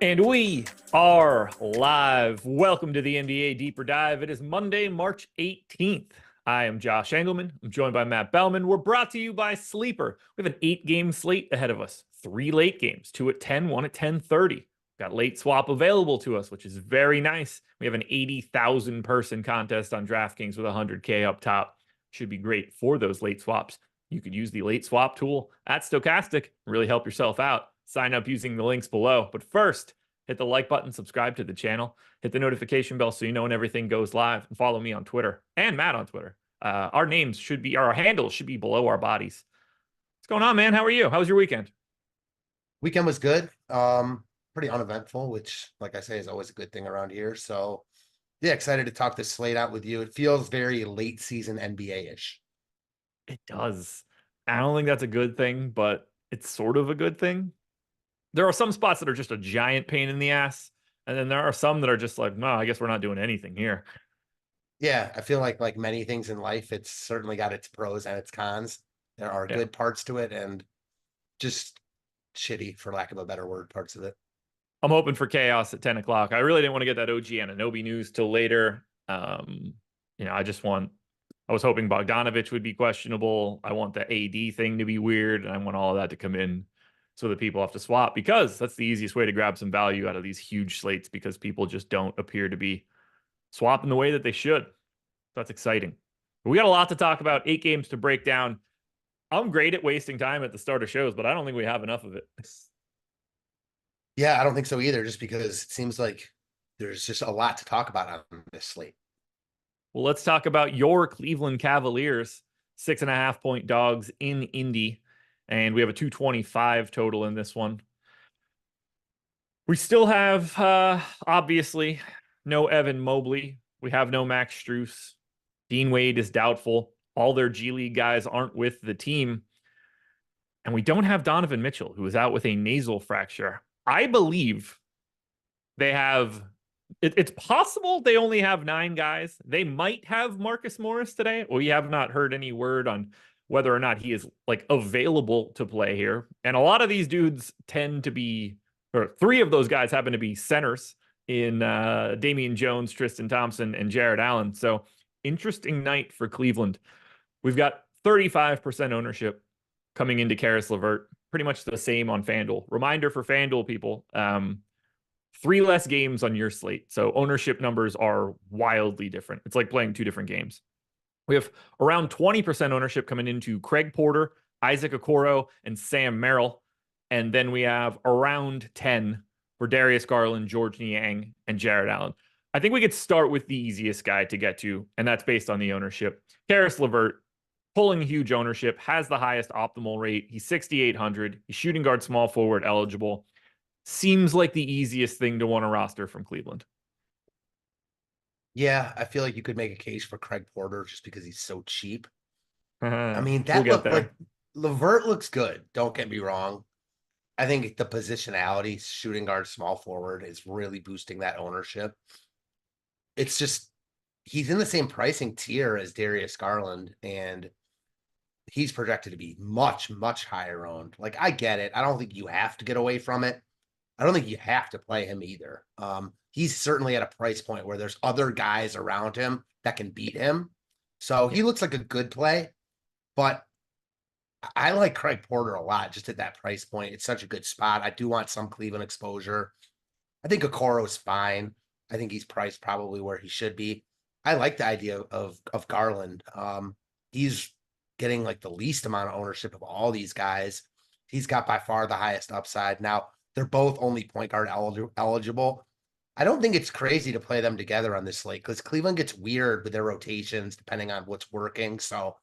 And we are live. Welcome to the NBA Deeper Dive. It is Monday, March 18th. I am Josh Engleman. I'm joined by Matt Belman. We're brought to you by Sleeper. We have an 8-game slate ahead of us. 3 late games, 2 at 10, 1 at 10:30. Got late swap available to us, which is very nice. We have an 80,000 person contest on DraftKings with 100K up top. Should be great for those late swaps. You could use the late swap tool at Stochastic and really help yourself out. Sign up using the links below. But first, hit the like button, subscribe to the channel, hit the notification bell so you know when everything goes live, and follow me on Twitter and Matt on Twitter. Our handles should be below our bodies. What's going on, man? How are you? How was your weekend? Weekend was good. Pretty uneventful, which, like I say, is always a good thing around here. So, yeah, excited to talk this slate out with you. It feels very late season NBA-ish. It does. I don't think that's a good thing, but it's sort of a good thing. There are some spots that are just a giant pain in the ass, and then there are some that are just like, no, I guess we're not doing anything here. Yeah, I feel like many things in life, it's certainly got its pros and its cons. There are good parts to it and just shitty, for lack of a better word, parts of it. I'm hoping for chaos at 10 o'clock. I really didn't want to get that OG Anunoby news till later. I was hoping Bogdanovich would be questionable. I want the AD thing to be weird, and I want all of that to come in so that people have to swap, because that's the easiest way to grab some value out of these huge slates, because people just don't appear to be swapping the way that they should. That's exciting. But we got a lot to talk about, 8 games to break down. I'm great at wasting time at the start of shows, but I don't think we have enough of it. Yeah, I don't think so either, just because it seems like there's just a lot to talk about on this slate. Well, let's talk about your Cleveland Cavaliers, 6.5-point dogs in Indy. And we have a 225 total in this one. We still have, obviously, no Evan Mobley. We have no Max Strus. Dean Wade is doubtful. All their G League guys aren't with the team. And we don't have Donovan Mitchell, who is out with a nasal fracture. I believe they have... It's possible they only have 9 guys. They might have Marcus Morris today. We have not heard any word on whether or not he is available to play here. And a lot of these dudes tend to be, or 3 of those guys happen to be centers in Damian Jones, Tristan Thompson, and Jared Allen. So interesting night for Cleveland. We've got 35% ownership coming into Caris LeVert, pretty much the same on FanDuel. Reminder for FanDuel people, 3 less games on your slate. So ownership numbers are wildly different. It's like playing 2 different games. We have around 20% ownership coming into Craig Porter, Isaac Okoro, and Sam Merrill. And then we have around 10 for Darius Garland, George Niang, and Jared Allen. I think we could start with the easiest guy to get to, and that's based on the ownership. Caris LeVert, pulling huge ownership, has the highest optimal rate. He's 6,800. He's shooting guard, small forward eligible. Seems like the easiest thing to want to roster from Cleveland. Yeah, I feel like you could make a case for Craig Porter just because he's so cheap. I mean, we'll looked like LeVert looks good. Don't get me wrong. I think the positionality, shooting guard, small forward, is really boosting that ownership. It's just, he's in the same pricing tier as Darius Garland, and he's projected to be much, much higher owned. Like, I get it. I don't think you have to get away from it. I don't think you have to play him either. He's certainly at a price point where there's other guys around him that can beat him. So he looks like a good play, but I like Craig Porter a lot just at that price point. It's such a good spot. I do want some Cleveland exposure. I think Okoro's fine. I think he's priced probably where he should be. I like the idea of Garland. He's getting the least amount of ownership of all these guys. He's got by far the highest upside. Now, they're both only point guard eligible. I don't think it's crazy to play them together on this slate because Cleveland gets weird with their rotations depending on what's working. So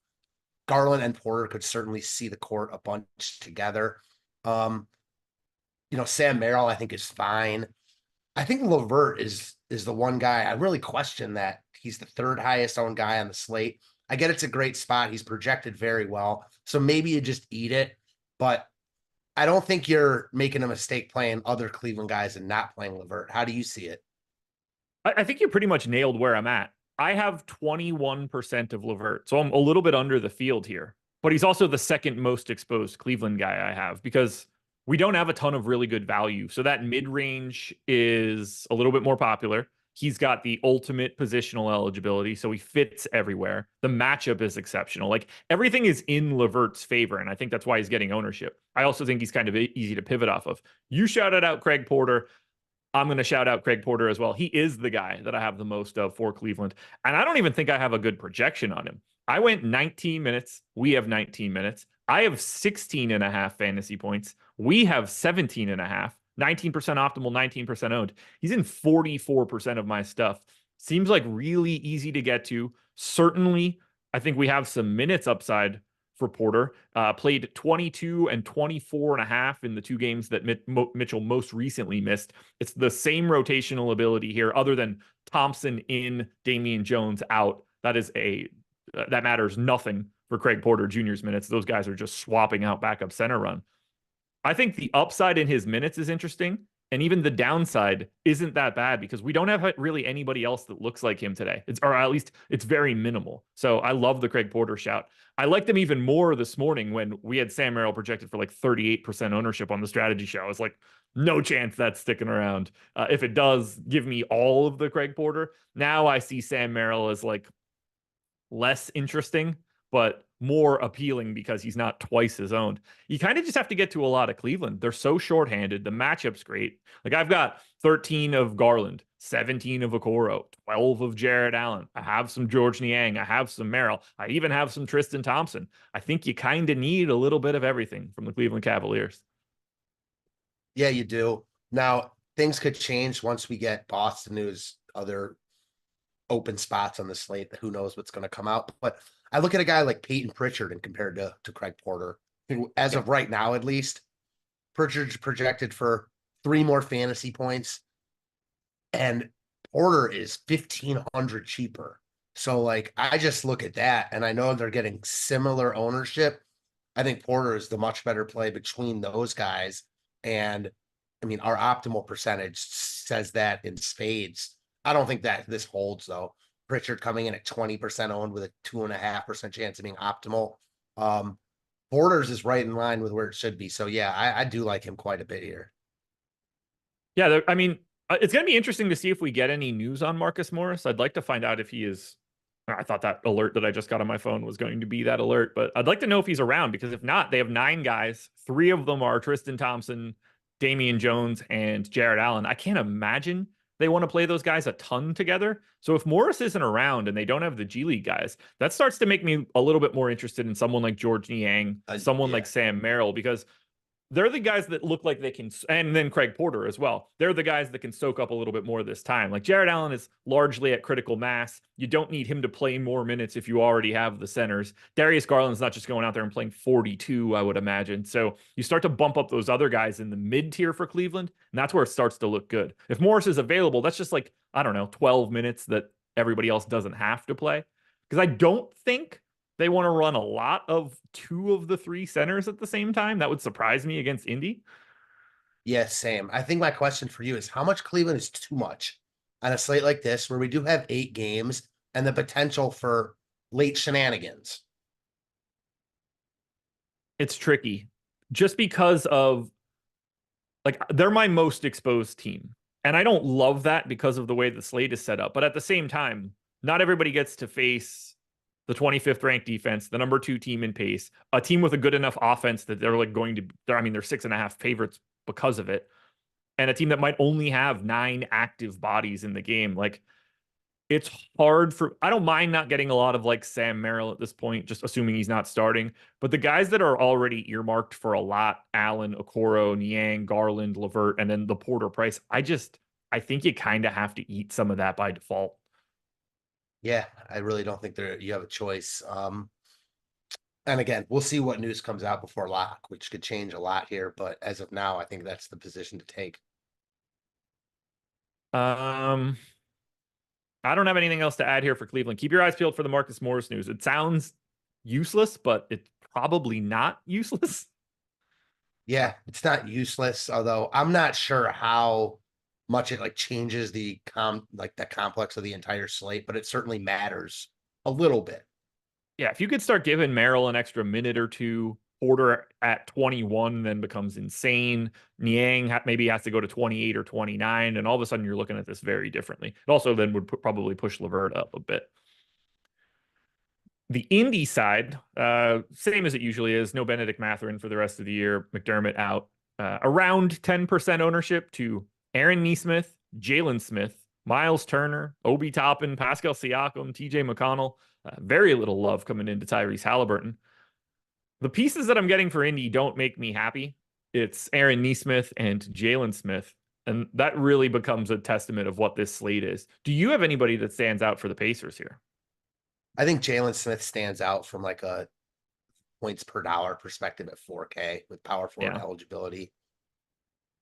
Garland and Porter could certainly see the court a bunch together. Sam Merrill, I think, is fine. I think LeVert is the one guy I really question that he's the 3rd highest owned guy on the slate. I get it's a great spot. He's projected very well. So maybe you just eat it, but I don't think you're making a mistake playing other Cleveland guys and not playing LeVert. How do you see it? I think you pretty much nailed where I'm at. I have 21% of LeVert, so I'm a little bit under the field here. But he's also the 2nd most exposed Cleveland guy I have, because we don't have a ton of really good value. So that mid-range is a little bit more popular. He's got the ultimate positional eligibility, so he fits everywhere. The matchup is exceptional. Like everything is in Levert's favor, and I think that's why he's getting ownership. I also think he's kind of easy to pivot off of. You shouted out Craig Porter. I'm going to shout out Craig Porter as well. He is the guy that I have the most of for Cleveland. And I don't even think I have a good projection on him. I went 19 minutes. We have 19 minutes. I have 16 and a half fantasy points. We have 17 and a half, 19% optimal, 19% owned. He's in 44% of my stuff. Seems like really easy to get to. Certainly, I think we have some minutes upside for Porter. Played 22 and 24 and a half in the 2 games that Mitchell most recently missed. It's the same rotational ability here, other than Thompson in, Damian Jones out. That matters nothing for Craig Porter Jr.'s minutes. Those guys are just swapping out backup center run. I think the upside in his minutes is interesting. And even the downside isn't that bad because we don't have really anybody else that looks like him today. Or at least it's very minimal. So I love the Craig Porter shout. I liked him even more this morning when we had Sam Merrill projected for like 38% ownership on the strategy show. I was like, no chance that's sticking around. If it does, give me all of the Craig Porter. Now I see Sam Merrill as like less interesting, but more appealing because he's not twice as owned. You kind of just have to get to a lot of Cleveland. They're so shorthanded. The matchup's great. Like I've got 13 of Garland, 17 of Okoro, 12 of Jared Allen. I have some George Niang. I have some Merrill. I even have some Tristan Thompson. I think you kind of need a little bit of everything from the Cleveland Cavaliers. Yeah, you do. Now, things could change once we get Boston News, other open spots on the slate. Who knows what's going to come out. But I look at a guy like Peyton Pritchard and compared to Craig Porter, who, as of right now, at least, Pritchard's projected for 3 more fantasy points, and Porter is 1,500 cheaper. So, like, I just look at that, and I know they're getting similar ownership. I think Porter is the much better play between those guys. And I mean, our optimal percentage says that in spades. I don't think that this holds, though. Pritchard coming in at 20% owned with a 2.5% chance of being optimal. Porter's is right in line with where it should be. So yeah, I do like him quite a bit here. Yeah, I mean, it's going to be interesting to see if we get any news on Marcus Morris. I'd like to find out if he is. I thought that alert that I just got on my phone was going to be that alert, but I'd like to know if he's around because if not, they have 9 guys. 3 of them are Tristan Thompson, Damian Jones, and Jared Allen. I can't imagine they want to play those guys a ton together. So if Morris isn't around and they don't have the G League guys, that starts to make me a little bit more interested in someone like George Niang, someone like Sam Merrill, because they're the guys that look like they can, and then Craig Porter as well. They're the guys that can soak up a little bit more this time. Like Jared Allen is largely at critical mass. You don't need him to play more minutes if you already have the centers. Darius Garland's not just going out there and playing 42, I would imagine. So you start to bump up those other guys in the mid tier for Cleveland, and that's where it starts to look good. If Morris is available, that's just like, I don't know, 12 minutes that everybody else doesn't have to play. Because I don't think they want to run a lot of 2 of the 3 centers at the same time. That would surprise me against Indy. Yeah, same. I think my question for you is how much Cleveland is too much on a slate like this where we do have 8 games and the potential for late shenanigans? It's tricky just because of like they're my most exposed team. And I don't love that because of the way the slate is set up. But at the same time, not everybody gets to face the 25th ranked defense, the number 2 team in pace, a team with a good enough offense that they're like going to, they're 6.5 favorites because of it. And a team that might only have 9 active bodies in the game. Like it's hard for, I don't mind not getting a lot of like Sam Merrill at this point, just assuming he's not starting, but the guys that are already earmarked for a lot, Allen, Okoro, Niang, Garland, Levert, and then the Porter price. I think you kind of have to eat some of that by default. Yeah, I really don't think you have a choice. And again, we'll see what news comes out before lock, which could change a lot here. But as of now, I think that's the position to take. I don't have anything else to add here for Cleveland. Keep your eyes peeled for the Marcus Morris news. It sounds useless, but it's probably not useless. Yeah, it's not useless, although I'm not sure how much it like changes the complex of the entire slate, but it certainly matters a little bit. Yeah, if you could start giving Merrill an extra minute or 2, Porter at 21 then becomes insane. Niang maybe has to go to 28 or 29, and all of a sudden you're looking at this very differently. It also then would probably push LeVert up a bit. The Indy side, same as it usually is. No Benedict Mathurin for the rest of the year. McDermott out. Around 10% ownership to Aaron Nesmith, Jalen Smith, Miles Turner, Obi Toppin, Pascal Siakam, TJ McConnell. Very little love coming into Tyrese Halliburton. The pieces that I'm getting for Indy don't make me happy. It's Aaron Nesmith and Jalen Smith. And that really becomes a testament of what this slate is. Do you have anybody that stands out for the Pacers here? I think Jalen Smith stands out from like a points per dollar perspective at 4K with power forward eligibility.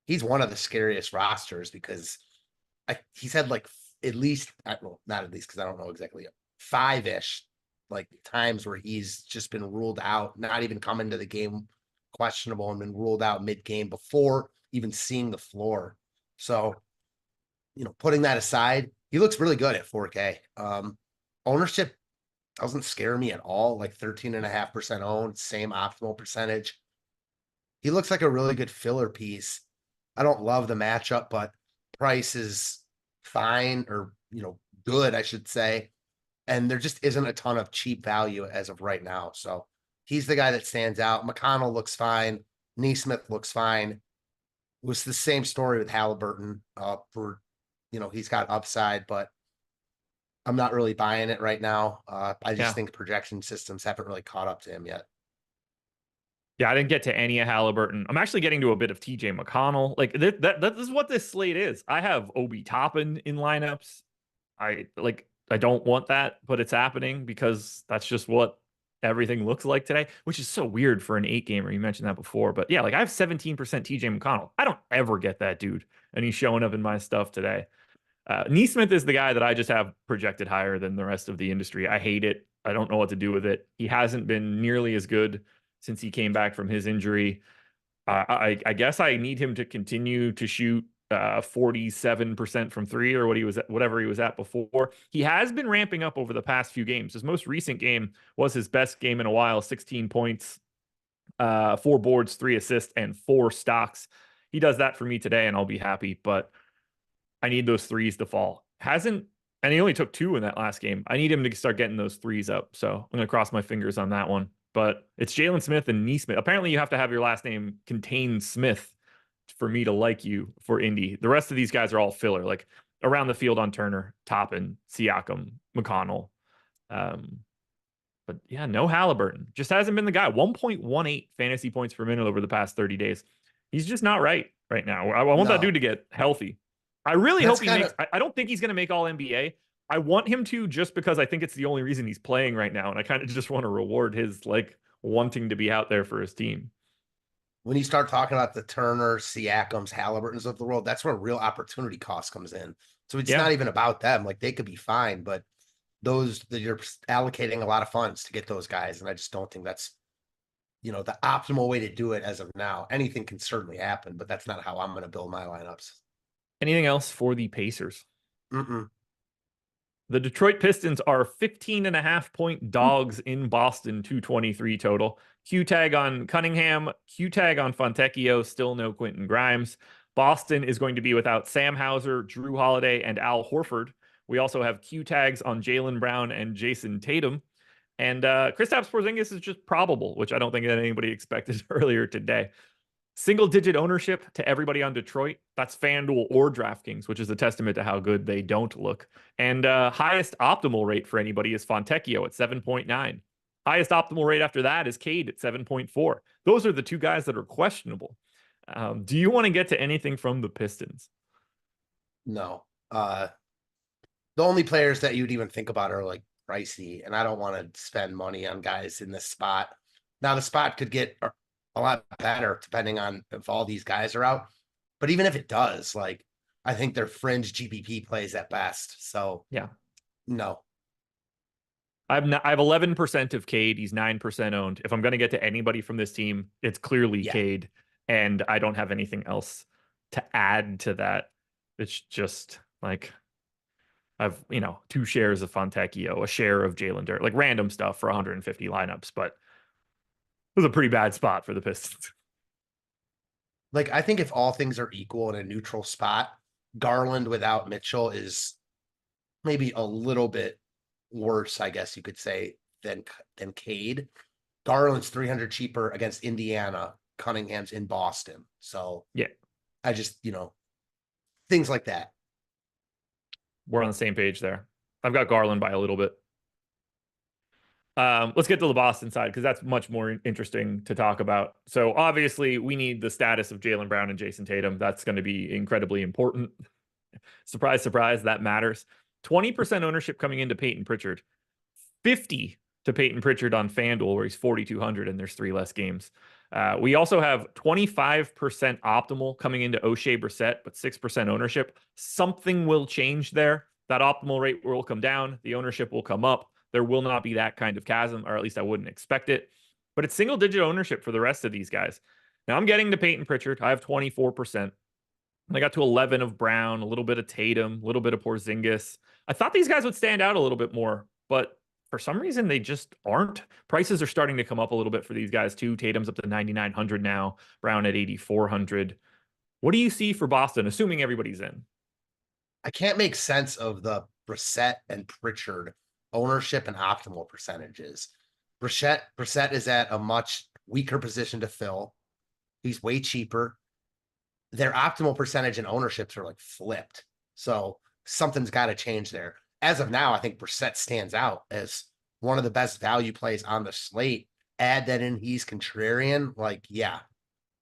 He's one of the scariest rosters because he's had like at least, well, not at least because I don't know exactly, 5-ish like times where he's just been ruled out, not even coming to the game questionable, and been ruled out mid-game before even seeing the floor. So, putting that aside, he looks really good at 4K. Ownership doesn't scare me at all, like 13.5% owned, same optimal percentage. He looks like a really good filler piece. I don't love the matchup, but price is fine, or, good, I should say. And there just isn't a ton of cheap value as of right now. So he's the guy that stands out. McConnell looks fine. Nesmith looks fine. It was the same story with Halliburton. He's got upside, but I'm not really buying it right now. I just think projection systems haven't really caught up to him yet. Yeah, I didn't get to any of Halliburton. I'm actually getting to a bit of TJ McConnell. Like that is what this slate is. I have Obi Toppin in lineups. I don't want that, but it's happening because that's just what everything looks like today, which is so weird for an 8-gamer. You mentioned that before, but yeah, like I have 17% TJ McConnell. I don't ever get that dude, and he's showing up in my stuff today. Nesmith is the guy that I just have projected higher than the rest of the industry. I hate it. I don't know what to do with it. He hasn't been nearly as good since he came back from his injury. I guess I need him to continue to shoot 47% from three, or whatever he was at before. He has been ramping up over the past few games. His most recent game was his best game in a while, 16 points, 4 boards, 3 assists, and 4 stocks. He does that for me today, and I'll be happy, but I need those threes to fall. And he only took 2 in that last game. I need him to start getting those threes up. So I'm going to cross my fingers on that one. But it's Jalen Smith and Nesmith. Apparently, you have to have your last name contain Smith for me to like you for Indy. The rest of these guys are all filler, like around the field on Turner, Toppin, Siakam, McConnell. But yeah, no Halliburton. Just hasn't been the guy. 1.18 fantasy points per minute over the past 30 days. He's just not right now. I want that dude to get healthy. I really hope he makes. I don't think he's going to make all NBA. I want him to, just because I think it's the only reason he's playing right now. And I kind of just want to reward his wanting to be out there for his team. When you start talking about the Turner, Siakams, Halliburtons of the world, that's where real opportunity cost comes in. So it's not even about them. Like, they could be fine, but you're allocating a lot of funds to get those guys. And I just don't think that's, the optimal way to do it as of now. Anything can certainly happen, but that's not how I'm going to build my lineups. Anything else for the Pacers? Mm-mm. The Detroit Pistons are 15.5-point dogs in Boston, 223 total. Q tag on Cunningham, Q tag on Fontecchio, still no Quentin Grimes. Boston is going to be without Sam Hauser, Drew Holiday, and Al Horford. We also have Q tags on Jaylen Brown and Jason Tatum. And Kristaps Porzingis is just probable, which I don't think that anybody expected earlier today. Single-digit ownership to everybody on Detroit. That's FanDuel or DraftKings, which is a testament to how good they don't look. And highest optimal rate for anybody is Fontecchio at 7.9. Highest optimal rate after that is Cade at 7.4. Those are the 2 guys that are questionable. Do you want to get to anything from the Pistons? No. The only players that you'd even think about are like pricey, and I don't want to spend money on guys in this spot. Now, the spot could get a lot better depending on if all these guys are out. But even if it does, I think they're fringe GPP plays at best. So yeah, no. I have 11% of Cade. He's 9% owned. If I'm going to get to anybody from this team, it's clearly Cade, and I don't have anything else to add to that. It's just I've 2 shares of Fontecchio, a share of Jalen Durant, random stuff for 150 lineups, but was a pretty bad spot for the Pistons. Like, I think if all things are equal in a neutral spot, Garland without Mitchell is maybe a little bit worse, I guess you could say, than Cade. Garland's 300 cheaper against Indiana. Cunningham's in Boston. So Yeah, I just, things like that. we're on the same page there. I've got Garland by a little bit. Let's get to the Boston side because that's much more interesting to talk about. So obviously we need the status of Jaylen Brown and Jason Tatum. That's going to be incredibly important. Surprise, surprise, that matters. 20% ownership coming into Peyton Pritchard. 50 to Peyton Pritchard on FanDuel, where he's 4,200 and there's 3 less games. We also have 25% optimal coming into O'Shea Brissett, but 6% ownership. Something will change there. That optimal rate will come down. The ownership will come up. There will not be that kind of chasm, or at least I wouldn't expect it. But it's single-digit ownership for the rest of these guys. Now I'm getting to Peyton Pritchard. I have 24%. I got to 11 of Brown, a little bit of Tatum, a little bit of Porzingis. I thought these guys would stand out a little bit more, but for some reason they just aren't. Prices are starting to come up a little bit for these guys too. Tatum's up to 9,900 now, Brown at 8,400. What do you see for Boston, assuming everybody's in? I can't make sense of the Brissett and Pritchard ownership and optimal percentages. Brissett is at a much weaker position to fill. He's way cheaper. Their optimal percentage and ownerships are like flipped. So something's got to change there. As of now, I think Brissett stands out as one of the best value plays on the slate. Add that in, he's contrarian. Like, yeah,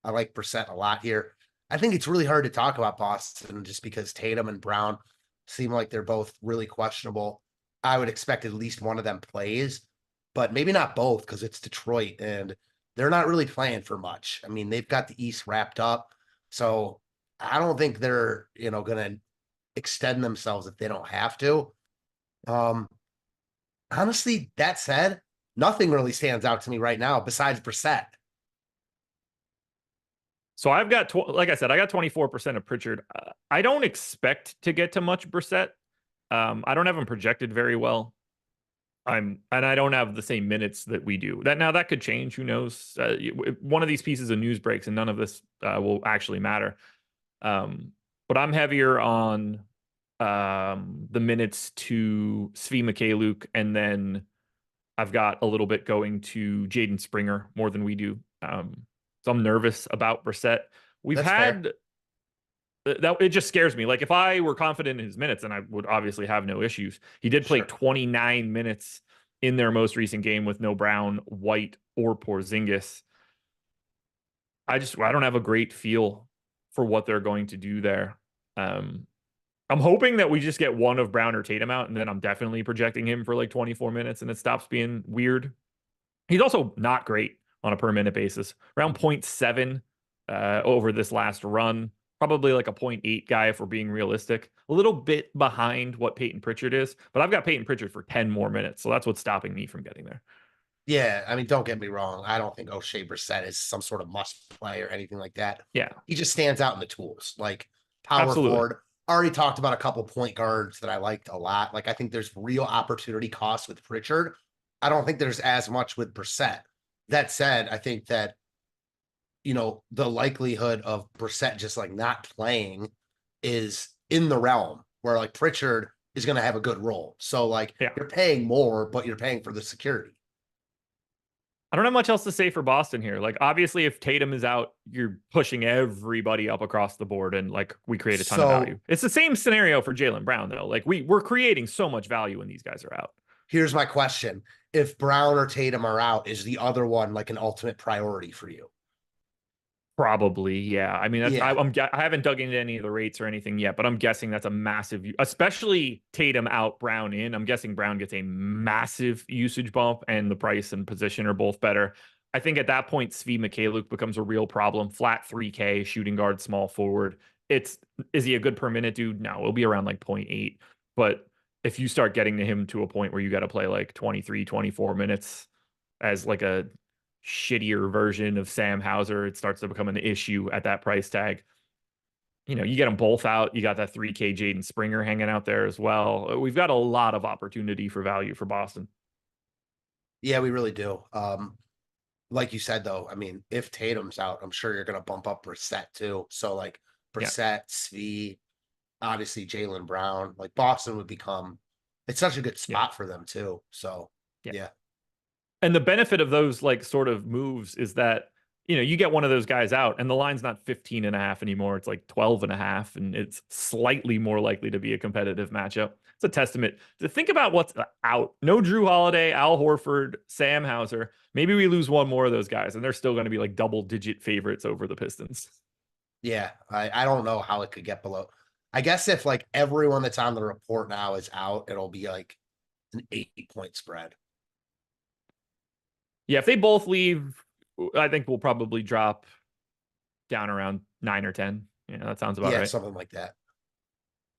I like Brissett a lot here. I think it's really hard to talk about Boston just because Tatum and Brown seem like they're both really questionable. I would expect at least one of them plays, but maybe not both because it's Detroit and they're not really playing for much. I mean, they've got the East wrapped up. So I don't think they're, going to extend themselves if they don't have to. Honestly, that said, nothing really stands out to me right now besides Brissett. So I've got, like I said, I got 24% of Pritchard. I don't expect to get to much Brissett. I don't have him projected very well. And I don't have the same minutes that we do. That could change. Who knows? One of these pieces of news breaks, and none of this will actually matter. But I'm heavier on the minutes to Svi Mikhailiuk, and then I've got a little bit going to Jaden Springer more than we do. So I'm nervous about Brissett. That's had that it just scares me. Like if I were confident in his minutes, then I would obviously have no issues. He did play 29 minutes in their most recent game with no Brown, White, or Porzingis. I don't have a great feel for what they're going to do there. I'm hoping that we just get one of Brown or Tatum out, and then I'm definitely projecting him for like 24 minutes and it stops being weird. He's also not great on a per minute basis, around 0.7 over this last run. Probably like a 0.8 guy if we're being realistic. A little bit behind what Peyton Pritchard is, but I've got Peyton Pritchard for 10 more minutes, so that's what's stopping me from getting there. Yeah, I mean, don't get me wrong. I don't think O'Shea Brissett is some sort of must play or anything like that. Yeah. He just stands out in the tools. Like power forward. Already talked about a couple point guards that I liked a lot. Like I think there's real opportunity cost with Pritchard. I don't think there's as much with Brissett. That said, I think that the likelihood of Brissett just like not playing is in the realm where like Pritchard is going to have a good role. So like you're paying more, but you're paying for the security. I don't have much else to say for Boston here. Like obviously if Tatum is out, you're pushing everybody up across the board and like we create a ton of value. It's the same scenario for Jaylen Brown though. Like we're creating so much value when these guys are out. Here's my question. If Brown or Tatum are out, is the other one like an ultimate priority for you? Probably, yeah. I mean, I haven't dug into any of the rates or anything yet, but I'm guessing that's a massive, especially Tatum out, Brown in. I'm guessing Brown gets a massive usage bump, and the price and position are both better. I think at that point, Svi Mikhailiuk becomes a real problem. Flat 3K, shooting guard, small forward. Is he a good per minute dude? No, it'll be around like 0.8. But if you start getting to him to a point where you got to play like 23, 24 minutes as like a shittier version of Sam Hauser, it starts to become an issue at that price tag. You get them both out. You got that 3K Jaden Springer hanging out there as well. We've got a lot of opportunity for value for Boston. Yeah, we really do. like you said, though, I mean, if Tatum's out, I'm sure you're going to bump up Brissett too. So like Yeah. Brissett, Svi, obviously Jaylen Brown, like Boston would become, it's such a good Yeah. spot for them too. So Yeah. yeah. And the benefit of those like sort of moves is that, you get one of those guys out and the line's not 15.5 anymore. It's like 12.5, and it's slightly more likely to be a competitive matchup. It's a testament to think about what's out. No Drew Holiday, Al Horford, Sam Hauser. Maybe we lose one more of those guys and they're still going to be like double-digit favorites over the Pistons. Yeah. I don't know how it could get below. I guess if like everyone that's on the report now is out, it'll be like an 8-point spread. Yeah, if they both leave, I think we'll probably drop down around 9 or 10. Yeah, that sounds about Yeah, right. something like that.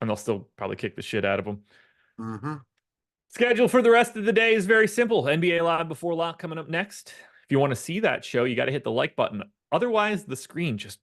And they'll still probably kick the shit out of them. Mm-hmm. Schedule for the rest of the day is very simple. NBA Live Before Lock coming up next. If you want to see that show, you got to hit the like button. Otherwise, the screen just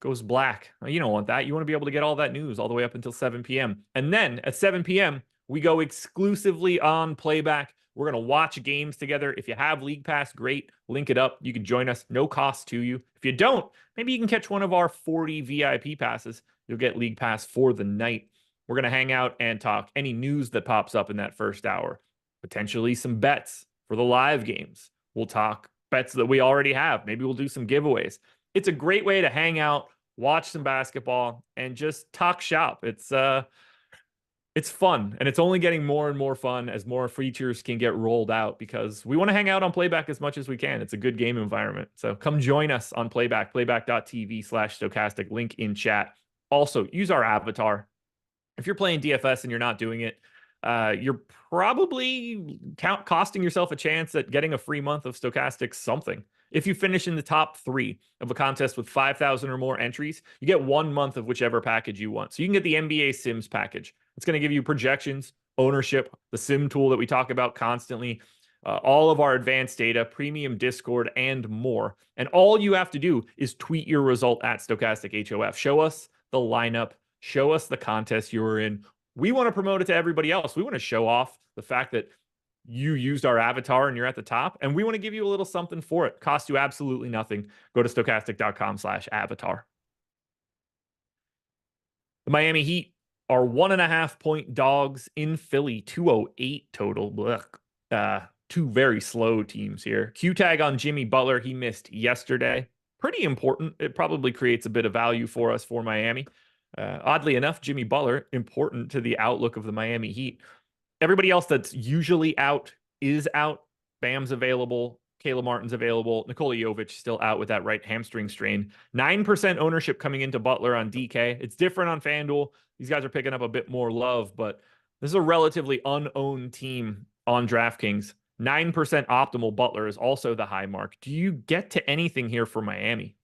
goes black. You don't want that. You want to be able to get all that news all the way up until 7 p.m. And then at 7 p.m., we go exclusively on playback. We're going to watch games together. If you have League Pass, great. Link it up. You can join us. No cost to you. If you don't, maybe you can catch one of our 40 VIP passes. You'll get League Pass for the night. We're going to hang out and talk any news that pops up in that first hour. Potentially some bets for the live games. We'll talk bets that we already have. Maybe we'll do some giveaways. It's a great way to hang out, watch some basketball, and just talk shop. It's fun, and it's only getting more and more fun as more features can get rolled out because we want to hang out on Playback as much as we can. It's a good game environment. So come join us on Playback, playback.tv/Stochastic, link in chat. Also, use our avatar. If you're playing DFS and you're not doing it, you're probably costing yourself a chance at getting a free month of Stochastic something. If you finish in the top 3 of a contest with 5,000 or more entries, you get 1 month of whichever package you want. So you can get the NBA Sims package. It's going to give you projections, ownership, the sim tool that we talk about constantly, all of our advanced data, premium Discord, and more. And all you have to do is tweet your result at Stochastic HOF. Show us the lineup. Show us the contest you were in. We want to promote it to everybody else. We want to show off the fact that you used our avatar and you're at the top, and we want to give you a little something for it. Costs you absolutely nothing. Go to stochastic.com/avatar. The Miami Heat are 1.5-point dogs in Philly, 208 total. Two very slow teams here. Q tag on Jimmy Butler. He missed yesterday. Pretty important. It probably creates a bit of value for us for Miami. Oddly enough, Jimmy Butler, important to the outlook of the Miami Heat. Everybody else that's usually out is out. Bam's available. Caleb Martin's available. Nikola Jovic still out with that right hamstring strain. 9% ownership coming into Butler on DK. It's different on FanDuel. These guys are picking up a bit more love, but this is a relatively unowned team on DraftKings. 9% optimal Butler is also the high mark. Do you get to anything here for Miami?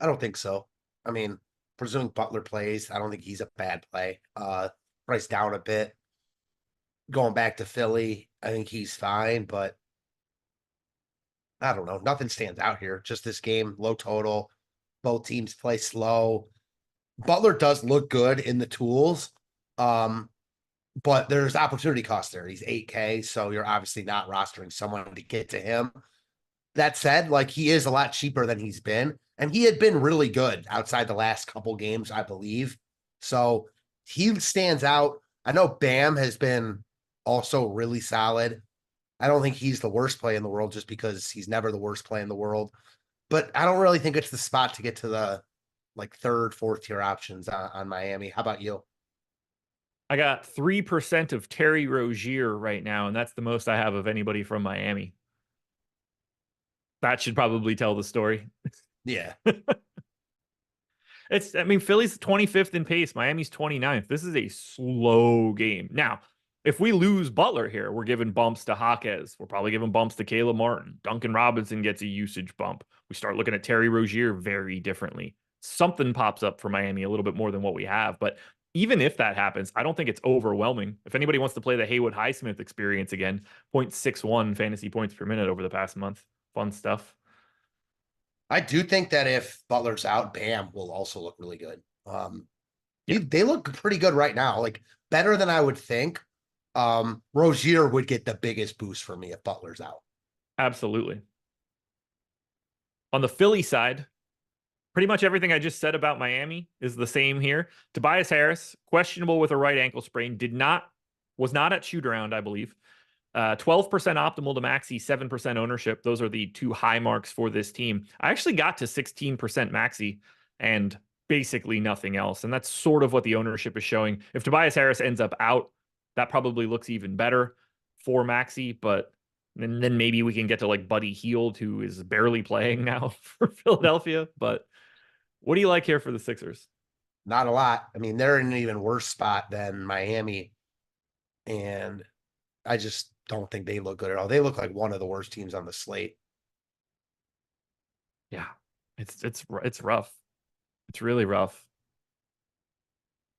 I don't think so. I mean, presuming Butler plays, I don't think he's a bad play. Price down a bit. Going back to Philly, I think he's fine, but I don't know. Nothing stands out here. Just this game, low total. Both teams play slow. Butler does look good in the tools, but there's opportunity cost there. He's 8K, so you're obviously not rostering someone to get to him. That said, like he is a lot cheaper than he's been, and he had been really good outside the last couple games, I believe. So he stands out. I know Bam has been also really solid. I don't think he's the worst play in the world just because he's never the worst play in the world. But I don't really think it's the spot to get to the like 3rd, 4th tier options on Miami. How about you? I got 3% of Terry Rozier right now, and that's the most I have of anybody from Miami. That should probably tell the story. Yeah. Philly's 25th in pace. Miami's 29th. This is a slow game. Now, if we lose Butler here, we're giving bumps to Jaquez. We're probably giving bumps to Caleb Martin. Duncan Robinson gets a usage bump. We start looking at Terry Rozier very differently. Something pops up for Miami a little bit more than what we have. But even if that happens, I don't think it's overwhelming. If anybody wants to play the Haywood Highsmith experience again, 0.61 fantasy points per minute over the past month. Fun stuff. I do think that if Butler's out, Bam will also look really good. They look pretty good right now, like better than I would think. Rozier would get the biggest boost for me if Butler's out. Absolutely. On the Philly side, pretty much everything I just said about Miami is the same here. Tobias Harris, questionable with a right ankle sprain, was not at shoot around, I believe. 12% optimal to maxi, 7% ownership. Those are the two high marks for this team. I actually got to 16% maxi and basically nothing else. And that's sort of what the ownership is showing. If Tobias Harris ends up out, that probably looks even better for maxi, but then maybe we can get to like Buddy Hield, who is barely playing now for Philadelphia. But what do you like here for the Sixers? Not a lot. I mean, they're in an even worse spot than Miami. And I just don't think they look good at all. They look like one of the worst teams on the slate. Yeah, it's rough. It's really rough.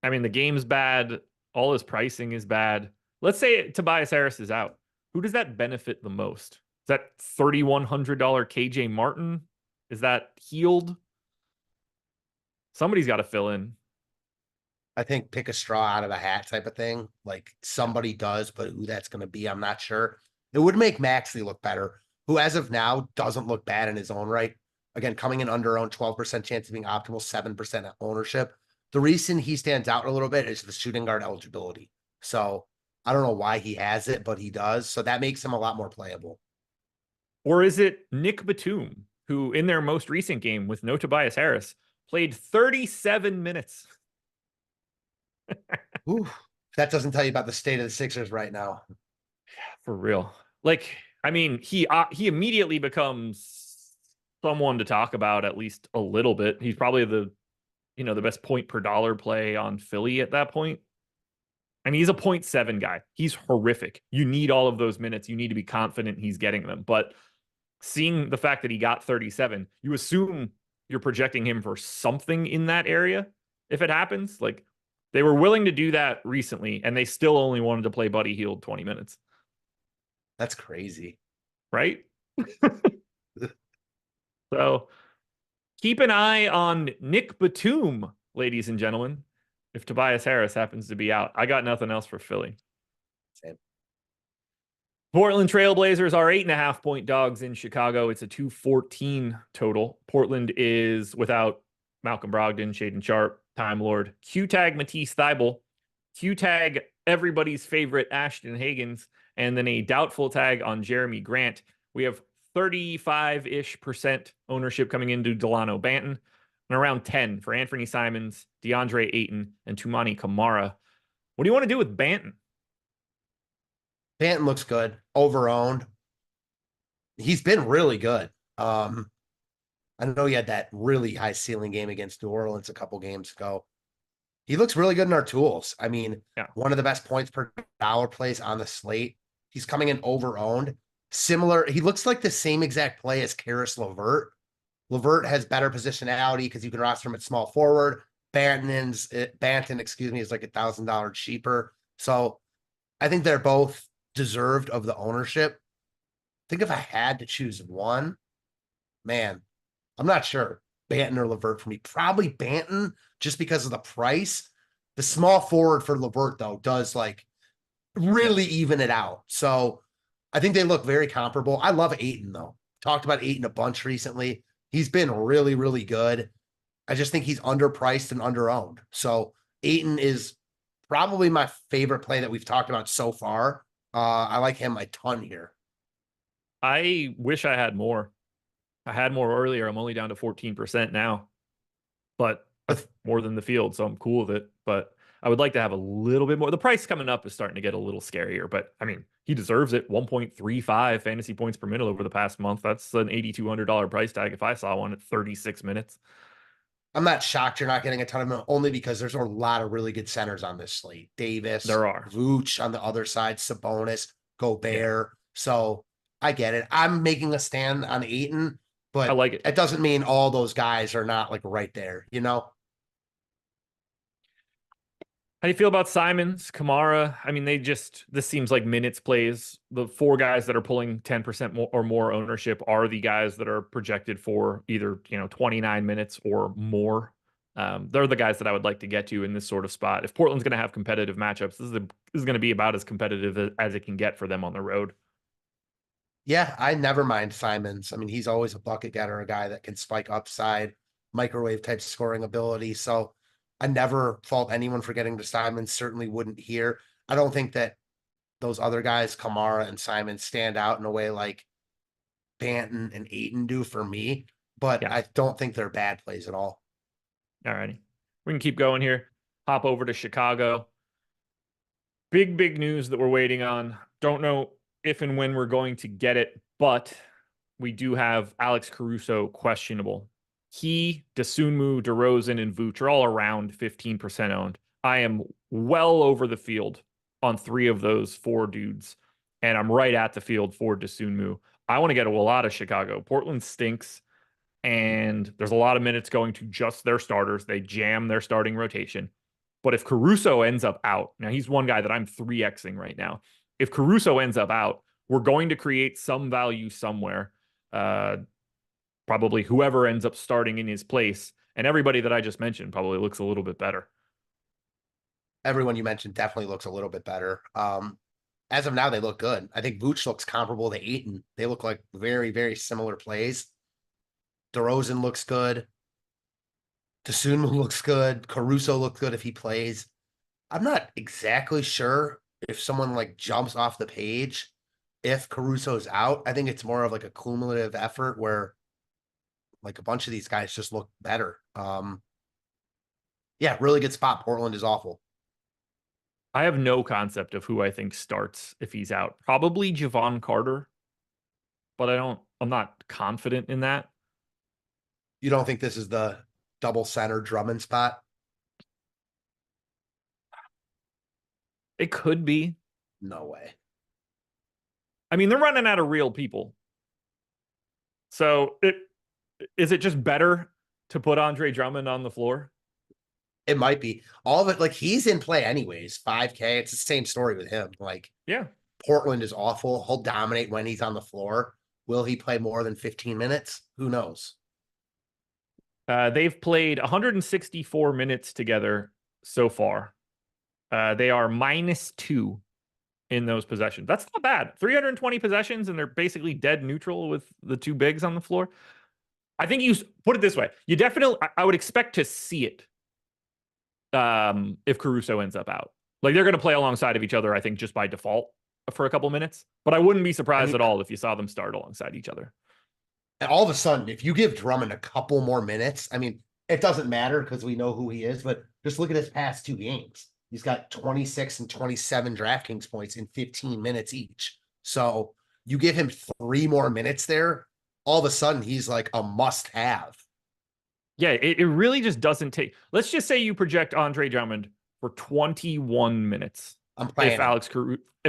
I mean, the game's bad. All his pricing is bad. Let's say Tobias Harris is out. Who does that benefit the most? Is that $3,100 KJ Martin? Is that Hield? Somebody's got to fill in. I think pick a straw out of a hat type of thing. Like somebody does, but who that's going to be, I'm not sure. It would make Maxley look better, who as of now doesn't look bad in his own right. Again, coming in under owned, 12% chance of being optimal, 7% ownership. The reason he stands out a little bit is the shooting guard eligibility. So I don't know why he has it, but he does. So that makes him a lot more playable. Or is it Nick Batum, who in their most recent game with no Tobias Harris played 37 minutes? Ooh, that doesn't tell you about the state of the Sixers right now. For real. Like, I mean, he immediately becomes someone to talk about at least a little bit. He's probably the best point per dollar play on Philly at that point. I mean, he's a 0.7 guy. He's horrific. You need all of those minutes. You need to be confident he's getting them. But seeing the fact that he got 37, you assume you're projecting him for something in that area if it happens. Like, they were willing to do that recently, and they still only wanted to play Buddy Hield 20 minutes. That's crazy. Right? So keep an eye on Nick Batum, ladies and gentlemen, if Tobias Harris happens to be out. I got nothing else for Philly. Same. Portland Trailblazers are 8.5-point dogs in Chicago. It's a 214 total. Portland is without Malcolm Brogdon, Shaedon Sharpe, Time Lord, Q-Tag Matisse Thybulle, Q-Tag everybody's favorite Ashton Hagans, and then a doubtful tag on Jeremy Grant. We have 35-ish% ownership coming into Delano Banton, and around 10 for Anthony Simons, DeAndre Ayton, and Tumani Kamara. What do you want to do with Banton? Banton looks good. Over-owned. He's been really good. I know he had that really high ceiling game against New Orleans a couple games ago. He looks really good in our tools. I mean, One of the best points per dollar plays on the slate. He's coming in over-owned. Similar, he looks like the same exact play as Karis LeVert. LeVert has better positionality because you can roster him at small forward. Banton, is like $1,000 cheaper. So I think they're both deserved of the ownership. I think if I had to choose one, man, I'm not sure. Banton or LeVert for me. Probably Banton just because of the price. The small forward for LeVert, though, does like really even it out. So I think they look very comparable. I love Ayton, though. Talked about Ayton a bunch recently. He's been really, really good. I just think he's underpriced and underowned. So Ayton is probably my favorite play that we've talked about so far. I like him a ton here. I wish I had more. I had more earlier. I'm only down to 14% now, but that's more than the field, so I'm cool with it. But I would like to have a little bit more. The price coming up is starting to get a little scarier, but I mean, he deserves it. 1.35 fantasy points per minute over the past month. That's an $8,200 price tag if I saw one at 36 minutes. I'm not shocked you're not getting a ton of them, only because there's a lot of really good centers on this slate. Davis, there are Vooch on the other side, Sabonis, Gobert. Yeah. So I get it. I'm making a stand on Ayton, but I like it. It doesn't mean all those guys are not like right there, you know? How do you feel about Simons, Kamara? I mean, this seems like minutes plays. The four guys that are pulling 10% more or more ownership are the guys that are projected for either, 29 minutes or more. They're the guys that I would like to get to in this sort of spot. If Portland's going to have competitive matchups, this is going to be about as competitive as it can get for them on the road. Yeah, I never mind Simons. I mean, he's always a bucket getter, a guy that can spike upside, microwave type scoring ability. So I never fault anyone for getting to Simons. Certainly wouldn't here. I don't think that those other guys, Kamara and Simons, stand out in a way like Banton and Ayton do for me, but Yeah. I don't think they're bad plays at all. All righty. We can keep going here. Hop over to Chicago. Big news that we're waiting on. Don't know if and when we're going to get it, but we do have Alex Caruso questionable. He, Dosunmu, DeRozan, and Vooch are all around 15% owned. I am well over the field on 3 of those 4 dudes, and I'm right at the field for Dosunmu. I want to get a lot of Chicago. Portland stinks, and there's a lot of minutes going to just their starters. They jam their starting rotation. But if Caruso ends up out, now he's one guy that I'm 3Xing right now. If Caruso ends up out, we're going to create some value somewhere. Probably whoever ends up starting in his place. And everybody that I just mentioned probably looks a little bit better. Everyone you mentioned definitely looks a little bit better. As of now, they look good. I think Vooch looks comparable to Ayton. They look like very similar plays. DeRozan looks good. Dosunmu looks good. Caruso looks good if he plays. I'm not exactly sure if someone like jumps off the page if Caruso's out. I think it's more of like a cumulative effort where like a bunch of these guys just look better. Yeah, really good spot. Portland is awful. I have no concept of who I think starts if he's out. Probably Javon Carter, but I'm not confident in that. You don't think this is the double center Drummond spot? It could be. No way. I mean, they're running out of real people. So is it just better to put Andre Drummond on the floor? It might be. All of it, like he's in play anyways. 5K. It's the same story with him. Like, yeah, Portland is awful. He'll dominate when he's on the floor. Will he play more than 15 minutes? Who knows? They've played 164 minutes together so far. They are -2 in those possessions. That's not bad. 320 possessions, and they're basically dead neutral with the 2 bigs on the floor. I think you put it this way. You definitely, I would expect to see it if Caruso ends up out. Like, they're going to play alongside of each other, I think, just by default for a couple minutes. But I wouldn't be surprised at all if you saw them start alongside each other. And all of a sudden, if you give Drummond a couple more minutes, I mean, it doesn't matter because we know who he is, but just look at his past 2 games. He's got 26 and 27 DraftKings points in 15 minutes each. So you give him 3 more minutes there, all of a sudden he's like a must-have. Yeah, it really just doesn't take. Let's just say you project Andre Drummond for 21 minutes. I'm playing if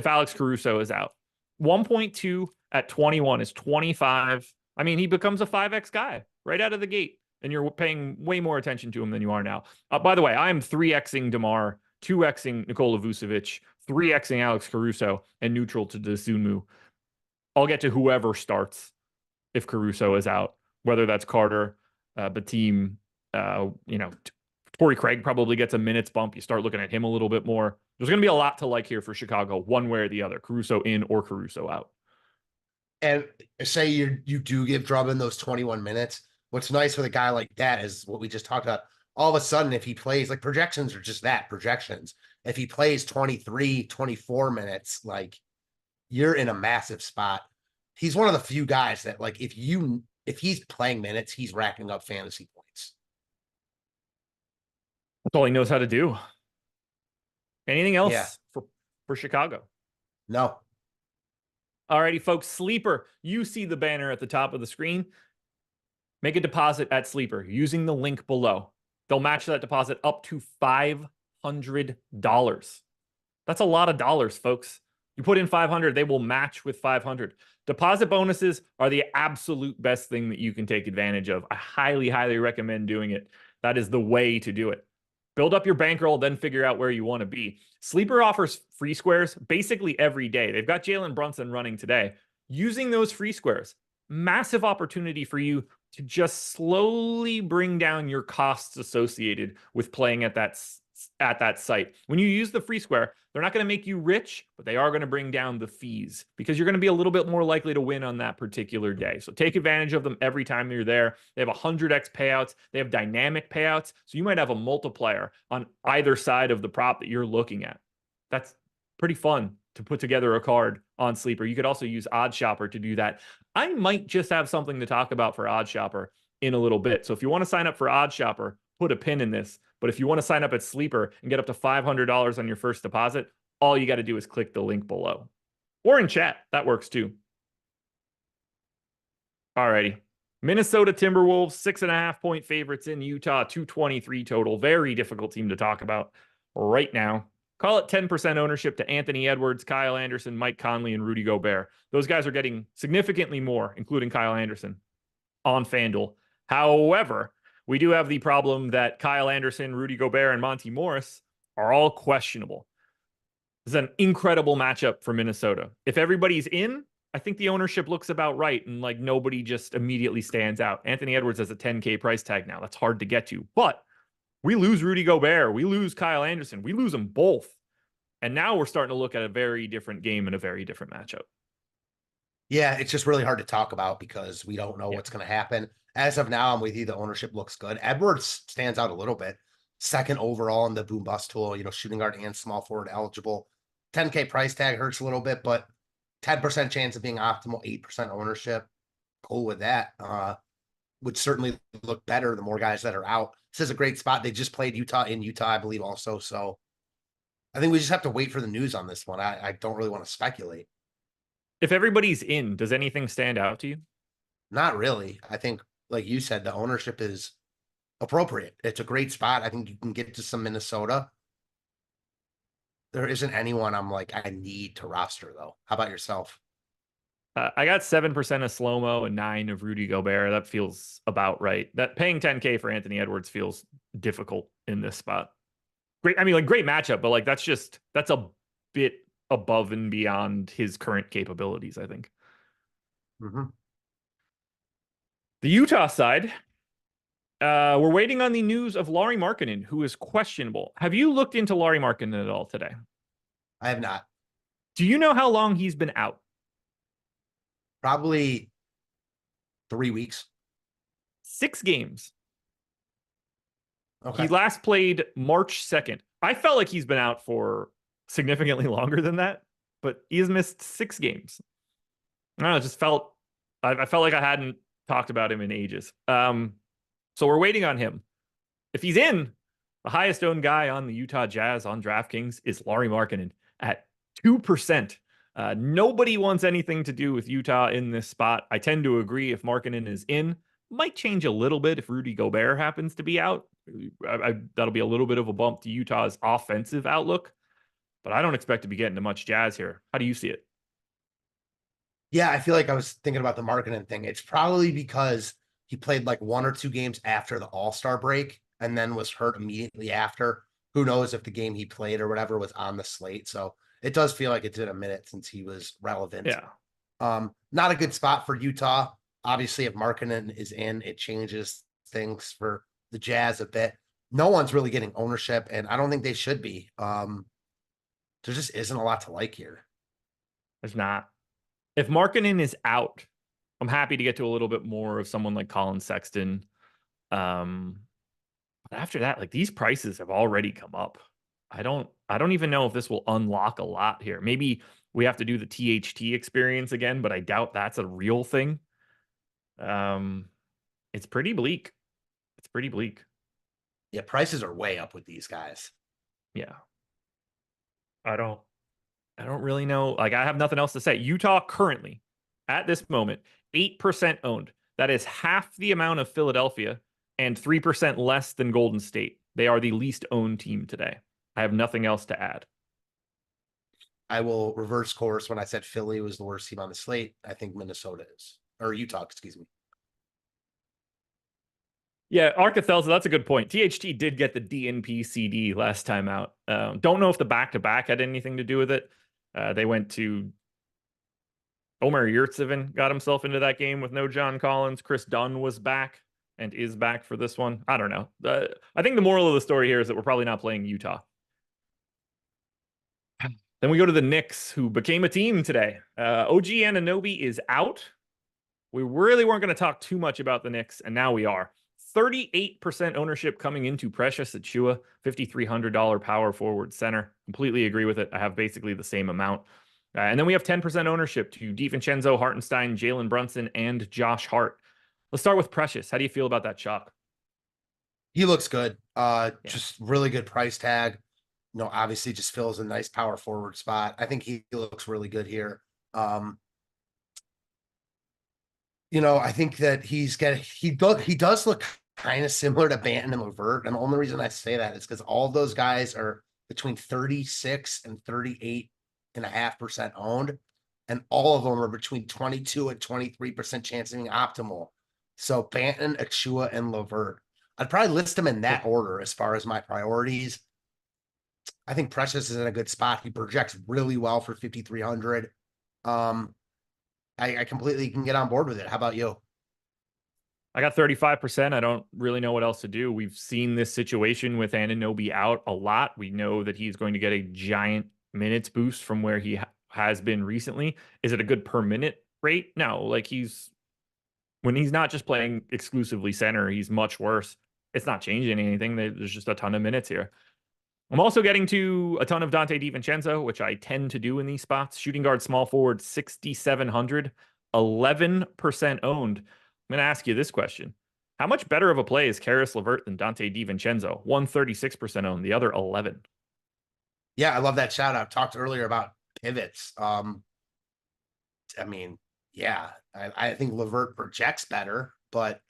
Alex Caruso is out. 1.2 at 21 is 25. I mean, he becomes a 5X guy right out of the gate, and you're paying way more attention to him than you are now. By the way, I'm 3Xing DeMar, 2Xing Nikola Vucevic, 3Xing Alex Caruso, and neutral to Dosunmu. I'll get to whoever starts if Caruso is out, whether that's Carter, Bateem, Torrey Craig probably gets a minutes bump. You start looking at him a little bit more. There's going to be a lot to like here for Chicago, one way or the other, Caruso in or Caruso out. And say you do give Drummond those 21 minutes. What's nice with a guy like that is what we just talked about. All of a sudden, if he plays, like projections are just that, projections. If he plays 23, 24 minutes, like you're in a massive spot. He's one of the few guys that like, if he's playing minutes, he's racking up fantasy points. That's all he knows how to do. Anything else for Chicago? No. Alrighty, folks. Sleeper. You see the banner at the top of the screen. Make a deposit at Sleeper using the link below. They'll match that deposit up to $500. That's a lot of dollars, folks. You put in 500, they will match with 500. Deposit bonuses are the absolute best thing that you can take advantage of. I highly recommend doing it. That is the way to do it. Build up your bankroll, then figure out where you want to be. Sleeper offers free squares basically every day. They've got Jalen Brunson running today. Using those free squares, massive opportunity for you to just slowly bring down your costs associated with playing at that at that site. When you use the free square, they're not going to make you rich, but they are going to bring down the fees because you're going to be a little bit more likely to win on that particular day. So take advantage of them every time you're there. They have 100x payouts. They have dynamic payouts. So you might have a multiplier on either side of the prop that you're looking at. That's pretty fun to put together a card on Sleeper. You could also use OddShopper to do that. I might just have something to talk about for OddShopper in a little bit. So if you want to sign up for OddShopper, put a pin in this. But if you want to sign up at Sleeper and get up to $500 on your first deposit, all you got to do is click the link below. Or in chat. That works too. Alrighty. Minnesota Timberwolves, 6.5-point favorites in Utah, 223 total. Very difficult team to talk about right now. Call it 10% ownership to Anthony Edwards, Kyle Anderson, Mike Conley, and Rudy Gobert. Those guys are getting significantly more, including Kyle Anderson, on FanDuel. However, we do have the problem that Kyle Anderson, Rudy Gobert, and Monty Morris are all questionable. This is an incredible matchup for Minnesota. If everybody's in, I think the ownership looks about right, and like nobody just immediately stands out. Anthony Edwards has a 10K price tag now. That's hard to get to. But we lose Rudy Gobert. We lose Kyle Anderson. We lose them both. And now we're starting to look at a very different game and a very different matchup. Yeah, it's just really hard to talk about because we don't know what's going to happen. As of now, I'm with you. The ownership looks good. Edwards stands out a little bit. Second overall in the boom bust tool, shooting guard and small forward eligible. 10K price tag hurts a little bit, but 10% chance of being optimal, 8% ownership. Cool with that. Would certainly look better the more guys that are out. This is a great spot. They just played Utah in Utah, I believe, also. So I think we just have to wait for the news on this one. I don't really want to speculate. If everybody's in, does anything stand out to you? Not really. I think, like you said, the ownership is appropriate. It's a great spot. I think you can get to some Minnesota. There isn't anyone I'm like, I need to roster, though. How about yourself? I got 7% of slow-mo and 9 of Rudy Gobert. That feels about right. That paying 10K for Anthony Edwards feels difficult in this spot. Great. I mean, like, great matchup, but like that's a bit above and beyond his current capabilities, I think. Mm-hmm. The Utah side, we're waiting on the news of Lauri Markkanen, who is questionable. Have you looked into Lauri Markkanen at all today? I have not. Do you know how long he's been out? Probably 3 weeks. 6 games. Okay. He last played March 2nd. I felt like he's been out for significantly longer than that, but he has missed 6 games. I don't know, it just felt, I felt like I hadn't talked about him in ages. So we're waiting on him. If he's in, the highest owned guy on the Utah Jazz on DraftKings is Lauri Markkanen at 2%. Nobody wants anything to do with Utah in this spot. I tend to agree if Markkanen is in. Might change a little bit if Rudy Gobert happens to be out. That'll be a little bit of a bump to Utah's offensive outlook. But I don't expect to be getting to much Jazz here. How do you see it? Yeah, I feel like I was thinking about the Markkanen thing. It's probably because he played like 1 or 2 games after the All-Star break and then was hurt immediately after. Who knows if the game he played or whatever was on the slate. So it does feel like it's been a minute since he was relevant. Yeah. Not a good spot for Utah. Obviously, if Markkanen is in, it changes things for the Jazz a bit. No one's really getting ownership, and I don't think they should be. There just isn't a lot to like here. There's not. If Markkanen is out, I'm happy to get to a little bit more of someone like Colin Sexton. But after that, like these prices have already come up. I don't even know if this will unlock a lot here. Maybe we have to do the THT experience again, but I doubt that's a real thing. It's pretty bleak. It's pretty bleak. Yeah, prices are way up with these guys. Yeah. I don't really know. Like, I have nothing else to say. Utah currently, at this moment, 8% owned. That is half the amount of Philadelphia and 3% less than Golden State. They are the least owned team today. I have nothing else to add. I will reverse course. When I said Philly was the worst team on the slate, I think Minnesota is. Or Utah, excuse me. Yeah, Arkathel, so that's a good point. THT did get the DNP CD last time out. Don't know if the back-to-back had anything to do with it. They went to Omer Yurtseven, got himself into that game with no John Collins. Chris Dunn was back. and is back for this one. I don't know. I think the moral of the story here is that we're probably not playing Utah. Then we go to the Knicks, who became a team today. OG Anunoby is out. We really weren't going to talk too much about the Knicks, and now we are. 38% ownership coming into Precious Achiuwa, $5,300 power forward center. Completely agree with it. I have basically the same amount. And then we have 10% ownership to DiVincenzo, Hartenstein, Jalen Brunson, and Josh Hart. Let's start with Precious. How do you feel about that chalk? He looks good. Just really good price tag. Obviously just fills a nice power forward spot. I think he looks really good here. I think that he does look kind of similar to Banton and LeVert. And the only reason I say that is because all of those guys are between 36 and 38.5% owned. And all of them are between 22 and 23% chance of being optimal. So Banton, Achiuwa, and LeVert. I'd probably list them in that order as far as my priorities. I think Precious is in a good spot. He projects really well for 5,300. I completely can get on board with it. How about you? I got 35%. I don't really know what else to do. We've seen this situation with Anunoby out a lot. We know that he's going to get a giant minutes boost from where he has been recently. Is it a good per minute rate? No, like when he's not just playing exclusively center, he's much worse. It's not changing anything. There's just a ton of minutes here. I'm also getting to a ton of Dante DiVincenzo, which I tend to do in these spots. Shooting guard, small forward, 6,700, 11% owned. I'm going to ask you this question. How much better of a play is Caris LeVert than Dante DiVincenzo? 136% owned, the other 11. Yeah, I love that shout out. Talked earlier about pivots. I think LeVert projects better, but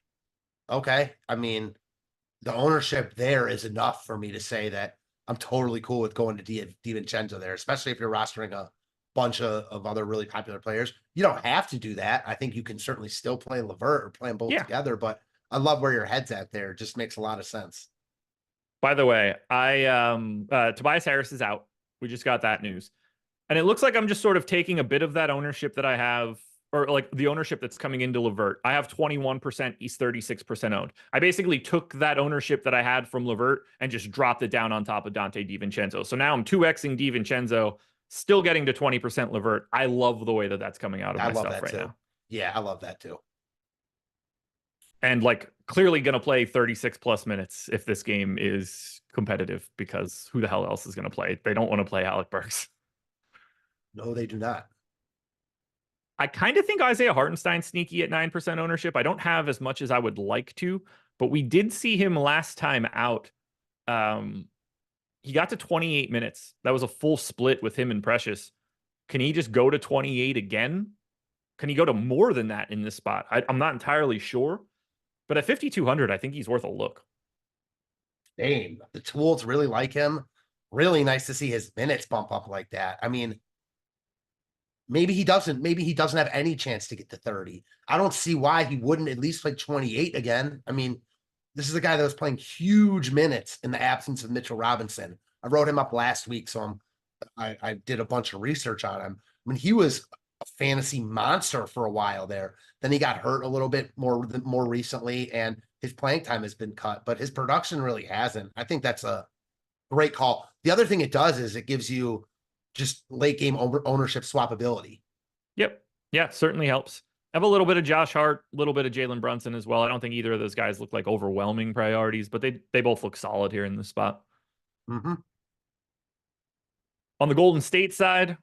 okay. The ownership there is enough for me to say that I'm totally cool with going to DiVincenzo there, especially if you're rostering a bunch of other really popular players. You don't have to do that. I think you can certainly still play LeVert or play them both together, but I love where your head's at there. It just makes a lot of sense. By the way, Tobias Harris is out. We just got that news. And it looks like I'm just sort of taking a bit of that ownership that I have, or like the ownership that's coming into LeVert. I have 21%, he's 36% owned. I basically took that ownership that I had from LeVert and just dropped it down on top of Dante DiVincenzo. So now I'm 2xing DiVincenzo, still getting to 20% LeVert. I love the way that that's coming out of my stuff right now. Yeah, I love that too. And like clearly going to play 36 plus minutes if this game is competitive, because who the hell else is going to play? They don't want to play Alec Burks. No, they do not. I kind of think Isaiah Hartenstein's sneaky at 9% ownership. I don't have as much as I would like to, but we did see him last time out. He got to 28 minutes. That was a full split with him and Precious. Can he just go to 28 again? Can he go to more than that in this spot? I'm not entirely sure, but at 5,200, I think he's worth a look. Damn, the tools really like him. Really nice to see his minutes bump up like that. Maybe he doesn't have any chance to get to 30. I don't see why he wouldn't at least play 28 again. This is a guy that was playing huge minutes in the absence of Mitchell Robinson. I wrote him up last week, so I did a bunch of research on him. He was a fantasy monster for a while there. Then he got hurt a little bit more recently, and his playing time has been cut, but his production really hasn't. I think that's a great call. The other thing it does is it gives you just late game ownership swappability. Yep. Yeah, certainly helps. I have a little bit of Josh Hart, a little bit of Jalen Brunson as well. I don't think either of those guys look like overwhelming priorities, but they both look solid here in this spot. Mm-hmm. On the Golden State side,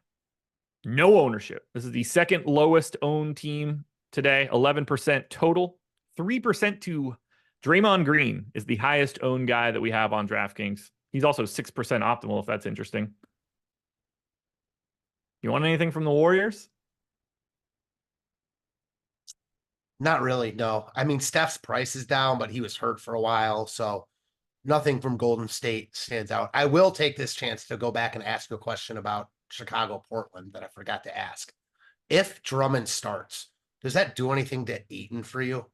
no ownership. This is the second lowest owned team today, 11% total. 3% to Draymond Green is the highest owned guy that we have on DraftKings. He's also 6% optimal, if that's interesting. You want anything from the Warriors? Not really, no. Steph's price is down, but he was hurt for a while, so nothing from Golden State stands out. I will take this chance to go back and ask you a question about Chicago-Portland that I forgot to ask. If Drummond starts, does that do anything to Ayton for you?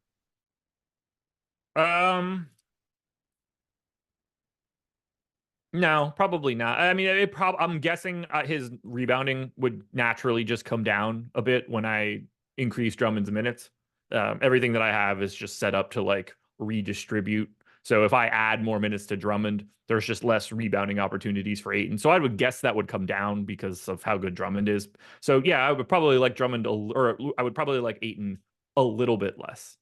No, probably not. I'm guessing his rebounding would naturally just come down a bit when I increase Drummond's minutes. Everything that I have is just set up to like redistribute. So if I add more minutes to Drummond, there's just less rebounding opportunities for Ayton. So I would guess that would come down because of how good Drummond is. So yeah, I would probably like Drummond, or I would probably like Ayton a little bit less.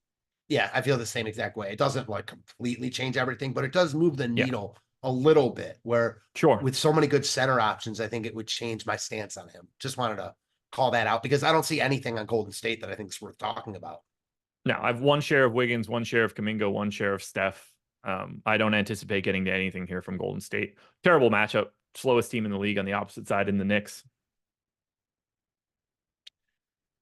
Yeah, I feel the same exact way. It doesn't like completely change everything, but it does move the Yeah. needle a little bit, where Sure. with so many good center options, I think it would change my stance on him. Just wanted to call that out because I don't see anything on Golden State that I think is worth talking about. No, I've one share of Wiggins, one share of Kuminga, one share of Steph. I don't anticipate getting to anything here from Golden State. Terrible matchup. Slowest team in the league on the opposite side in the Knicks.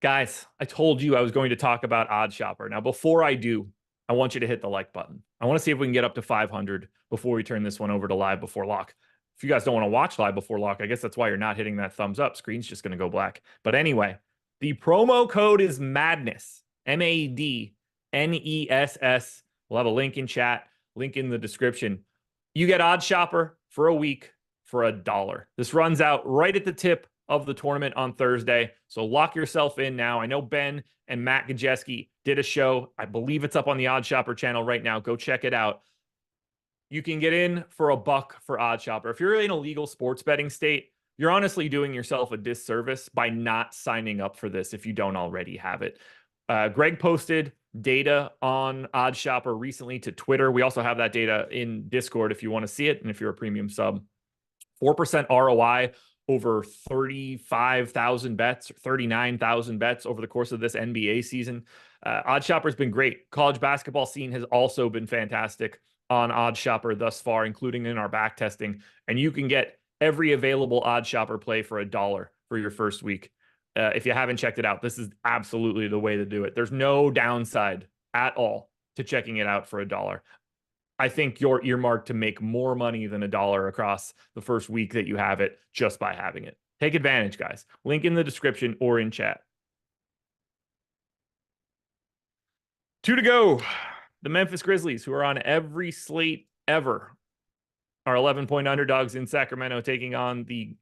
Guys, I told you I was going to talk about OddShopper. Now, before I do, I want you to hit the like button. I want to see if we can get up to 500 before we turn this one over to Live Before Lock. If you guys don't want to watch Live Before Lock, I guess that's why you're not hitting that thumbs up. Screen's just going to go black. But anyway, the promo code is MADNESS. MADNESS. We'll have a link in chat, link in the description. You get OddShopper for a week for $1. This runs out right at the tip of the tournament on Thursday. So lock yourself in now. I know Ben and Matt Gajeski did a show. I believe it's up on the OddShopper channel right now. Go check it out. You can get in for $1 for OddShopper. If you're in a legal sports betting state, you're honestly doing yourself a disservice by not signing up for this if you don't already have it. Greg posted data on OddShopper recently to Twitter. We also have that data in Discord if you want to see it, and if you're a premium sub. 4% ROI over 35,000 bets, 39,000 bets over the course of this NBA season. OddShopper's been great. College basketball scene has also been fantastic on OddShopper thus far, including in our back testing. And you can get every available OddShopper play for $1 for your first week. If you haven't checked it out, this is absolutely the way to do it. There's no downside at all to checking it out for $1. I think you're earmarked to make more money than $1 across the first week that you have it just by having it. Take advantage, guys. Link in the description or in chat. 2 to go. The Memphis Grizzlies, who are on every slate ever, are 11-point underdogs in Sacramento, taking on the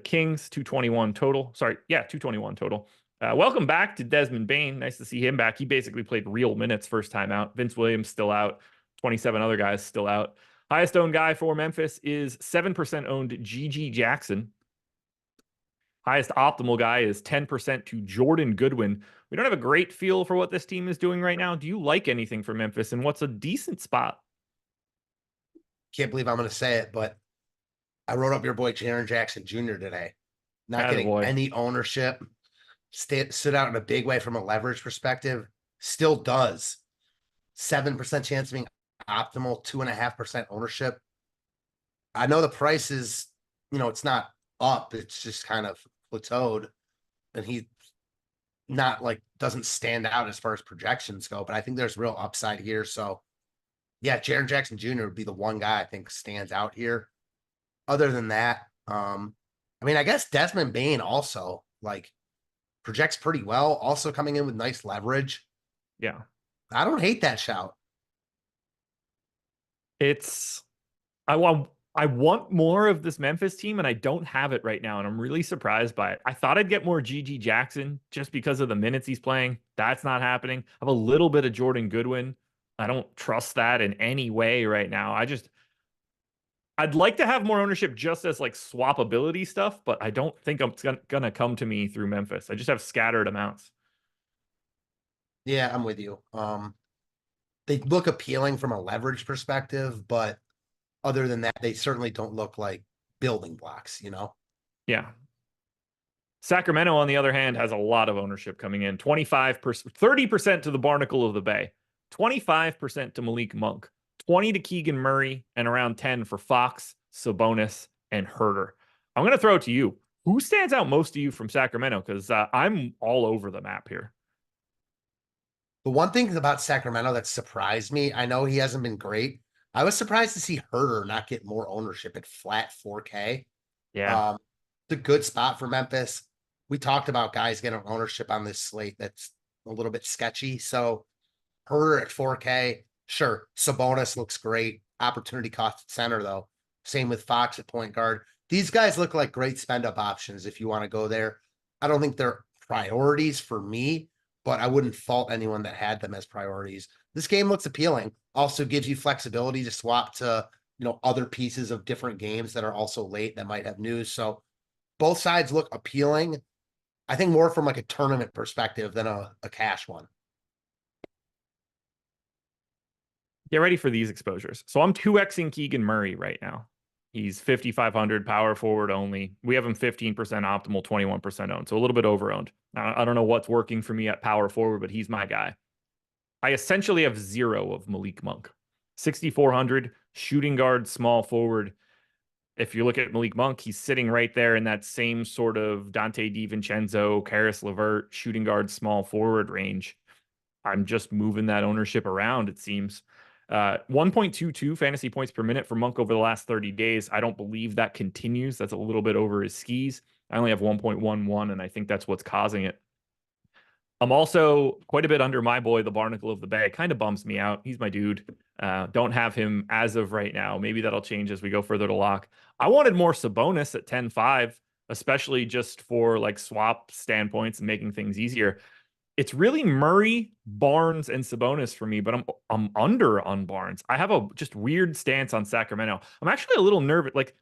Kings. 221 total. Sorry, yeah, 221 total. Welcome back to Desmond Bane. Nice to see him back. He basically played real minutes first time out. Vince Williams still out. 27 other guys still out. Highest owned guy for Memphis is 7% owned G.G. Jackson. Highest optimal guy is 10% to Jordan Goodwin. We don't have a great feel for what this team is doing right now. Do you like anything for Memphis, and what's a decent spot? Can't believe I'm going to say it, but I wrote up your boy Jaren Jackson Jr. today. Not getting any ownership. Stood out in a big way from a leverage perspective. Still does. 7% chance of being optimal, 2.5% ownership. I know the price is, it's not up. It's just kind of plateaued. And he not doesn't stand out as far as projections go, but I think there's real upside here. So yeah, Jaren Jackson Jr. would be the one guy I think stands out here. Other than that, I guess Desmond Bane also projects pretty well, also coming in with nice leverage. Yeah. I don't hate that shout. I want more of this Memphis team, and I don't have it right now, and I'm really surprised by it. I thought I'd get more G.G. Jackson just because of the minutes he's playing. That's not happening. I have a little bit of Jordan Goodwin. I don't trust that in any way right now. I'd like to have more ownership just as swappability stuff, but I don't think it's going to come to me through Memphis. I just have scattered amounts. Yeah, I'm with you. They look appealing from a leverage perspective, but other than that, they certainly don't look like building blocks, Yeah. Sacramento, on the other hand, has a lot of ownership coming in. 25%, 30% to the Barnacle of the Bay, 25% to Malik Monk, 20 to Keegan Murray, and around 10 for Fox, Sabonis, and Herter. I'm going to throw it to you. Who stands out most to you from Sacramento? Because I'm all over the map here. The one thing about Sacramento that surprised me, I know he hasn't been great. I was surprised to see Herter not get more ownership at flat 4K. Yeah. It's a good spot for Memphis. We talked about guys getting ownership on this slate that's a little bit sketchy. So Herter at 4K, sure. Sabonis looks great. Opportunity cost at center, though. Same with Fox at point guard. These guys look like great spend-up options if you want to go there. I don't think they're priorities for me, but I wouldn't fault anyone that had them as priorities. This game looks appealing. Also gives you flexibility to swap to, other pieces of different games that are also late that might have news. So both sides look appealing. I think more from like a tournament perspective than a cash one. Get ready for these exposures. So I'm 2xing Keegan Murray right now. He's 5,500 power forward only. We have him 15% optimal, 21% owned. So a little bit over owned. I don't know what's working for me at power forward, but he's my guy. I essentially have 0 of Malik Monk. 6,400 shooting guard, small forward. If you look at Malik Monk, he's sitting right there in that same sort of Dante DiVincenzo, Karis LeVert, shooting guard, small forward range. I'm just moving that ownership around, it seems. 1.22 fantasy points per minute for Monk over the last 30 days. I don't believe that continues. That's a little bit over his skis. I only have 1.11, and I think that's what's causing it. I'm also quite a bit under my boy, the Barnacle of the Bay. Kind of bums me out. He's my dude. Don't have him as of right now. Maybe that'll change as we go further to lock. I wanted more Sabonis at 10.5, especially just for like swap standpoints and making things easier. It's really Murray, Barnes, and Sabonis for me, but I'm under on Barnes. I have a just weird stance on Sacramento. I'm actually a little nervous. Like,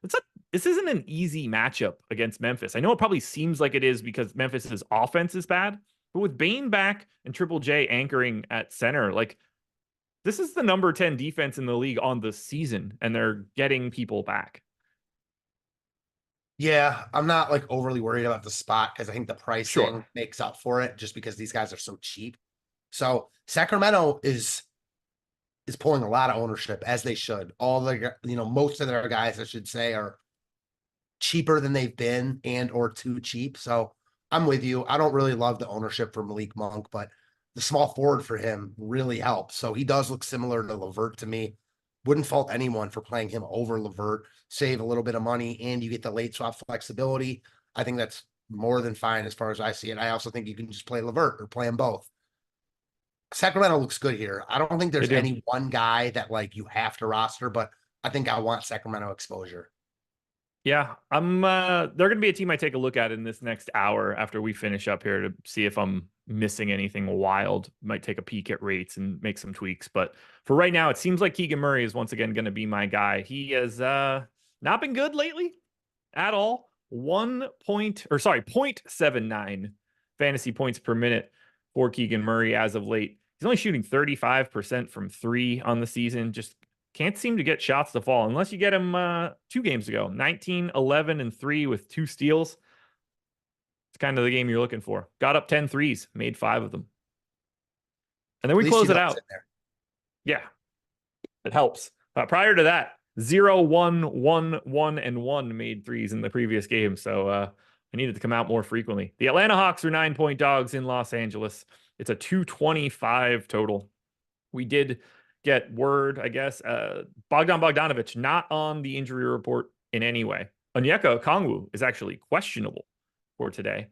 this isn't an easy matchup against Memphis. I know it probably seems like it is because Memphis's offense is bad, but with Bane back and Triple J anchoring at center, like, this is the number 10 defense in the league on the season, and they're getting people back. Yeah, I'm not like overly worried about the spot because I think the pricing Sure. makes up for it just because these guys are so cheap. So Sacramento is pulling a lot of ownership as they should. All the most of their guys, I should say, are cheaper than they've been and or too cheap. So I'm with you. I don't really love the ownership for Malik Monk, but the small forward for him really helps. So he does look similar to LeVert to me. Wouldn't fault anyone for playing him over LeVert, save a little bit of money, and you get the late swap flexibility. I think that's more than fine as far as I see it. I also think you can just play LeVert or play them both. Sacramento looks good here. I don't think there's any one guy that like you have to roster, but I think I want Sacramento exposure. Yeah, they're gonna be a team I take a look at in this next hour after we finish up here to see if I'm missing anything wild. Might take a peek at rates and make some tweaks. But for right now, it seems like Keegan Murray is once again gonna be my guy. He has not been good lately at all. 0.79 fantasy points per minute for Keegan Murray as of late. He's only shooting 35% from 3 on the season. Just can't seem to get shots to fall unless you get him 2 games ago. 19, 11, and 3 with 2 steals. It's kind of the game you're looking for. Got up 10 threes, made 5 of them. And then we close it out. Yeah, it helps. Prior to that, 0, 1, 1, 1, and 1 made threes in the previous game. So I needed to come out more frequently. The Atlanta Hawks are 9-point dogs in Los Angeles. It's a 225 total. We did get word, I guess, Bogdan Bogdanovic not on the injury report in any way. Onyeka Okongwu is actually questionable for today.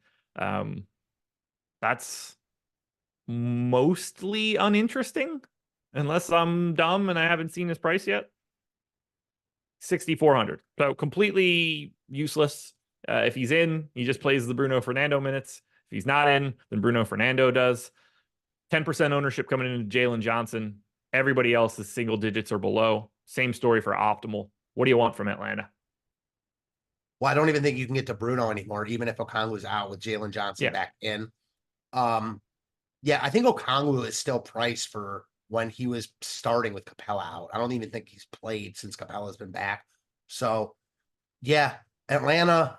That's mostly uninteresting, unless I'm dumb and I haven't seen his price yet. 6,400. So completely useless. If he's in, he just plays the Bruno Fernando minutes. If he's not in, then Bruno Fernando does. 10% ownership coming into Jalen Johnson. Everybody else is single digits or below. Same story for optimal. What do you want from Atlanta? Well, I don't even think you can get to Bruno anymore, even if Okongwu's out with Jalen Johnson back in. Yeah, I think Okongwu is still priced for when he was starting with Capella out. I don't even think he's played since Capella's been back. So, yeah, Atlanta,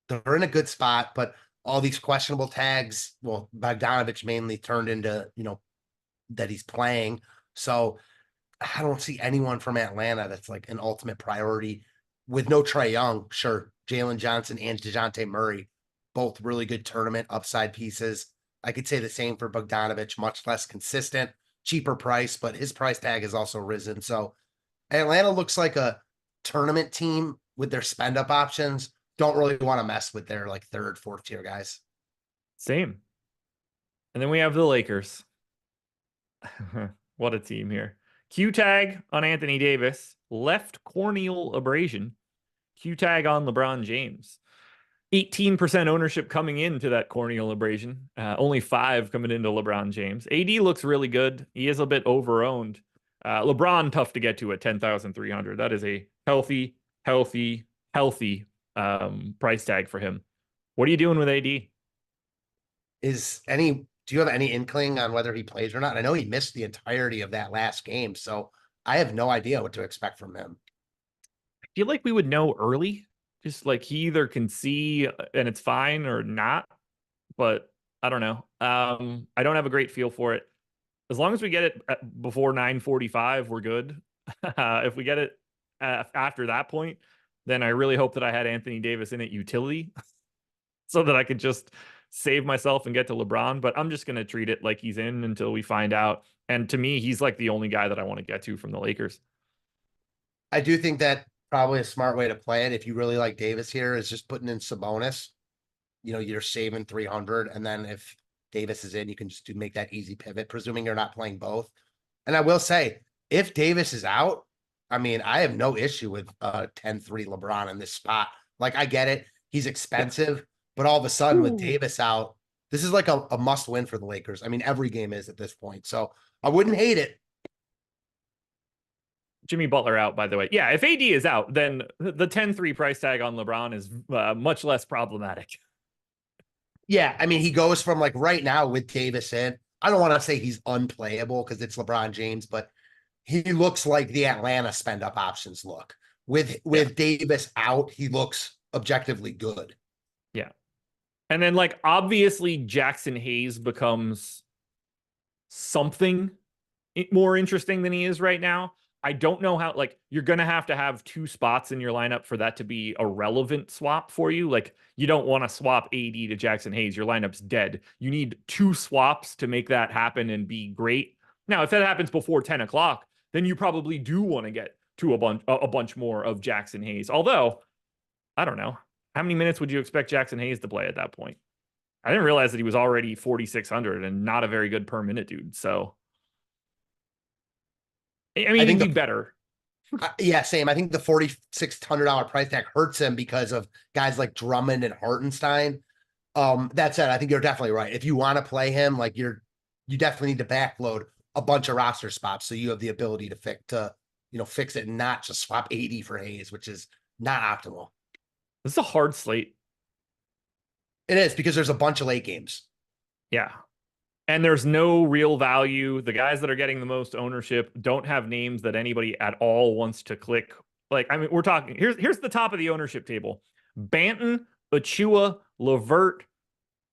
they're in a good spot, but all these questionable tags, well, Bogdanovich mainly turned into, that he's playing. So I don't see anyone from Atlanta that's like an ultimate priority. With no Trae Young, sure, Jalen Johnson and DeJounte Murray, both really good tournament upside pieces. I could say the same for Bogdanovich, much less consistent, cheaper price, but his price tag has also risen. So Atlanta looks like a tournament team with their spend up options. Don't really want to mess with their like 3rd, 4th tier guys. Same. And then we have the Lakers. What a team here. Q tag on Anthony Davis, left corneal abrasion. Q tag on LeBron James. 18% ownership coming into that corneal abrasion. Only 5 coming into LeBron James. AD looks really good. He is a bit over-owned. LeBron, tough to get to at 10,300. That is a healthy price tag for him. What are you doing with AD? Do you have any inkling on whether he plays or not? I know he missed the entirety of that last game, so I have no idea what to expect from him. I feel like we would know early. Just like he either can see and it's fine or not, but I don't know. I don't have a great feel for it. As long as we get it before 9:45, we're good. If we get it after that point, then I really hope that I had Anthony Davis in at utility so that I could just save myself and get to LeBron. But I'm just going to treat it like he's in until we find out. And to me, he's like the only guy that I want to get to from the Lakers. I do think that probably a smart way to play it, if you really like Davis here, is just putting in Sabonis. You're saving 300, and then if Davis is in, you can just make that easy pivot, presuming you're not playing both. And I will say, if Davis is out, I mean, I have no issue with 10-3 LeBron in this spot. Like, I get it. He's expensive, but all of a sudden with Davis out, this is like a must win for the Lakers. I mean, every game is at this point. So I wouldn't hate it. Jimmy Butler out, by the way. Yeah, if AD is out, then the 10-3 price tag on LeBron is much less problematic. Yeah, I mean, he goes from like right now with Davis in. I don't want to say he's unplayable because it's LeBron James, but he looks like the Atlanta spend up options look. With Davis out, he looks objectively good. Yeah. And then like obviously Jackson Hayes becomes something more interesting than he is right now. I don't know how, like, you're going to have two spots in your lineup for that to be a relevant swap for you. Like, you don't want to swap AD to Jackson Hayes. Your lineup's dead. You need two swaps to make that happen and be great. Now, if that happens before 10 o'clock, then you probably do want to get to a bunch more of Jackson Hayes. Although, I don't know. How many minutes would you expect Jackson Hayes to play at that point? I didn't realize that he was already 4,600 and not a very good per minute dude. So, I mean, he'd be better. Yeah, same. I think the $4,600 price tag hurts him because of guys like Drummond and Hartenstein. That said, I think you're definitely right. If you want to play him, like you definitely need to backload a bunch of roster spots so you have the ability to fix it and not just swap 80 for Hayes, which is not optimal. This is a hard slate. It is because there's a bunch of late games. Yeah. And there's no real value. The guys that are getting the most ownership don't have names that anybody at all wants to click. Like, I mean, we're talking, here's the top of the ownership table. Banton, Achua, Levert,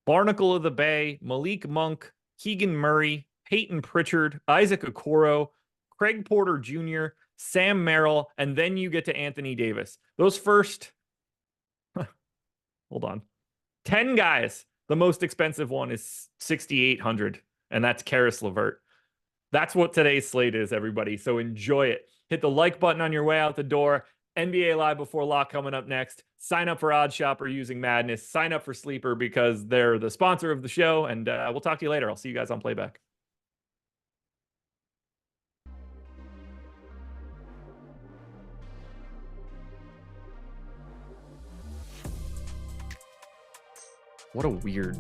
Barnacle of the Bay, Malik Monk, Keegan Murray, Peyton Pritchard, Isaac Okoro, Craig Porter Jr., Sam Merrill, and then you get to Anthony Davis. Those first, hold on, 10 guys. The most expensive one is 6,800, and that's Karis LeVert. That's what today's slate is, everybody. So enjoy it. Hit the like button on your way out the door. NBA Live Before Lock coming up next. Sign up for OddShopper using Madness. Sign up for Sleeper because they're the sponsor of the show, and we'll talk to you later. I'll see you guys on Playback. What a weird...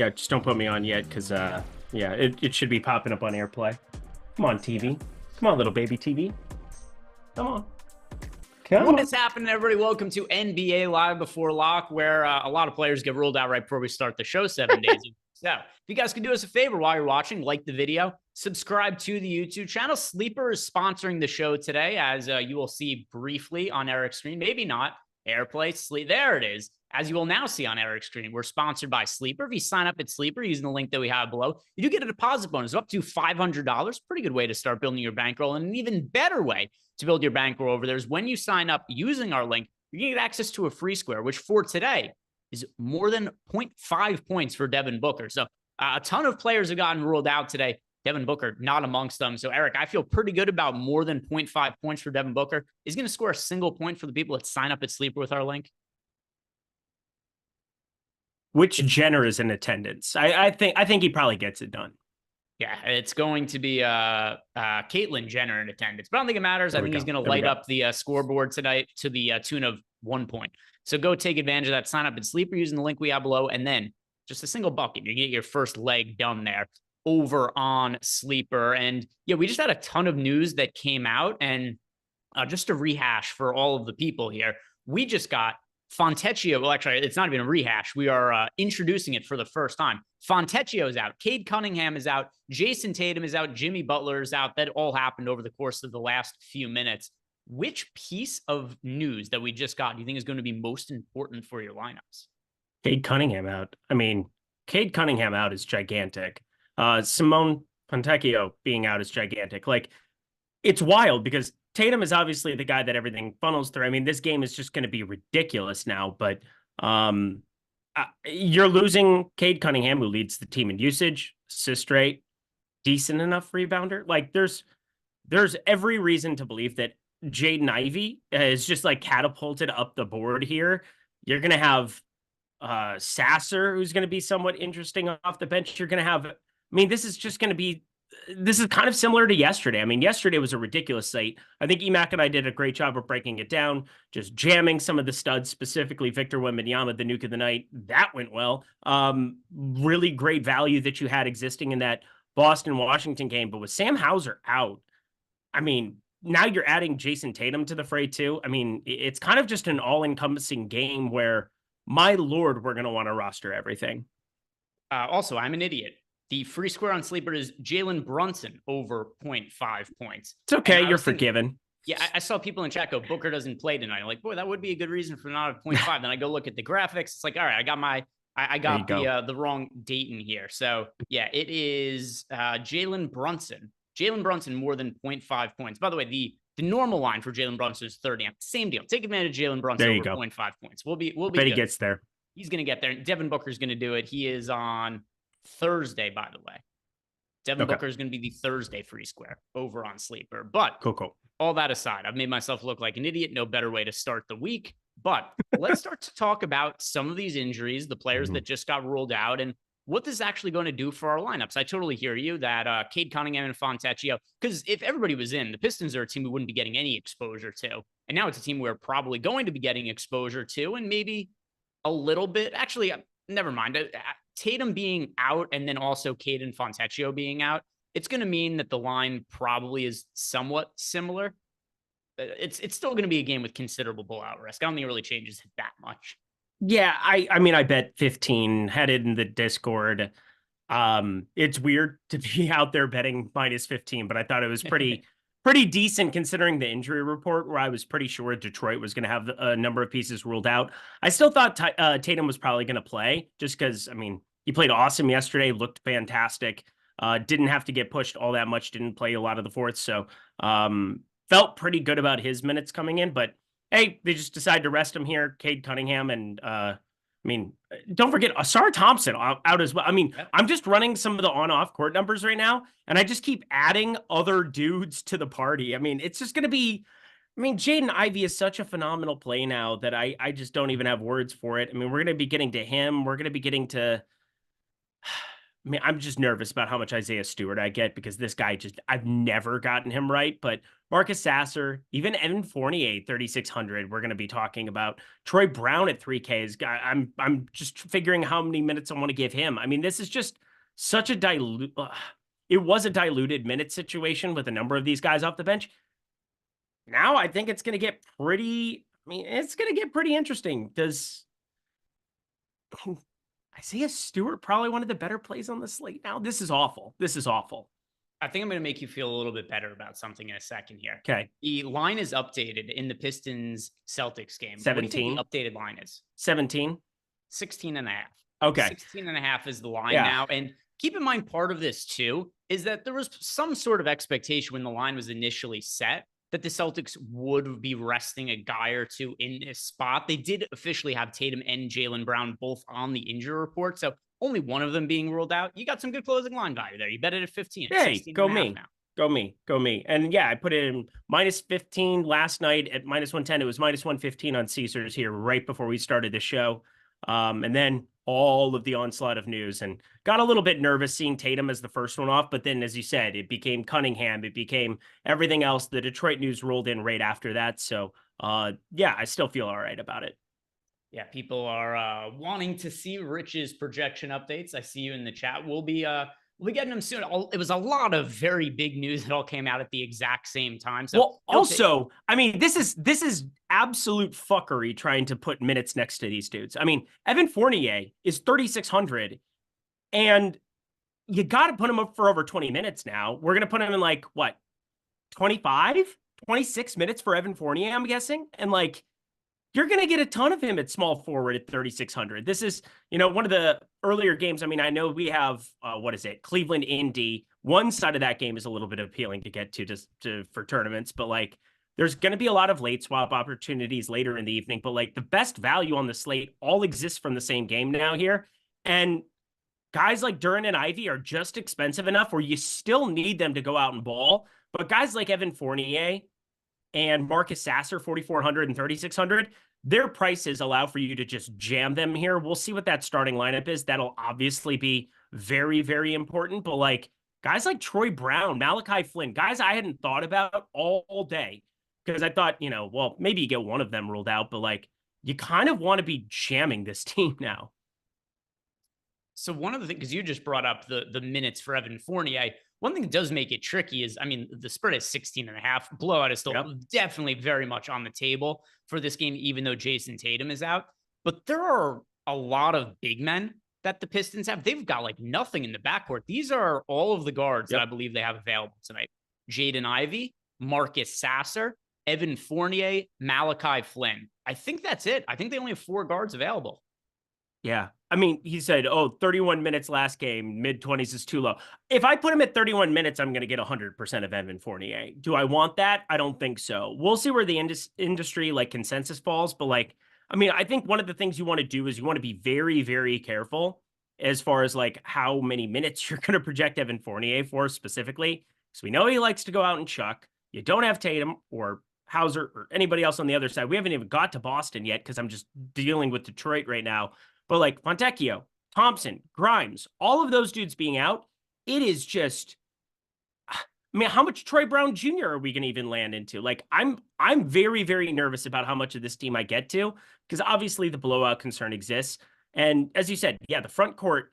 Yeah, just don't put me on yet, because yeah, it should be popping up on AirPlay. Come on, TV. Come on, little baby TV. Come on. What is happening, everybody? Welcome to NBA Live Before Lock, where a lot of players get ruled out right before we start the show 7 days. So if you guys can do us a favor while you're watching, like the video, subscribe to the YouTube channel. Sleeper is sponsoring the show today, as you will see briefly on Eric's screen. Maybe not. AirPlay, Sleep. There it is. As you will now see on Eric's screen, we're sponsored by Sleeper. If you sign up at Sleeper using the link that we have below, you do get a deposit bonus of up to $500. Pretty good way to start building your bankroll, and an even better way to build your bankroll over there is when you sign up using our link, you're going to get access to a free square, which for today is more than 0.5 points for Devin Booker. So a ton of players have gotten ruled out today. Devin Booker, not amongst them. So, Eric, I feel pretty good about more than 0.5 points for Devin Booker. Is going to score a single point for the people that sign up at Sleeper with our link. Which Jenner is in attendance? I think he probably gets it done. Yeah, it's going to be Caitlyn Jenner in attendance, but I don't think it matters. I think he's going to light up the scoreboard tonight to the tune of 1 point. So go take advantage of that. Sign up at Sleeper using the link we have below, and then just a single bucket. You get your first leg done there over on Sleeper. And yeah, we just had a ton of news that came out, and just to rehash for all of the people here, we just got Fontecchio. Well, actually, it's not even a rehash. We are introducing it for the first time. Fontecchio is out. Cade Cunningham is out. Jason Tatum is out. Jimmy Butler is out. That all happened over the course of the last few minutes. Which piece of news that we just got do you think is going to be most important for your lineups? Cade Cunningham out. I mean, Cade Cunningham out is gigantic. Simone Fontecchio being out is gigantic. Like, it's wild because Tatum is obviously the guy that everything funnels through. I mean, this game is just going to be ridiculous now, but you're losing Cade Cunningham, who leads the team in usage, assist rate, decent enough rebounder. Like, there's every reason to believe that Jaden Ivey is just like catapulted up the board here. You're going to have Sasser, who's going to be somewhat interesting off the bench. You're going to have, I mean, this is kind of similar to yesterday. I mean, yesterday was a ridiculous sight. I think Emac and I did a great job of breaking it down, just jamming some of the studs, specifically Victor Wembanyama, the nuke of the night. That went well. Really great value that you had existing in that Boston-Washington game. But with Sam Hauser out, I mean, now you're adding Jason Tatum to the fray too. I mean, it's kind of just an all-encompassing game where, my Lord, we're going to want to roster everything. Also, I'm an idiot. The free square on Sleeper is Jalen Brunson over 0.5 points. It's okay. You're forgiven. Yeah, I saw people in chat go, Booker doesn't play tonight. I'm like, boy, that would be a good reason for not a 0.5. Then I go look at the graphics. It's like, all right, I got the wrong date in here. So yeah, it is Jalen Brunson. Jalen Brunson more than 0.5 points. By the way, the normal line for Jalen Brunson is 30. Same deal. Take advantage of Jalen Brunson over 0.5 points. We'll be Bet good. He gets there. He's going to get there. Devin Booker's going to do it. He is on Thursday, by the way. Devin Booker is going to be the Thursday free square over on Sleeper. But cool. All that aside, I've made myself look like an idiot. No better way to start the week. But let's start to talk about some of these injuries, the players that just got ruled out, and what this is actually going to do for our lineups. I totally hear you that Cade Cunningham and Fontecchio, because if everybody was in, the Pistons are a team we wouldn't be getting any exposure to. And now it's a team we're probably going to be getting exposure to, and maybe a little bit. Actually, never mind. Tatum being out and then also Cade and Fontecchio being out, it's going to mean that the line probably is somewhat similar. It's still going to be a game with considerable blowout risk. I don't think it really changes it that much. Yeah, I mean, I bet 15 headed in the Discord. It's weird to be out there betting minus 15, but I thought it was pretty decent considering the injury report, where I was pretty sure Detroit was going to have a number of pieces ruled out. I still thought Tatum was probably going to play, just because, I mean, he played awesome yesterday, looked fantastic, didn't have to get pushed all that much, didn't play a lot of the fourths, so felt pretty good about his minutes coming in. But hey, they just decided to rest him here, Cade Cunningham, and I mean, don't forget Asar Thompson out as well. I mean, I'm just running some of the on-off court numbers right now, and I just keep adding other dudes to the party. I mean, it's just going to be, I mean, Jaden Ivey is such a phenomenal play now that I just don't even have words for it. I mean, we're going to be getting to him. We're going to be getting to, mean, I'm just nervous about how much Isaiah Stewart I get because this guy I've never gotten him right. But Marcus Sasser, even Evan Fournier, 3,600, we're going to be talking about. Troy Brown at 3K is, I'm just figuring how many minutes I want to give him. I mean, this is just such a it was a diluted minute situation with a number of these guys off the bench. Now I think it's going to get it's going to get pretty interesting. Does Isaiah Stewart probably one of the better plays on the slate now? This is awful. This is awful. I think I'm going to make you feel a little bit better about something in a second here. Okay. The line is updated in the Pistons Celtics game. 17. What do you think the updated line is? 17. 16 and a half. Okay. 16 and a half is the line now. And keep in mind, part of this too is that there was some sort of expectation when the line was initially set that the Celtics would be resting a guy or two in this spot. They did officially have Tatum and Jaylen Brown both on the injury report, so only one of them being ruled out. You got some good closing line value there. You bet it at 15. Hey, go me. Go me. And yeah, I put it in minus 15 last night at minus 110. It was minus 115 on Caesars here right before we started the show. And then all of the onslaught of news, and got a little bit nervous seeing Tatum as the first one off. But then, as you said, it became Cunningham. It became everything else. The Detroit news rolled in right after that. So yeah, I still feel all right about it. Yeah, people are wanting to see Rich's projection updates. I see you in the chat. We'll be getting them soon. It was a lot of very big news that all came out at the exact same time. So, well, also, I mean, this is absolute fuckery trying to put minutes next to these dudes. I mean, Evan Fournier is 3,600, and you got to put him up for over 20 minutes now. We're going to put him in like, what, 25, 26 minutes for Evan Fournier, I'm guessing. And like, you're going to get a ton of him at small forward at 3,600. This is, one of the earlier games. I mean, I know we have, Cleveland, Indy. One side of that game is a little bit appealing to get to for tournaments, but like, there's going to be a lot of late swap opportunities later in the evening, but like the best value on the slate all exists from the same game now here. And guys like Duren and Ivy are just expensive enough where you still need them to go out and ball. But guys like Evan Fournier and Marcus Sasser, 4,400 and 3,600, their prices allow for you to just jam them here. We'll see what that starting lineup is. That'll obviously be very, very important. But like guys like Troy Brown, Malachi Flynn, guys I hadn't thought about all day because I thought, well, maybe you get one of them ruled out, but like you kind of want to be jamming this team now. So one of the things, because you just brought up the minutes for Evan Fournier, one thing that does make it tricky is, I mean, the spread is 16 and a half. Blowout is still definitely very much on the table for this game, even though Jason Tatum is out. But there are a lot of big men that the Pistons have. They've got like nothing in the backcourt. These are all of the guards that I believe they have available tonight. Jaden Ivey, Marcus Sasser, Evan Fournier, Malachi Flynn. I think that's it. I think they only have 4 guards available. Yeah. I mean, he said, 31 minutes last game, mid-20s is too low. If I put him at 31 minutes, I'm going to get 100% of Evan Fournier. Do I want that? I don't think so. We'll see where the industry like consensus falls. But like, I mean, I think one of the things you want to do is you want to be very, very careful as far as like how many minutes you're going to project Evan Fournier for specifically. So we know he likes to go out and chuck. You don't have Tatum or Hauser or anybody else on the other side. We haven't even got to Boston yet because I'm just dealing with Detroit right now. But like Fontecchio, Thompson, Grimes, all of those dudes being out, it is just, I mean, how much Troy Brown Jr. are we going to even land into? Like, I'm very, very nervous about how much of this team I get to, because obviously the blowout concern exists. And as you said, yeah, the front court,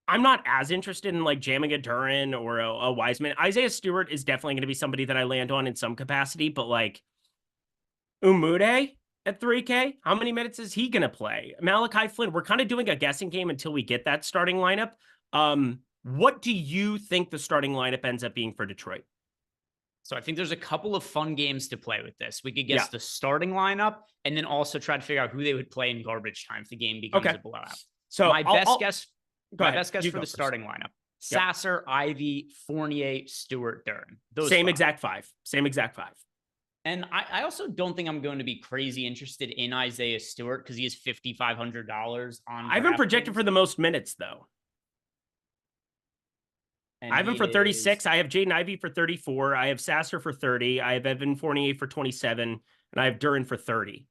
I'm not as interested in like jamming a Duren or a Wiseman. Isaiah Stewart is definitely going to be somebody that I land on in some capacity, but like Umude at 3K, how many minutes is he going to play? Malachi Flynn, we're kind of doing a guessing game until we get that starting lineup. What do you think the starting lineup ends up being for Detroit? So I think there's a couple of fun games to play with this. We could guess the starting lineup and then also try to figure out who they would play in garbage time if the game becomes a blowout. So my best guess for the starting lineup: Sasser, Ivy, Fournier, Stewart, Duren. Same exact five. And I also don't think I'm going to be crazy interested in Isaiah Stewart because he is $5,500 on. I haven't projected for the most minutes though. And I have him for 36. I have Jaden Ivey for 34. I have Sasser for 30. I have Evan Fournier for 27. And I have Duren for 30.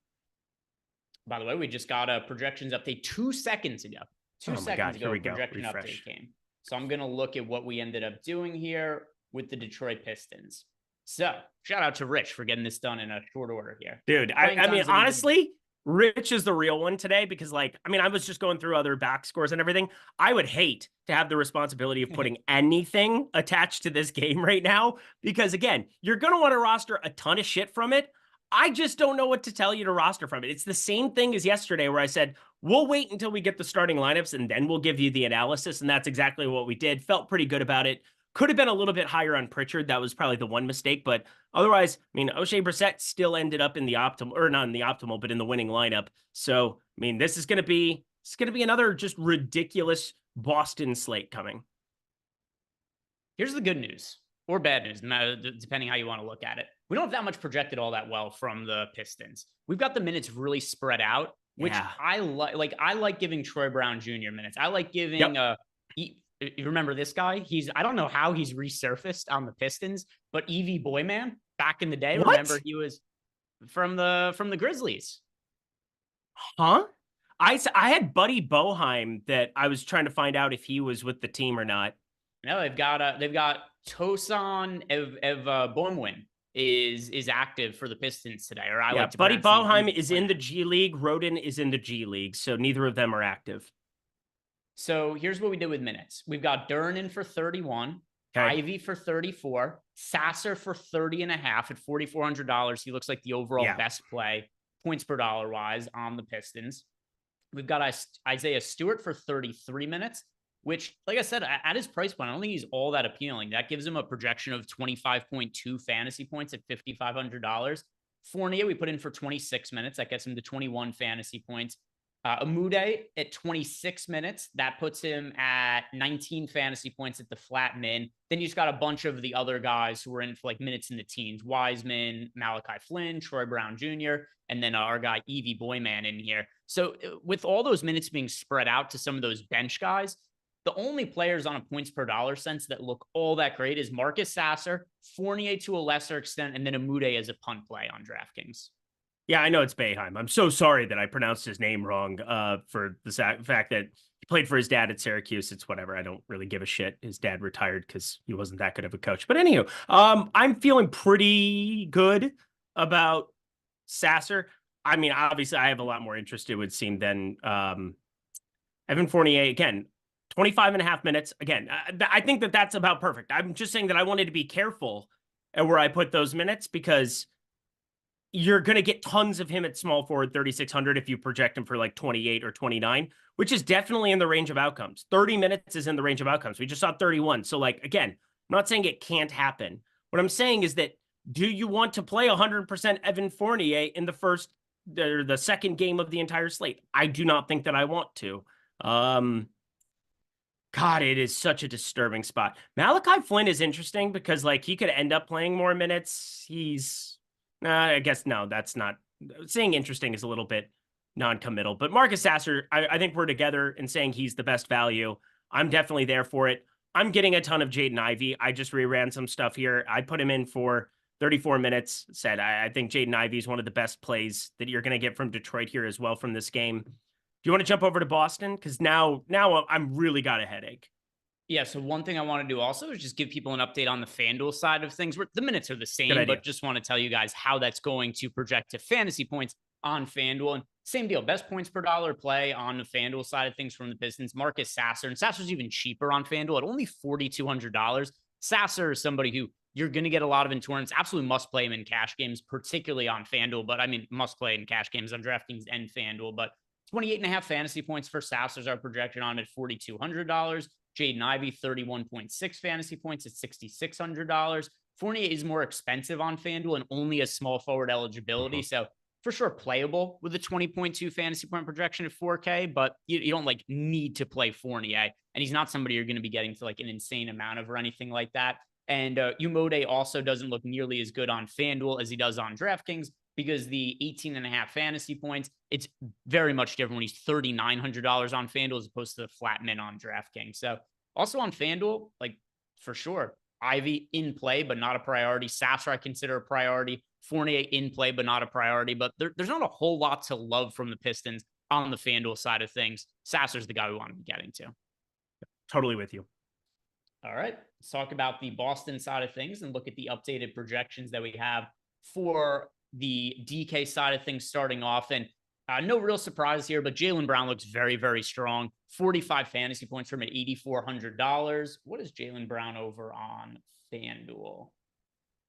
By the way, we just got a projections update 2 seconds ago. 2 seconds ago, Here we go. projection Refresh. update came. So I'm going to look at what we ended up doing here with the Detroit Pistons. So shout out to Rich for getting this done in a short order here. Dude, I mean, honestly, Rich is the real one today because, like, I mean, I was just going through other back scores and everything. I would hate to have the responsibility of putting anything attached to this game right now because, again, you're going to want to roster a ton of shit from it. I just don't know what to tell you to roster from it. It's the same thing as yesterday where I said, we'll wait until we get the starting lineups and then we'll give you the analysis. And that's exactly what we did. Felt pretty good about it. Could have been a little bit higher on Pritchard. That was probably the one mistake. But otherwise, I mean, O'Shea Brissett still ended up in the optimal, or not in the optimal, but in the winning lineup. So, I mean, this is going to be another just ridiculous Boston slate coming. Here's the good news or bad news, depending how you want to look at it. We don't have that much projected all that well from the Pistons. We've got the minutes really spread out, which I like. I like giving Troy Brown Jr. minutes. I like giving you remember this guy? I don't know how he's resurfaced on the Pistons, but Evie Boyman back in the day. What? Remember he was from the Grizzlies. Huh? I had Buddy Boeheim that I was trying to find out if he was with the team or not. No, they've got Tosan Boumwin is active for the Pistons today. Or Buddy Boeheim is in the G League. Roden is in the G League, so neither of them are active. So here's what we did with minutes. We've got Durnin for 31, Ivy for 34, Sasser for 30.5 at $4,400. He looks like the overall best play, points per dollar wise, on the Pistons. We've got Isaiah Stewart for 33 minutes, which, like I said, at his price point, I don't think he's all that appealing. That gives him a projection of 25.2 fantasy points at $5,500. Fournier, we put in for 26 minutes. That gets him to 21 fantasy points. Amude at 26 minutes. That puts him at 19 fantasy points at the flat min. Then you just got a bunch of the other guys who were in for like minutes in the teens. Wiseman, Malachi Flynn, Troy Brown Jr., and then our guy Evie Boyman in here. So with all those minutes being spread out to some of those bench guys, the only players on a points per dollar sense that look all that great is Marcus Sasser, Fournier to a lesser extent, and then Amude as a punt play on DraftKings. Yeah, I know it's Boeheim. I'm so sorry that I pronounced his name wrong for the fact that he played for his dad at Syracuse. It's whatever. I don't really give a shit. His dad retired because he wasn't that good of a coach. But anywho, I'm feeling pretty good about Sasser. I mean, obviously, I have a lot more interest, it would seem, than Evan Fournier. Again, 25.5 minutes. Again, I think that's about perfect. I'm just saying that I wanted to be careful at where I put those minutes because you're going to get tons of him at small forward 3,600 if you project him for like 28 or 29, which is definitely in the range of outcomes. 30 minutes is in the range of outcomes. We just saw 31. So, like, again, I'm not saying it can't happen. What I'm saying is that, do you want to play 100% Evan Fournier in the second game of the entire slate? I do not think that I want to. God, it is such a disturbing spot. Malachi Flynn is interesting because, like, he could end up playing more minutes. I guess, no, that's not. Saying interesting is a little bit non-committal. But Marcus Sasser, I think we're together in saying he's the best value. I'm definitely there for it. I'm getting a ton of Jaden Ivey. I just reran some stuff here. I put him in for 34 minutes. Said I think Jaden Ivey is one of the best plays that you're going to get from Detroit here as well from this game. Do you want to jump over to Boston? Because now I'm really got a headache. Yeah, so one thing I want to do also is just give people an update on the FanDuel side of things. The minutes are the same, but just want to tell you guys how that's going to project to fantasy points on FanDuel. And same deal, best points per dollar play on the FanDuel side of things from the Pistons, Marcus Sasser. And Sasser's even cheaper on FanDuel at only $4,200. Sasser is somebody who you're going to get a lot of in tournaments. Absolutely must play him in cash games, particularly on FanDuel. But I mean, must play in cash games on DraftKings and FanDuel. But 28.5 fantasy points for Sasser's are projected on at $4,200. Jaden Ivey, 31.6 fantasy points at $6,600. Fournier is more expensive on FanDuel and only a small forward eligibility. So for sure playable with a 20.2 fantasy point projection at 4K, but you don't like need to play Fournier. And he's not somebody you're going to be getting to like an insane amount of or anything like that. And Umode also doesn't look nearly as good on FanDuel as he does on DraftKings because the 18.5 fantasy points, it's very much different when he's $3,900 on FanDuel as opposed to the flat min on DraftKings. So also on FanDuel, like for sure, Ivy in play, but not a priority. Sasser, I consider a priority. Fournier in play, but not a priority. But there's not a whole lot to love from the Pistons on the FanDuel side of things. Sasser's the guy we want to be getting to. Totally with you. All right, let's talk about the Boston side of things and look at the updated projections that we have for the DK side of things starting off. And no real surprise here, but Jaylen Brown looks very, very strong. 45 fantasy points from at $8,400. What is Jaylen Brown over on FanDuel?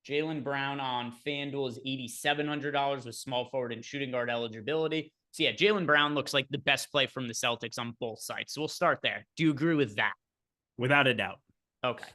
Jaylen Brown on FanDuel is $8,700 with small forward and shooting guard eligibility. So yeah, Jaylen Brown looks like the best play from the Celtics on both sides. So we'll start there. Do you agree with that? Without a doubt. Okay.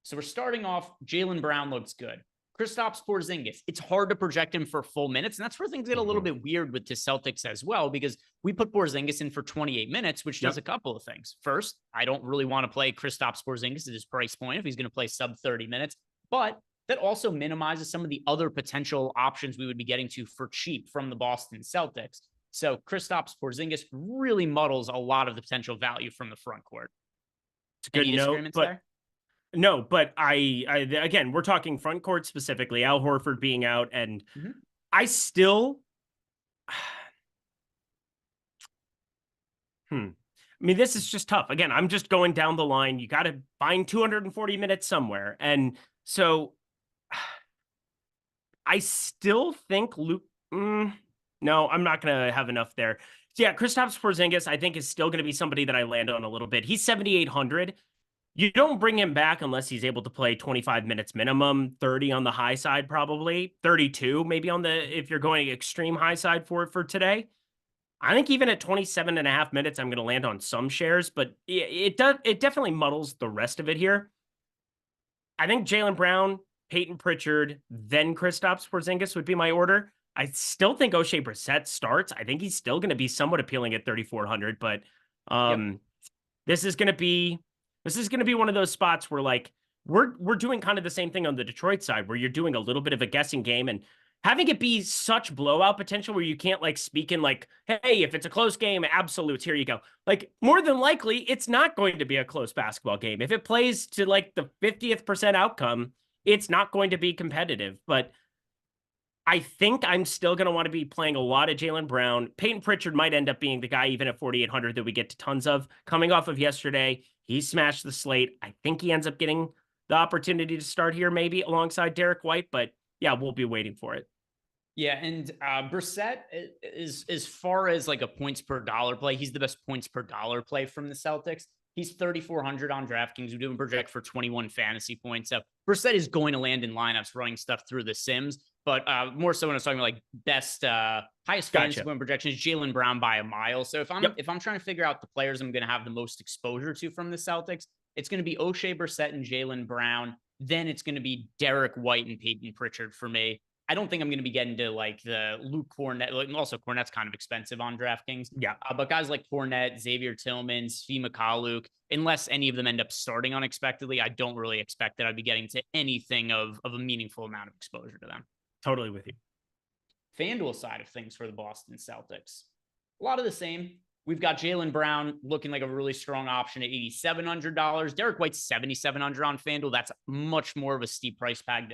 So we're starting off. Jaylen Brown looks good. Kristaps Porzingis, it's hard to project him for full minutes. And that's where things get a little bit weird with the Celtics as well, because we put Porzingis in for 28 minutes, which does a couple of things. First, I don't really want to play Kristaps Porzingis at his price point if he's going to play sub 30 minutes, but that also minimizes some of the other potential options we would be getting to for cheap from the Boston Celtics. So Kristaps Porzingis really muddles a lot of the potential value from the front court. It's a good note, but there? No, but I again, we're talking front court specifically, Al Horford being out, and I still, I mean, this is just tough. Again, I'm just going down the line. You got to find 240 minutes somewhere. And so I still think Luke, no, I'm not going to have enough there. So yeah, Kristaps Porzingis, I think, is still going to be somebody that I land on a little bit. He's 7,800. You don't bring him back unless he's able to play 25 minutes minimum, 30 on the high side, probably 32, maybe on the, if you're going extreme high side for today. I think even at 27.5 minutes, I'm going to land on some shares, but it definitely muddles the rest of it here. I think Jaylen Brown, Peyton Pritchard, then Kristaps Porzingis would be my order. I still think O'Shea Brissett starts. I think he's still going to be somewhat appealing at 3,400, but this is going to be one of those spots where, like, we're doing kind of the same thing on the Detroit side, where you're doing a little bit of a guessing game and having it be such blowout potential where you can't, like, speak in, like, hey, if it's a close game, absolutes, here you go. Like, more than likely, it's not going to be a close basketball game. If it plays to, like, the 50th percent outcome, it's not going to be competitive. But I think I'm still going to want to be playing a lot of Jaylen Brown. Peyton Pritchard might end up being the guy, even at 4,800, that we get to tons of. Coming off of yesterday, he smashed the slate. I think he ends up getting the opportunity to start here, maybe alongside Derek White. But yeah, we'll be waiting for it. Yeah, and Brissett is, as far as like a points per dollar play, he's the best points per dollar play from the Celtics. He's 3,400 on DraftKings. We do him project for 21 fantasy points. So Brissett is going to land in lineups running stuff through the Sims, but more so when I was talking about, like, best highest fantasy point projections, Jaylen Brown by a mile. So if I'm trying to figure out the players I'm going to have the most exposure to from the Celtics, it's going to be O'Shea Brissett and Jaylen Brown. Then it's going to be Derek White and Peyton Pritchard for me. I don't think I'm going to be getting to, like, the Luke Cornett. Also, Cornett's kind of expensive on DraftKings. Yeah. But guys like Cornett, Xavier Tillman, Svi Mykhailiuk, unless any of them end up starting unexpectedly, I don't really expect that I'd be getting to anything of a meaningful amount of exposure to them. Totally with you. FanDuel side of things for the Boston Celtics. A lot of the same. We've got Jaylen Brown looking like a really strong option at $8,700. Derek White's $7,700 on FanDuel. That's much more of a steep price tag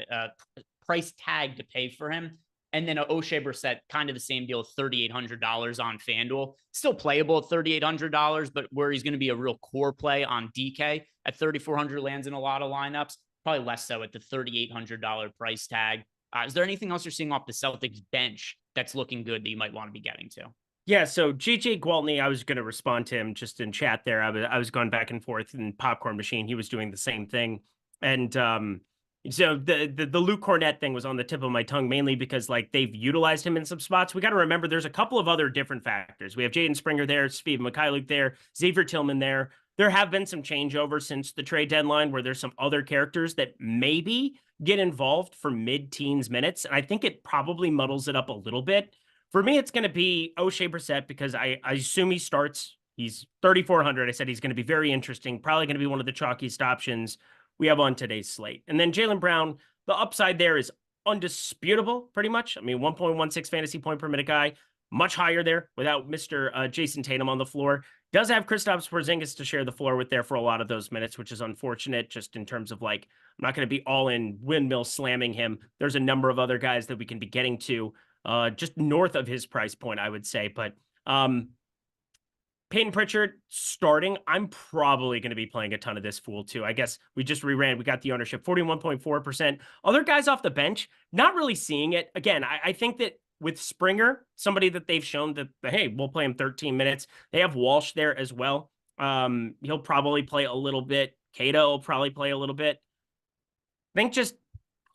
to pay for him. And then O'Shea Brissett, kind of the same deal, $3,800 on FanDuel. Still playable at $3,800, but where he's going to be a real core play on DK at $3,400 lands in a lot of lineups. Probably less so at the $3,800 price tag. Is there anything else you're seeing off the Celtics bench that's looking good that you might want to be getting to? Yeah, so JJ Gwaltney, I was going to respond to him just in chat there. I was going back and forth in Popcorn Machine. He was doing the same thing. And so the Luke Cornett thing was on the tip of my tongue, mainly because, like, they've utilized him in some spots. We got to remember there's a couple of other different factors. We have Jaden Springer there, Svi Mykhailiuk there, Xavier Tillman there. There have been some changeovers since the trade deadline where there's some other characters that maybe get involved for mid-teens minutes. And I think it probably muddles it up a little bit. For me, it's going to be O'Shea Brissett because I assume he starts. He's 3,400. I said he's going to be very interesting. Probably going to be one of the chalkiest options we have on today's slate. And then Jaylen Brown, the upside there is undisputable, pretty much. I mean, 1.16 fantasy point per minute guy, much higher there without Mr. Jason Tatum on the floor. Does have Kristaps Porzingis to share the floor with there for a lot of those minutes, which is unfortunate just in terms of, like, I'm not going to be all in windmill slamming him. There's a number of other guys that we can be getting to just north of his price point, I would say. But Peyton Pritchard starting. I'm probably going to be playing a ton of this fool too. I guess we just reran. We got the ownership 41.4%. Other guys off the bench, not really seeing it. Again, I think that with Springer, somebody that they've shown that, hey, we'll play him 13 minutes. They have Walsh there as well. He'll probably play a little bit. Cato will probably play a little bit. I think just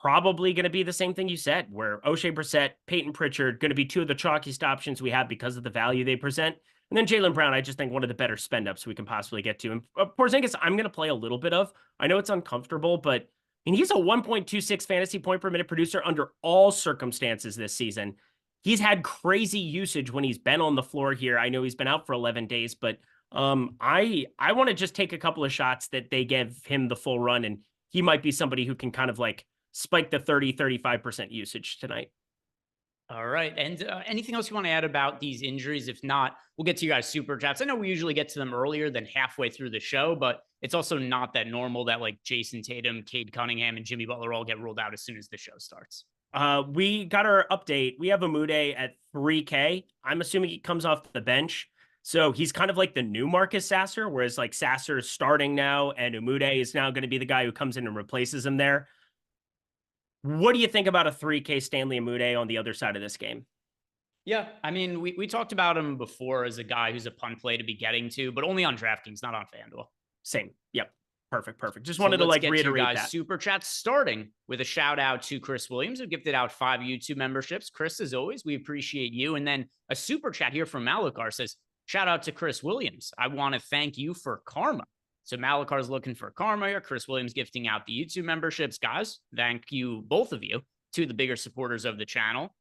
probably going to be the same thing you said, where O'Shea Brissett, Peyton Pritchard, going to be two of the chalkiest options we have because of the value they present. And then Jaylen Brown, I just think one of the better spend ups we can possibly get to. And Porzingis, I'm going to play a little bit of. I know it's uncomfortable, but I mean, he's a 1.26 fantasy point per minute producer under all circumstances this season. He's had crazy usage when he's been on the floor here. I know he's been out for 11 days, but I want to just take a couple of shots that they give him the full run, and he might be somebody who can kind of like spike the 35% usage tonight. All right. And anything else you want to add about these injuries? If not, we'll get to you guys' super chats. I know we usually get to them earlier than halfway through the show, but it's also not that normal that like Jason Tatum, Cade Cunningham, and Jimmy Butler all get ruled out as soon as the show starts. We got our update. We have Amude at 3K. I'm assuming he comes off the bench. So he's kind of like the new Marcus Sasser, whereas like Sasser is starting now and Amude is now going to be the guy who comes in and replaces him there. What do you think about a 3K Stanley Amude on the other side of this game? Yeah, I mean, we talked about him before as a guy who's a punt play to be getting to, but only on DraftKings, not on FanDuel. Same. Yep. Perfect. Just wanted to like reiterate that. Super chat, starting with a shout out to Chris Williams, who gifted out 5 YouTube memberships. Chris, as always, we appreciate you. And then a super chat here from Malakar says, shout out to Chris Williams. I want to thank you for karma. So Malakar's looking for karma here. Chris Williams gifting out the YouTube memberships. Guys, thank you, both of you, to the bigger supporters of the channel.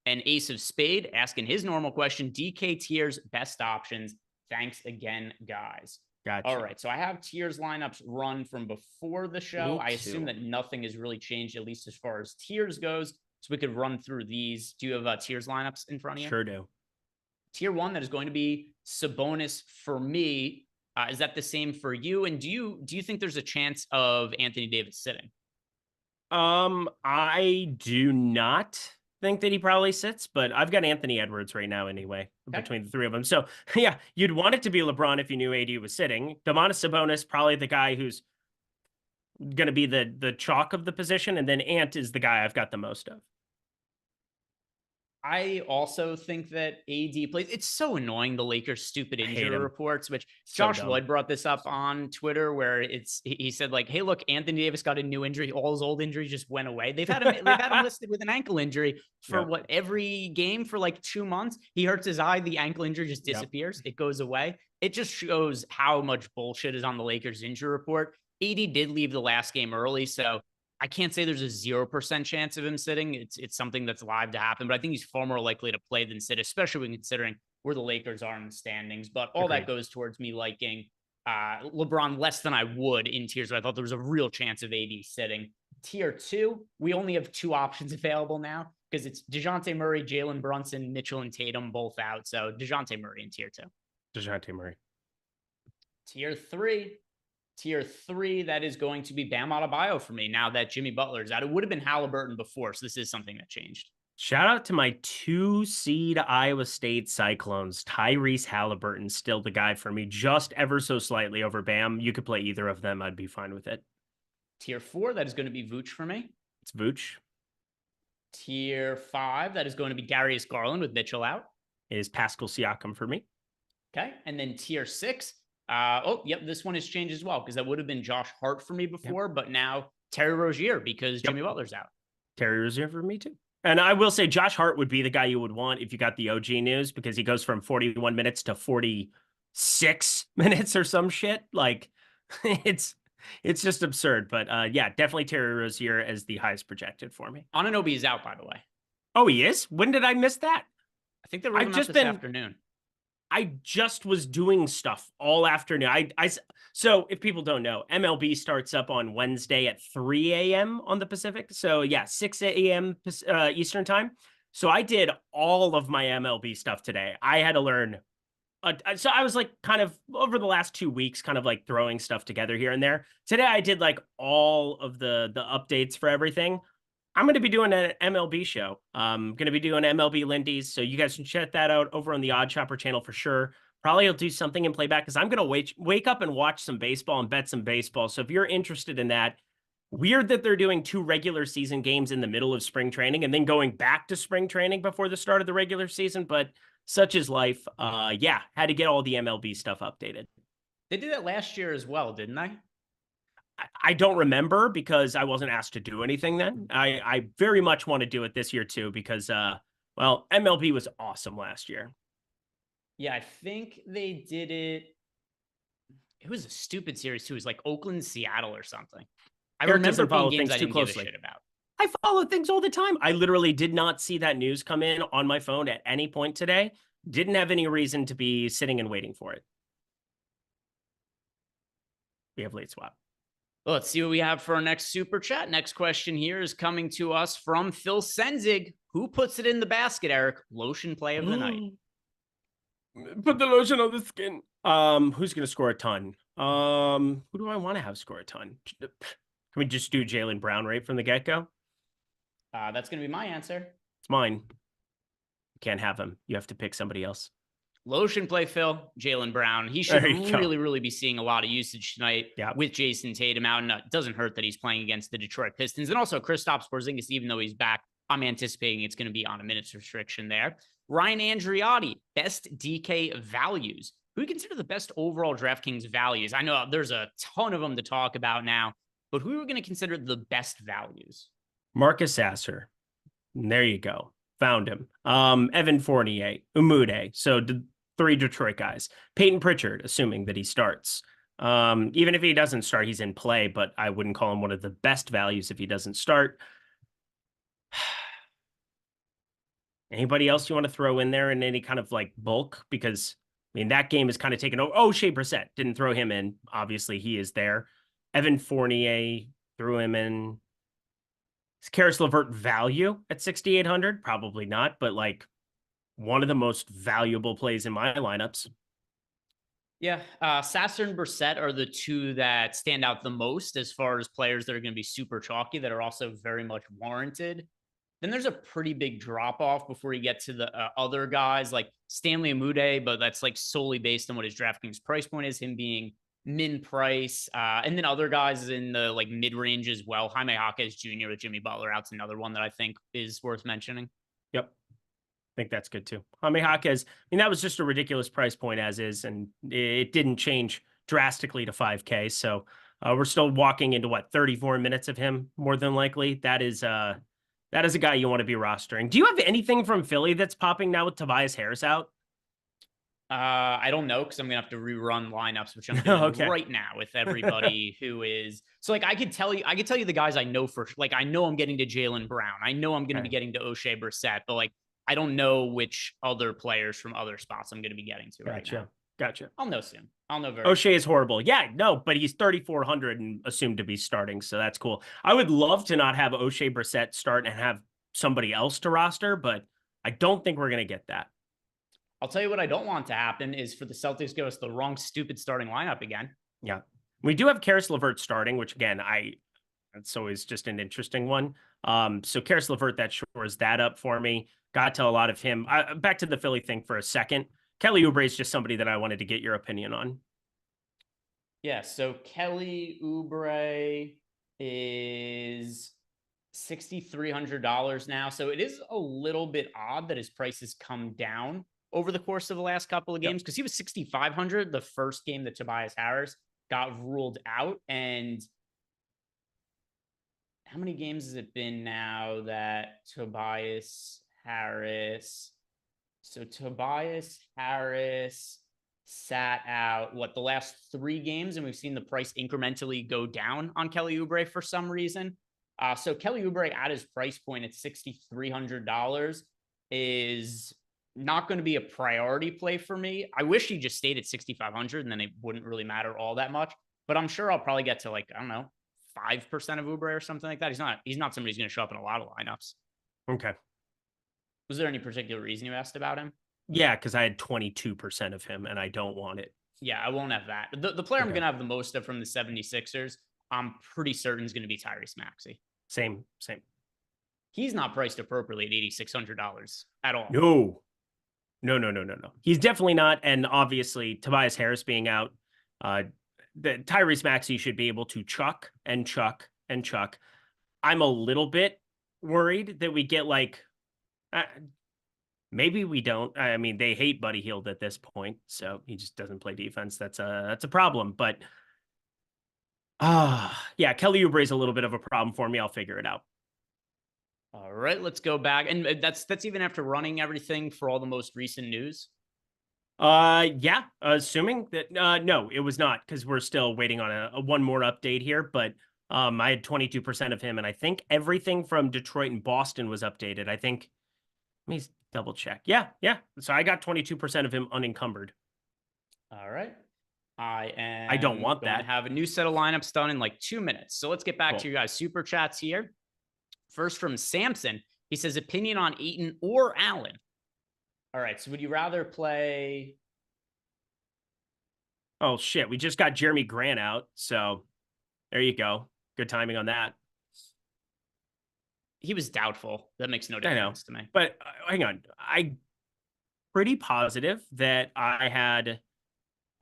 And Ace of Spade asking his normal question, DK tiers, best options. Thanks again, guys. Gotcha. All right, so I have tiers lineups run from before the show. I assume that nothing has really changed, at least as far as tiers goes. So we could run through these. Do you have tiers lineups in front of you? Sure do. Tier 1, that is going to be Sabonis for me. Is that the same for you? And do you think there's a chance of Anthony Davis sitting? I do not think that he probably sits, but I've got Anthony Edwards right now anyway, between the three of them. So yeah, you'd want it to be LeBron if you knew AD was sitting. Domantas Sabonis, probably the guy who's going to be the chalk of the position. And then Ant is the guy I've got the most of. I also think that AD plays. It's so annoying, the Lakers' stupid injury reports, which Josh Lloyd brought this up on Twitter, where he said like, "Hey, look, Anthony Davis got a new injury. All his old injuries just went away. They've had him listed with an ankle injury for every game for like 2 months. He hurts his eye, the ankle injury just disappears. It goes away. It just shows how much bullshit is on the Lakers' injury report. AD did leave the last game early, so I can't say there's a 0% chance of him sitting. It's something that's live to happen, but I think he's far more likely to play than sit, especially when considering where the Lakers are in the standings. But all that goes towards me liking LeBron less than I would in tiers. I thought there was a real chance of AD sitting. Tier 2, we only have 2 options available now because it's DeJounte Murray, Jalen Brunson, Mitchell, and Tatum both out. So DeJounte Murray in tier 2. DeJounte Murray. Tier 3, that is going to be Bam Adebayo for me now that Jimmy Butler's out. It would have been Halliburton before, so this is something that changed. Shout out to my 2 seed Iowa State Cyclones. Tyrese Halliburton still the guy for me, just ever so slightly over Bam. You could play either of them. I'd be fine with it. Tier 4, that is going to be Vooch for me. It's Vooch. Tier 5, that is going to be Darius Garland with Mitchell out. It is Pascal Siakam for me. Okay, and then tier 6, this one has changed as well because that would have been Josh Hart for me before, but now Terry Rozier because Jimmy Butler's out. Terry Rozier for me too. And I will say Josh Hart would be the guy you would want if you got the OG news because he goes from 41 minutes to 46 minutes or some shit. Like it's just absurd. But yeah, definitely Terry Rozier as the highest projected for me. Anunoby is out, by the way. Oh, he is? When did I miss that? I think they wrote him out this afternoon. I just was doing stuff all afternoon. So if people don't know, MLB starts up on Wednesday at 3 a.m. on the Pacific. So yeah, 6 a.m. Eastern time. So I did all of my MLB stuff today. I had to learn. So I was like kind of over the last 2 weeks, kind of like throwing stuff together here and there. Today I did like all of the updates for everything. I'm going to be doing an MLB show. I'm going to be doing MLB Lindy's, so you guys can check that out over on the OddShopper channel for sure. Probably I'll do something in playback because I'm going to wake up and watch some baseball and bet some baseball. So if you're interested in that, weird that they're doing 2 regular season games in the middle of spring training and then going back to spring training before the start of the regular season. But such is life. Yeah, had to get all the MLB stuff updated. They did that last year as well, didn't they? I don't remember because I wasn't asked to do anything then. I very much want to do it this year too because, well, MLB was awesome last year. Yeah, I think they did it. It was a stupid series too. It was like Oakland, Seattle or something. I Eric remember doesn't follow being games things I too didn't give a closely. shit about. I follow things all the time. I literally did not see that news come in on my phone at any point today. Didn't have any reason to be sitting and waiting for it. We have late swap. Well, let's see what we have for our next super chat. Next question here is coming to us from Phil Senzig. Who puts it in the basket, Eric? Lotion play of the night. Put the lotion on the skin. Who's going to score a ton? Who do I want to have score a ton? Can we just do Jaylen Brown right from the get-go? That's going to be my answer. It's mine. You can't have him. You have to pick somebody else. Lotion play, Phil. Jaylen Brown. He should really be seeing a lot of usage tonight with Jason Tatum out. And it doesn't hurt that he's playing against the Detroit Pistons. And also Kristaps Porzingis, even though he's back, I'm anticipating it's going to be on a minutes restriction there. Ryan Andriotti, best DK values. Who do you consider the best overall DraftKings values? I know there's a ton of them to talk about now, but who are we going to consider the best values? Marcus Sasser. There you go. Found him. Evan Fournier, Umude. So 3 Detroit guys. Peyton Pritchard, assuming that he starts. Even if he doesn't start, he's in play, but I wouldn't call him one of the best values if he doesn't start. Anybody else you want to throw in there in any kind of like bulk? Because, I mean, that game is kind of taken over. Oh, Shea Brissett. Didn't throw him in. Obviously, he is there. Evan Fournier, threw him in. Is Karis LeVert value at 6,800? Probably not, but like one of the most valuable plays in my lineups. Yeah, Sasser and Brissett are the 2 that stand out the most as far as players that are going to be super chalky that are also very much warranted. Then there's a pretty big drop off before you get to the other guys like Stanley Umude, but that's like solely based on what his DraftKings price point is, him being min price. And then other guys in the like mid range as well. Jaime Jaquez Jr. with Jimmy Butler out's another one that I think is worth mentioning. Yep. I think that's good too. Jaime Jaquez, I mean, that was just a ridiculous price point as is, and it didn't change drastically to 5K. So we're still walking into 34 minutes of him more than likely. That is a guy you want to be rostering. Do you have anything from Philly that's popping now with Tobias Harris out? I don't know because I'm gonna have to rerun lineups, which I'm doing right now with everybody who is. So like I could tell you the guys I know for like I know I'm getting to Jaylen Brown. I know I'm gonna be getting to O'Shea Brissett, but like I don't know which other players from other spots I'm gonna be getting to right now. Gotcha. I'll know soon. I'll know very O'Shea is horrible. Yeah, no, but he's 3,400 and assumed to be starting, so that's cool. I would love to not have O'Shea Brissett start and have somebody else to roster, but I don't think we're gonna get that. I'll tell you what I don't want to happen is for the Celtics to give us the wrong stupid starting lineup again. Yeah. We do have Karis LeVert starting, which again, that's always just an interesting one. So Karis LeVert, that shores that up for me. Got to a lot of him. Back to the Philly thing for a second. Kelly Oubre is just somebody that I wanted to get your opinion on. Yeah, so Kelly Oubre is $6,300 now. So it is a little bit odd that his price has come down over the course of the last couple of games because he was 6,500 the first game that Tobias Harris got ruled out. And how many games has it been now that Tobias Harris sat out the last 3 games, and we've seen the price incrementally go down on Kelly Oubre for some reason. So Kelly Oubre at his price point at $6,300 is not going to be a priority play for me. I wish he just stayed at 6,500 and then it wouldn't really matter all that much, but I'm sure I'll probably get to 5% of Oubre or something like that. He's not somebody who's going to show up in a lot of lineups. Okay. Was there any particular reason you asked about him? Yeah, because I had 22% of him and I don't want it. Yeah, I won't have that. The player I'm going to have the most of from the 76ers, I'm pretty certain is going to be Tyrese Maxey. Same. He's not priced appropriately at $8,600 at all. No. No. He's definitely not. And obviously, Tobias Harris being out, the Tyrese Maxey should be able to chuck and chuck and chuck. I'm a little bit worried that we get like, maybe we don't. I mean, they hate Buddy Hield at this point, so he just doesn't play defense. That's a problem. But yeah, Kelly Oubre is a little bit of a problem for me. I'll figure it out. All right, let's go back. And that's even after running everything for all the most recent news. Yeah, assuming that no, it was not, because we're still waiting on a one more update here. But I had 22% of him, and I think everything from Detroit and Boston was updated. I think, let me double check. Yeah. So I got 22% of him unencumbered. All right. I don't want going that. to have a new set of lineups done in like 2 minutes. So let's get back to you guys' super chats here. First from Samson, he says opinion on Ayton or Allen. All right, so would you rather play? Oh shit, we just got Jeremy Grant out, so there you go. Good timing on that. He was doubtful. That makes no difference to me. But hang on, I'm pretty positive that I had.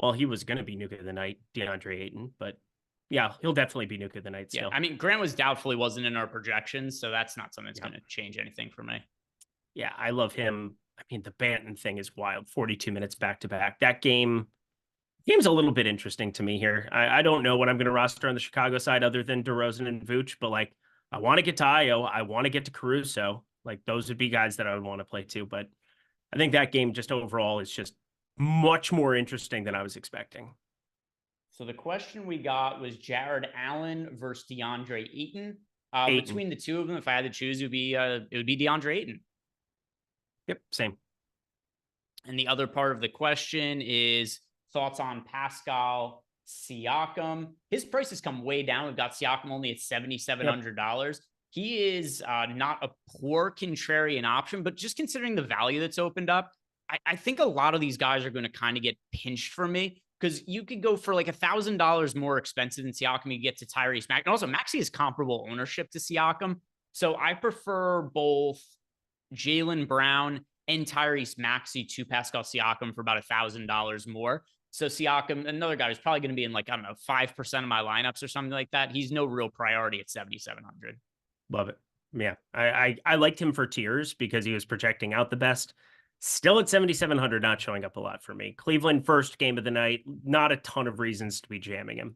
Well, he was going to be Nuke of the Night, DeAndre Ayton, but yeah, he'll definitely be Nuke of the Night still. Yeah, I mean, Grant was doubtful. He wasn't in our projections, so that's not something that's going to change anything for me. Yeah, I love him. I mean, the Banton thing is wild. 42 minutes back to back. That game's a little bit interesting to me here. I don't know what I'm going to roster on the Chicago side other than DeRozan and Vooch, but like, I want to get to Ayo. I want to get to Caruso. Like, those would be guys that I would want to play too. But I think that game just overall is just much more interesting than I was expecting. So the question we got was Jared Allen versus DeAndre Ayton. Between the two of them, if I had to choose, it would be DeAndre Ayton. Yep, same. And the other part of the question is thoughts on Pascal Siakam. His price has come way down. We've got Siakam only at $7,700. Yep. He is not a poor contrarian option, but just considering the value that's opened up, I think a lot of these guys are going to kind of get pinched for me, because you could go for like $1,000 more expensive than Siakam. You get to Tyrese Maxey. And also, Maxey is comparable ownership to Siakam. So I prefer both Jaylen Brown and Tyrese Maxey to Pascal Siakam for about $1,000 more. So Siakam, another guy who's probably going to be in like, I don't know, 5% of my lineups or something like that. He's no real priority at 7,700. Love it. Yeah. I liked him for tiers because he was projecting out the best. Still at 7,700, not showing up a lot for me. Cleveland first game of the night. Not a ton of reasons to be jamming him.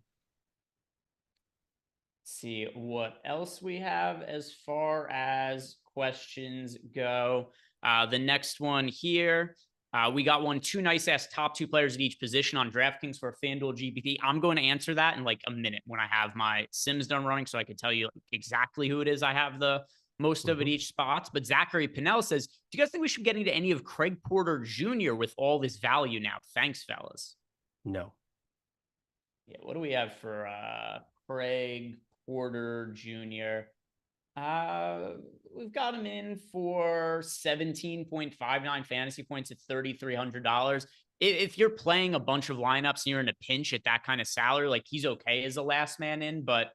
Let's see what else we have as far as questions go. The next one here, we got one, 2 nice-ass top 2 players at each position on DraftKings for a FanDuel GPT. I'm going to answer that in like a minute when I have my Sims done running, so I can tell you exactly who it is I have the most of at each spots. But Zachary Pinnell says, do you guys think we should get into any of Craig Porter Jr. with all this value now? Thanks, fellas. No. Yeah, what do we have for Craig Porter Jr.? We've got him in for 17.59 fantasy points at $3,300. If you're playing a bunch of lineups and you're in a pinch at that kind of salary, like, he's okay as a last man in, but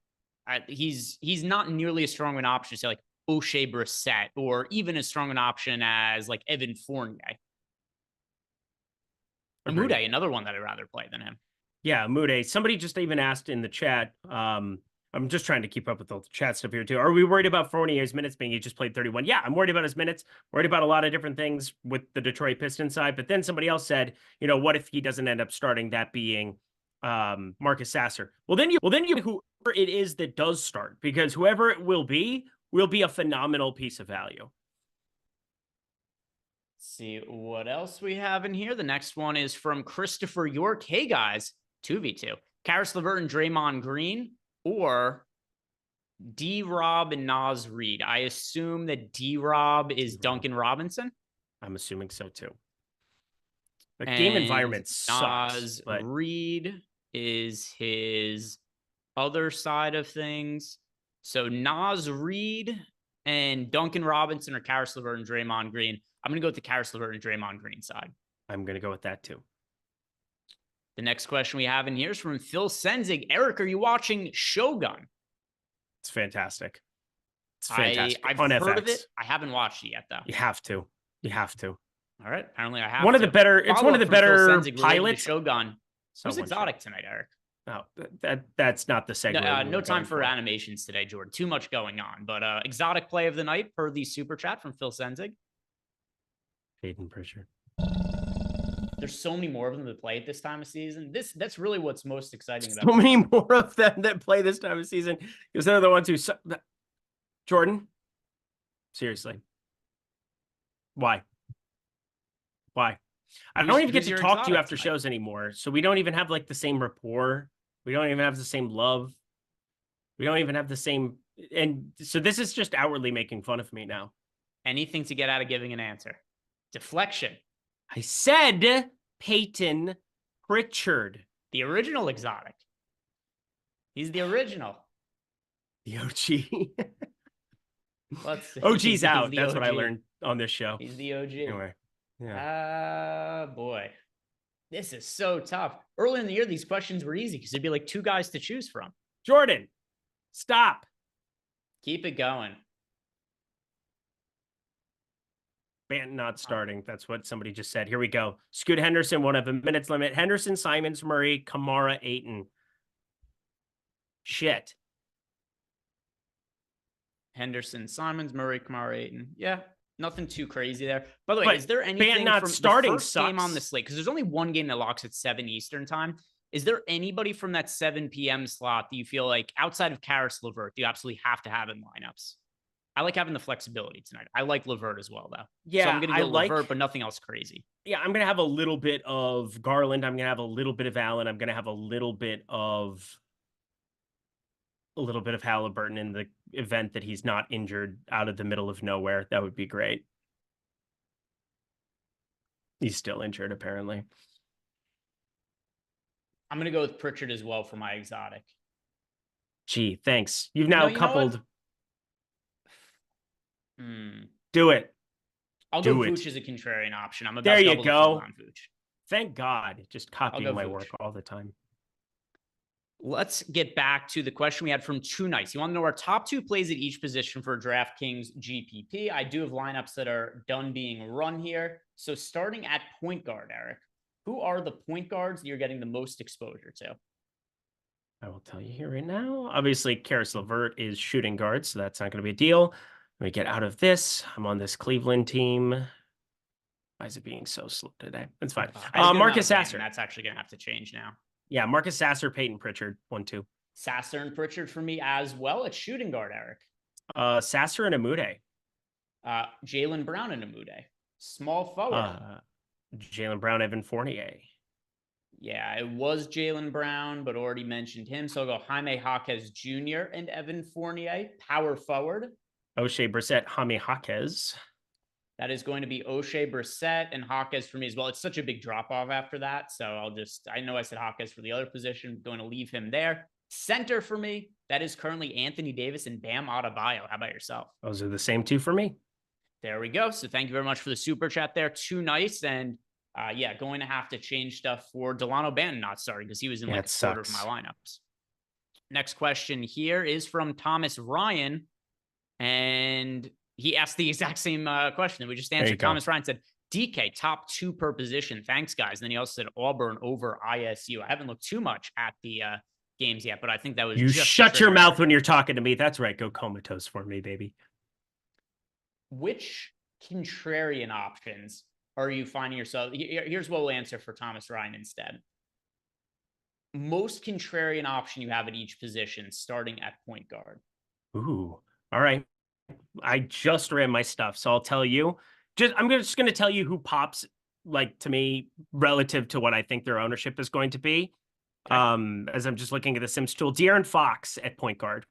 he's not nearly as strong an option to say like O'Shea Brissett, or even as strong an option as like Evan Fournier. Amude, another one that I'd rather play than him. Yeah, Amude. Somebody just even asked in the chat. I'm just trying to keep up with the chat stuff here too. Are we worried about Fournier's minutes being he just played 31? Yeah, I'm worried about his minutes. Worried about a lot of different things with the Detroit Pistons side. But then somebody else said, you know, what if he doesn't end up starting, that being Marcus Sasser? Well, then you whoever it is that does start, because whoever it will be a phenomenal piece of value. Let's see what else we have in here. The next one is from Christopher York. Hey guys, 2v2. Karis LeVert and Draymond Green, or D-Rob and Naz Reid. I assume that D-Rob is Duncan Robinson. I'm assuming so too. The game environment sucks. Naz Reid is his other side of things. So Naz Reid and Duncan Robinson, or Karis LeVert and Draymond Green. I'm going to go with the Karis LeVert and Draymond Green side. I'm going to go with that too. The next question we have in here is from Phil Senzig. Eric, are you watching Shogun? It's fantastic. It's fantastic. I've on heard FX. of it. I haven't watched it yet, though. You have to. You have to. All right. Apparently I have One of the better. It's one of the better pilots. Shogun. Who's exotic tonight, Eric? No, that's not the segue. No time for animations today, Jordan. Too much going on. But exotic play of the night per the super chat from Phil Senzig. Peyton Pritchard. There's so many more of them that play at this time of season. That's really what's most exciting about. So many more of them that play this time of season because they're the ones who. Jordan, seriously, why? I don't even get to talk to you after shows anymore, so we don't even have like the same rapport. We don't even have the same love. We don't even have the same, and so this is just outwardly making fun of me now. Anything to get out of giving an answer. Deflection. I said Peyton Pritchard. The original exotic. He's the original. The OG. Let's see. OG's out. That's OG. What I learned on this show. He's the OG. Anyway. Yeah. Boy. This is so tough. Early in the year, these questions were easy because there'd be like 2 guys to choose from. Jordan, stop. Keep it going. Band not starting. That's what somebody just said. Here we go. Scoot Henderson, 1 of a minutes limit. Henderson, Simons, Murray, Kamara, Ayton. Shit. Henderson, Simons, Murray, Kamara, Ayton. Yeah, nothing too crazy there. By the way, is there anything not from starting the first game on the slate? Because there's only one game that locks at 7 Eastern time. Is there anybody from that 7 p.m. slot that you feel like outside of Karis LeVert, you absolutely have to have in lineups? I like having the flexibility tonight. I like LeVert as well, though. Yeah, so I'm going to go LeVert, but nothing else crazy. Yeah, I'm going to have a little bit of Garland. I'm going to have a little bit of Allen. I'm going to have a little bit of Halliburton in the event that he's not injured out of the middle of nowhere. That would be great. He's still injured, apparently. I'm going to go with Pritchard as well for my exotic. Gee, thanks. You've now coupled. Do it. I'll go Vooch as a contrarian option. I'm about there to you go. On Vooch. Thank God. Just copying my work all the time. Let's get back to the question we had from Two Nights. You want to know our top 2 plays at each position for DraftKings GPP. I do have lineups that are done being run here. So starting at point guard, Eric, who are the point guards that you're getting the most exposure to? I will tell you here right now. Obviously, Karis LeVert is shooting guard, so that's not going to be a deal. Let me get out of this. I'm on this Cleveland team. Why is it being so slow today? It's fine. Marcus Sasser. That's actually going to have to change now. Yeah, Marcus Sasser, Peyton Pritchard, 1-2. Sasser and Pritchard for me as well. It's shooting guard, Eric. Sasser and Amude. Jaylen Brown and Amude. Small forward. Jaylen Brown, Evan Fournier. Yeah, it was Jaylen Brown, but already mentioned him. So I'll go Jaime Jaquez Jr. and Evan Fournier. Power forward. O'Shea Brissett, Jaime Jaquez. That is going to be O'Shea Brissett and Jaquez for me as well. It's such a big drop-off after that. So I know I said Jaquez for the other position. Going to leave him there. Center for me, that is currently Anthony Davis and Bam Adebayo. How about yourself? Those are the same 2 for me. There we go. So thank you very much for the super chat there. Too nice. And going to have to change stuff for Delano Banton not starting because he was in like a quarter of my lineups. Next question here is from Thomas Ryan. And he asked the exact same question that we just answered. Thomas Ryan said, DK, top 2 per position. Thanks, guys. And then he also said Auburn over ISU. I haven't looked too much at the games yet, but I think that was You shut your mouth when you're talking to me. That's right. Go comatose for me, baby. Which contrarian options are you finding yourself? Here's what we'll answer for Thomas Ryan instead. Most contrarian option you have at each position starting at point guard. Ooh. All right. I just ran my stuff, so I'll tell you. I'm just going to tell you who pops like to me relative to what I think their ownership is going to be. Okay. As I'm just looking at the Sims tool, De'Aaron Fox at point guard.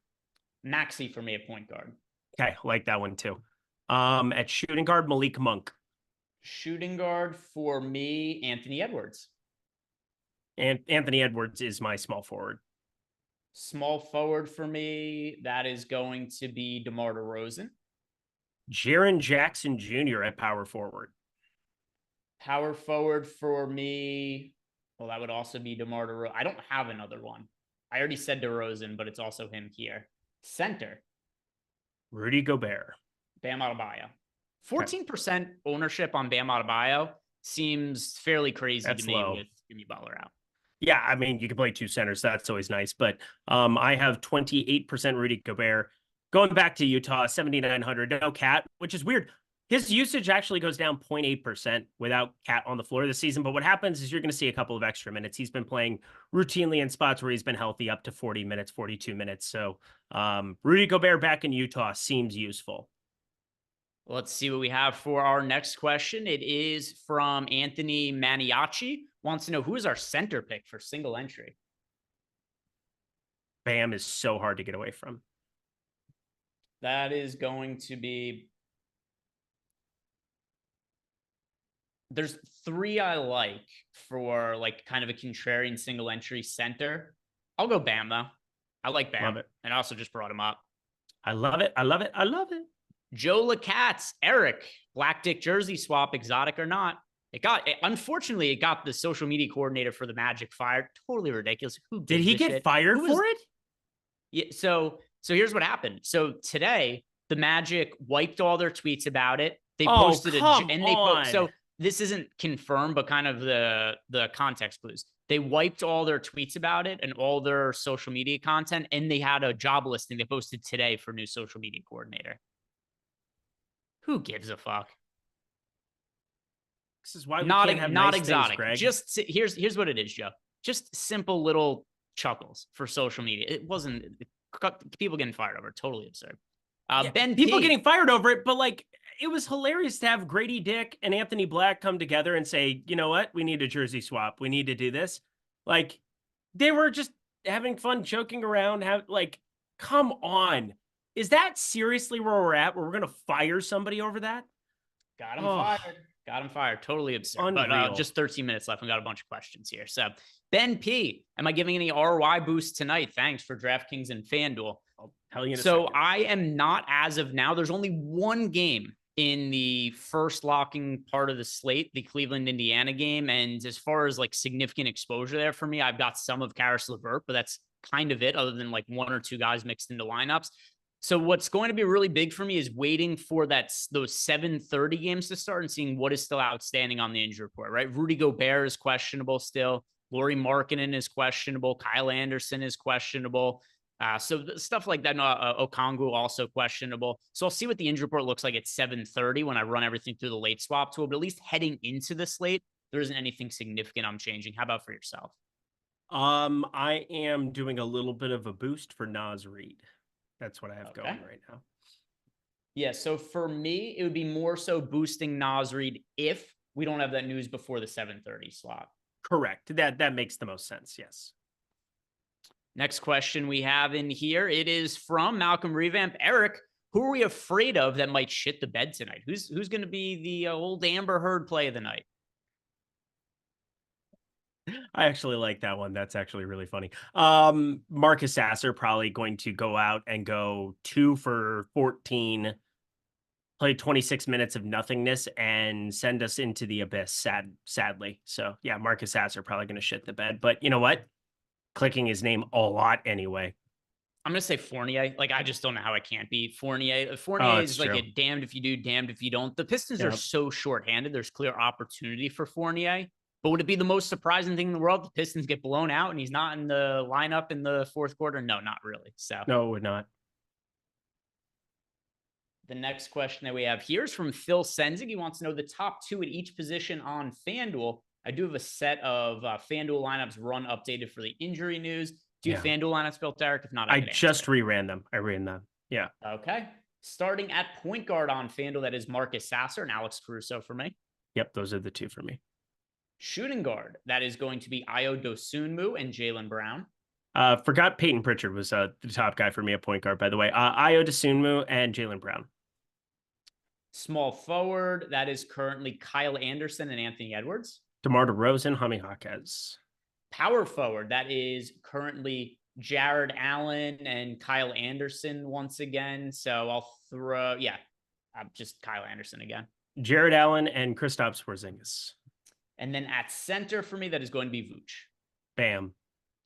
Maxey for me at point guard. Okay, I like that one too. At shooting guard, Malik Monk. Shooting guard for me, Anthony Edwards. And Anthony Edwards is my small forward. Small forward for me, that is going to be DeMar DeRozan. Jaren Jackson Jr. at power forward. Power forward for me, well, that would also be DeMar DeRozan. I don't have another one. I already said DeRozan, but it's also him here. Center. Rudy Gobert. Bam Adebayo. 14% ownership on Bam Adebayo seems fairly crazy That's to me low. with Jimmy Butler out. Yeah, I mean, you can play two centers. That's always nice. But I have 28% Rudy Gobert. Going back to Utah, 7,900. No Cat, which is weird. His usage actually goes down 0.8% without Cat on the floor this season. But what happens is you're going to see a couple of extra minutes. He's been playing routinely in spots where he's been healthy up to 40 minutes, 42 minutes. So Rudy Gobert back in Utah seems useful. Let's see what we have for our next question. It is from Anthony Maniaci. Wants to know, who is our center pick for single entry? Bam is so hard to get away from. That is going to be... There's three I like for like kind of a contrarian single entry center. I'll go Bam though. I like Bam. Love it. And I also just brought him up. I love it. I love it. I love it. Joe Lacatz, Eric, Black Dick jersey swap, exotic or not. Unfortunately, it got the social media coordinator for the Magic fired. Totally ridiculous. Who Did he get fired for it? Yeah. So here's what happened. So today, the Magic wiped all their tweets about it. They posted so this isn't confirmed, but kind of the context clues. They wiped all their tweets about it and all their social media content, and they had a job listing they posted today for new social media coordinator. Who gives a fuck? This is why we not can't have not nice exotic. Things, Greg. Just here's what it is, Joe. Just simple little chuckles for social media. It wasn't people getting fired over. Totally absurd. Ben people P. getting fired over it, but like it was hilarious to have Grady Dick and Anthony Black come together and say, you know what, we need a jersey swap. We need to do this. Like they were just having fun, joking around. Come on. Is that seriously where we're at? Where we're going to fire somebody over that? Got him fired. Got him fired. Totally absurd. But just 13 minutes left. We got a bunch of questions here. So Ben P, am I giving any ROI boost tonight? Thanks for DraftKings and FanDuel. I'll tell you in a so second. I am not as of now. There's only one game in the first locking part of the slate, the Cleveland, Indiana game. And as far as like significant exposure there for me, I've got some of Karis LeVert, but that's kind of it, other than like one or two guys mixed into lineups. So what's going to be really big for me is waiting for those 7:30 games to start and seeing what is still outstanding on the injury report, right? Rudy Gobert is questionable still. Lauri Markkanen is questionable. Kyle Anderson is questionable. So stuff like that. Okongwu also questionable. So I'll see what the injury report looks like at 7:30 when I run everything through the late swap tool. But at least heading into the slate, there isn't anything significant I'm changing. How about for yourself? I am doing a little bit of a boost for Naz Reid. That's what I have going right now. Yeah, so for me, it would be more so boosting Naz Reid if we don't have that news before the 7:30 slot. Correct. That makes the most sense, yes. Next question we have in here, it is from Malcolm Revamp. Eric, who are we afraid of that might shit the bed tonight? Who's going to be the old Amber Heard play of the night? I actually like that one. That's actually really funny. Marcus Sasser probably going to go out and go 2 for 14, play 26 minutes of nothingness and send us into the abyss, sadly. So yeah, Marcus Sasser probably going to shit the bed, but you know what? Clicking his name a lot anyway. I'm going to say Fournier. Like, I just don't know how I can't be Fournier. Fournier is like a damned if you do, damned if you don't. The Pistons are so shorthanded. There's clear opportunity for Fournier. But would it be the most surprising thing in the world? The Pistons get blown out and he's not in the lineup in the fourth quarter? No, not really. So no, it would not. The next question that we have here is from Phil Senzig. He wants to know the top two at each position on FanDuel. I do have a set of FanDuel lineups run updated for the injury news. Do you have FanDuel lineups built, Eric? If not, I just reran them. I ran them. Yeah. Okay. Starting at point guard on FanDuel, that is Marcus Sasser and Alex Caruso for me. Yep, those are the two for me. Shooting guard, that is going to be Ayo Dosunmu and Jaylen Brown. Forgot Peyton Pritchard was the top guy for me at point guard, by the way. Ayo Dosunmu and Jaylen Brown. Small forward, that is currently Kyle Anderson and Anthony Edwards. DeMar DeRozan, Jaime Jaquez. Power forward, that is currently Jared Allen and Kyle Anderson once again. So I'll throw, just Kyle Anderson again. Jared Allen and Kristaps Porzingis. And then at center for me, that is going to be Vooch. Bam.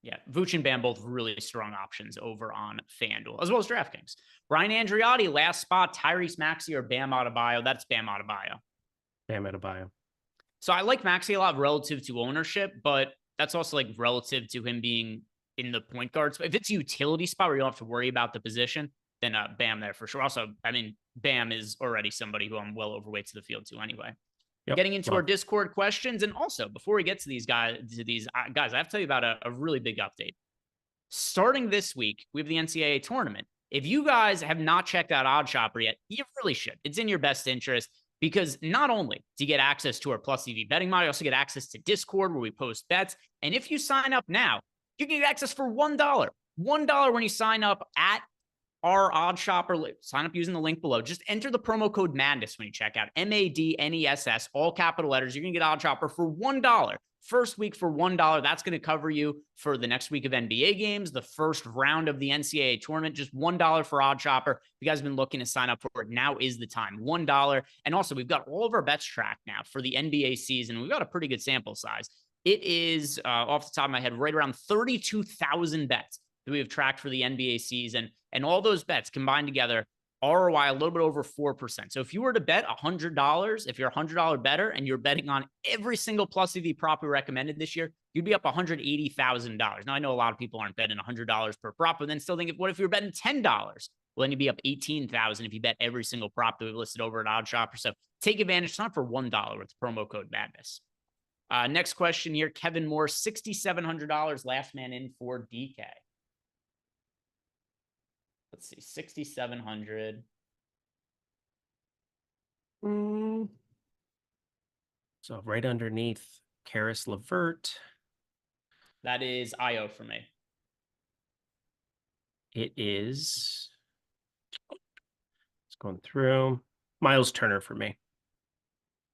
Yeah, Vooch and Bam both really strong options over on FanDuel, as well as DraftKings. Brian Andriotti, last spot, Tyrese Maxey or Bam Adebayo. That's Bam Adebayo. Bam Adebayo. So I like Maxey a lot relative to ownership, but that's also like relative to him being in the point guards. If it's a utility spot where you don't have to worry about the position, then Bam there for sure. Also, I mean, Bam is already somebody who I'm well overweight to the field to anyway. Yep. Getting into our Discord questions. And also, before we get to these guys, I have to tell you about a really big update. Starting this week, we have the NCAA tournament. If you guys have not checked out OddShopper yet, you really should. It's in your best interest because not only do you get access to our Plus EV betting model, you also get access to Discord where we post bets. And if you sign up now, you can get access for $1. $1 when you sign up at our OddShopper. Sign up using the link below. Just enter the promo code MADNESS when you check out. MADNESS, all capital letters. You're going to get OddShopper for $1. First week for $1. That's going to cover you for the next week of NBA games, the first round of the NCAA tournament. Just $1 for OddShopper. If you guys have been looking to sign up for it, now is the time. $1. And also, we've got all of our bets tracked now for the NBA season. We've got a pretty good sample size. It is, off the top of my head, right around 32,000 bets that we have tracked for the NBA season. And all those bets combined together, ROI a little bit over 4%. So if you were to bet $100, if you're a $100 better and you're betting on every single Plus EV prop we recommended this year, you'd be up $180,000. Now, I know a lot of people aren't betting $100 per prop, but then still think, what if you're betting $10? Well, then you'd be up $18,000 if you bet every single prop that we've listed over at OddShopper. So take advantage. It's not for $1 with promo code MADNESS. Next question here. Kevin Moore, $6,700. Last man in for DK. Let's see, 6,700. So right underneath Karis LeVert. That is IO for me. It is. It's going through. Miles Turner for me.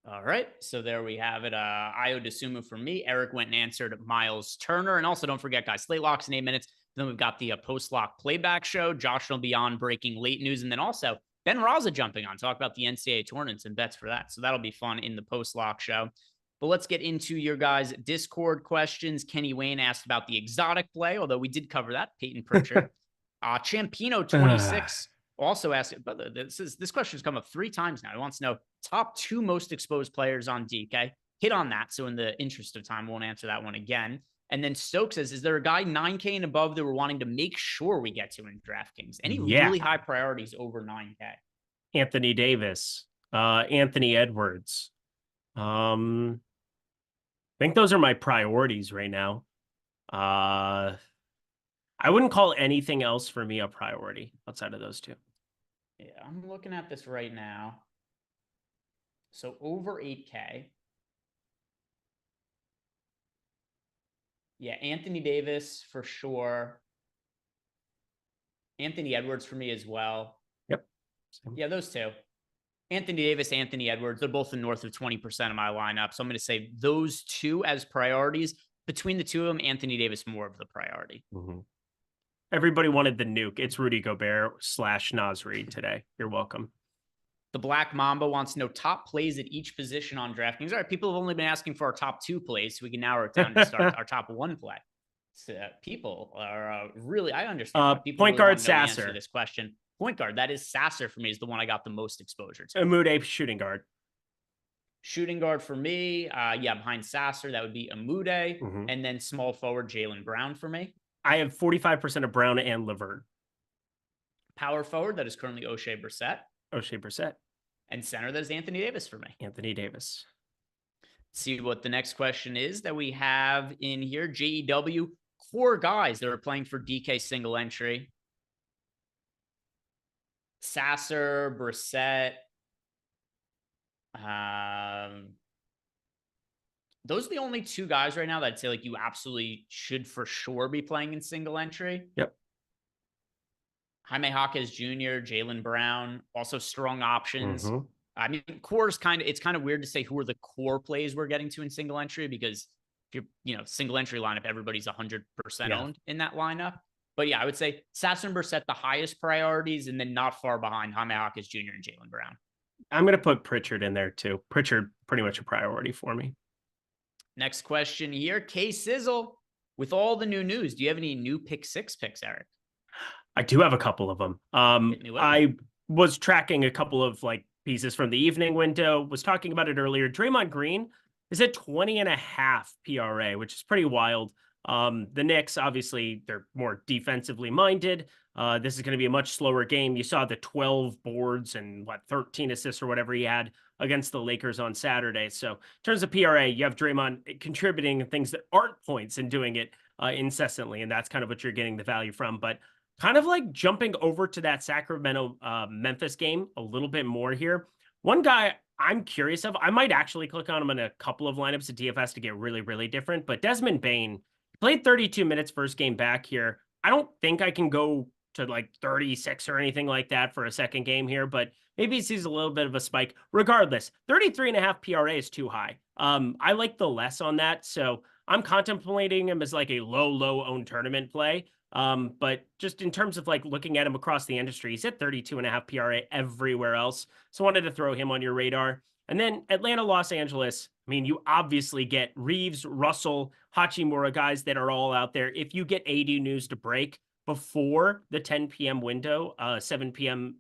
All right, so there we have it. Io DeSumo for me. Eric went and answered Miles Turner. And also, don't forget, guys, Slate Locks in 8 minutes. Then we've got the post-lock playback show. Josh will be on breaking late news. And then also, Ben Raza jumping on, talk about the NCAA tournaments and bets for that. So that'll be fun in the post-lock show. But let's get into your guys' Discord questions. Kenny Wayne asked about the exotic play, although we did cover that. Peyton Pritchard. Champino26 also asked, but this question has come up 3 times now. He wants to know top 2 most exposed players on DK. Hit on that. So in the interest of time, won't answer that one again. And then Stokes says, is there a guy 9K and above that we're wanting to make sure we get to in DraftKings? Any really high priorities over 9K? Anthony Davis, Anthony Edwards. I think those are my priorities right now. I wouldn't call anything else for me a priority outside of those 2. Yeah, I'm looking at this right now. So over 8K. Yeah, Anthony Davis for sure. Anthony Edwards for me as well. Yep. Yeah, those 2. Anthony Davis, Anthony Edwards, they're both in north of 20% of my lineup. So I'm going to say those 2 as priorities. Between the 2 of them, Anthony Davis more of the priority. Mm-hmm. Everybody wanted the nuke. It's Rudy Gobert / Naz Reid today. You're welcome. The Black Mamba wants to know top plays at each position on DraftKings. All right, people have only been asking for our top 2 plays, so we can narrow it down to start our top 1 play. So, people are really, I understand. People point really guard want to know the answer Sasser. to this question. Point guard, that is Sasser for me, is the one I got the most exposure to. Amude, shooting guard. Shooting guard for me, behind Sasser, that would be Amude. Mm-hmm. And then small forward, Jaylen Brown for me. I have 45% of Brown and LeVert. Power forward, that is currently O'Shea Brissett. O'Shea Brissett. And center, that is Anthony Davis for me. Anthony Davis. See what the next question is that we have in here. JEW, core guys that are playing for DK single entry. Sasser, Brissett. Those are the only 2 guys right now that I'd say like you absolutely should for sure be playing in single entry. Yep. Jaime Jaquez Jr., Jaylen Brown, also strong options. Mm-hmm. I mean, core's it's kind of weird to say who are the core plays we're getting to in single entry because if you're, single entry lineup, everybody's 100% owned in that lineup. But yeah, I would say Sasser and Brissett, the highest priorities, and then not far behind Jaime Jaquez Jr. and Jaylen Brown. I'm going to put Pritchard in there too. Pritchard, pretty much a priority for me. Next question here. K Sizzle. with all the new news, do you have any new pick six picks, Eric? I do have a couple of them. I was tracking a couple of like pieces from the evening window, was talking about it earlier. Draymond Green is at 20.5 PRA, which is pretty wild. The Knicks, obviously, they're more defensively minded. This is going to be a much slower game. You saw the 12 boards and 13 assists or whatever he had against the Lakers on Saturday. So in terms of PRA, you have Draymond contributing things that aren't points and doing it incessantly. And that's kind of what you're getting the value from. But kind of like jumping over to that Sacramento Memphis game a little bit more here. One guy I'm curious of, I might actually click on him in a couple of lineups at DFS to get really, really different. But Desmond Bane played 32 minutes first game back here. I don't think I can go to like 36 or anything like that for a second game here, but maybe he sees a little bit of a spike. Regardless, 33.5 PRA is too high. I like the less on that. So I'm contemplating him as like a low owned tournament play. But just in terms of like looking at him across the industry, he's at 32.5 PRA everywhere else. So I wanted to throw him on your radar. And then Atlanta, Los Angeles. I mean, you obviously get Reeves, Russell, Hachimura, guys that are all out there. If you get AD news to break before the 10 p.m. window, 7 p.m.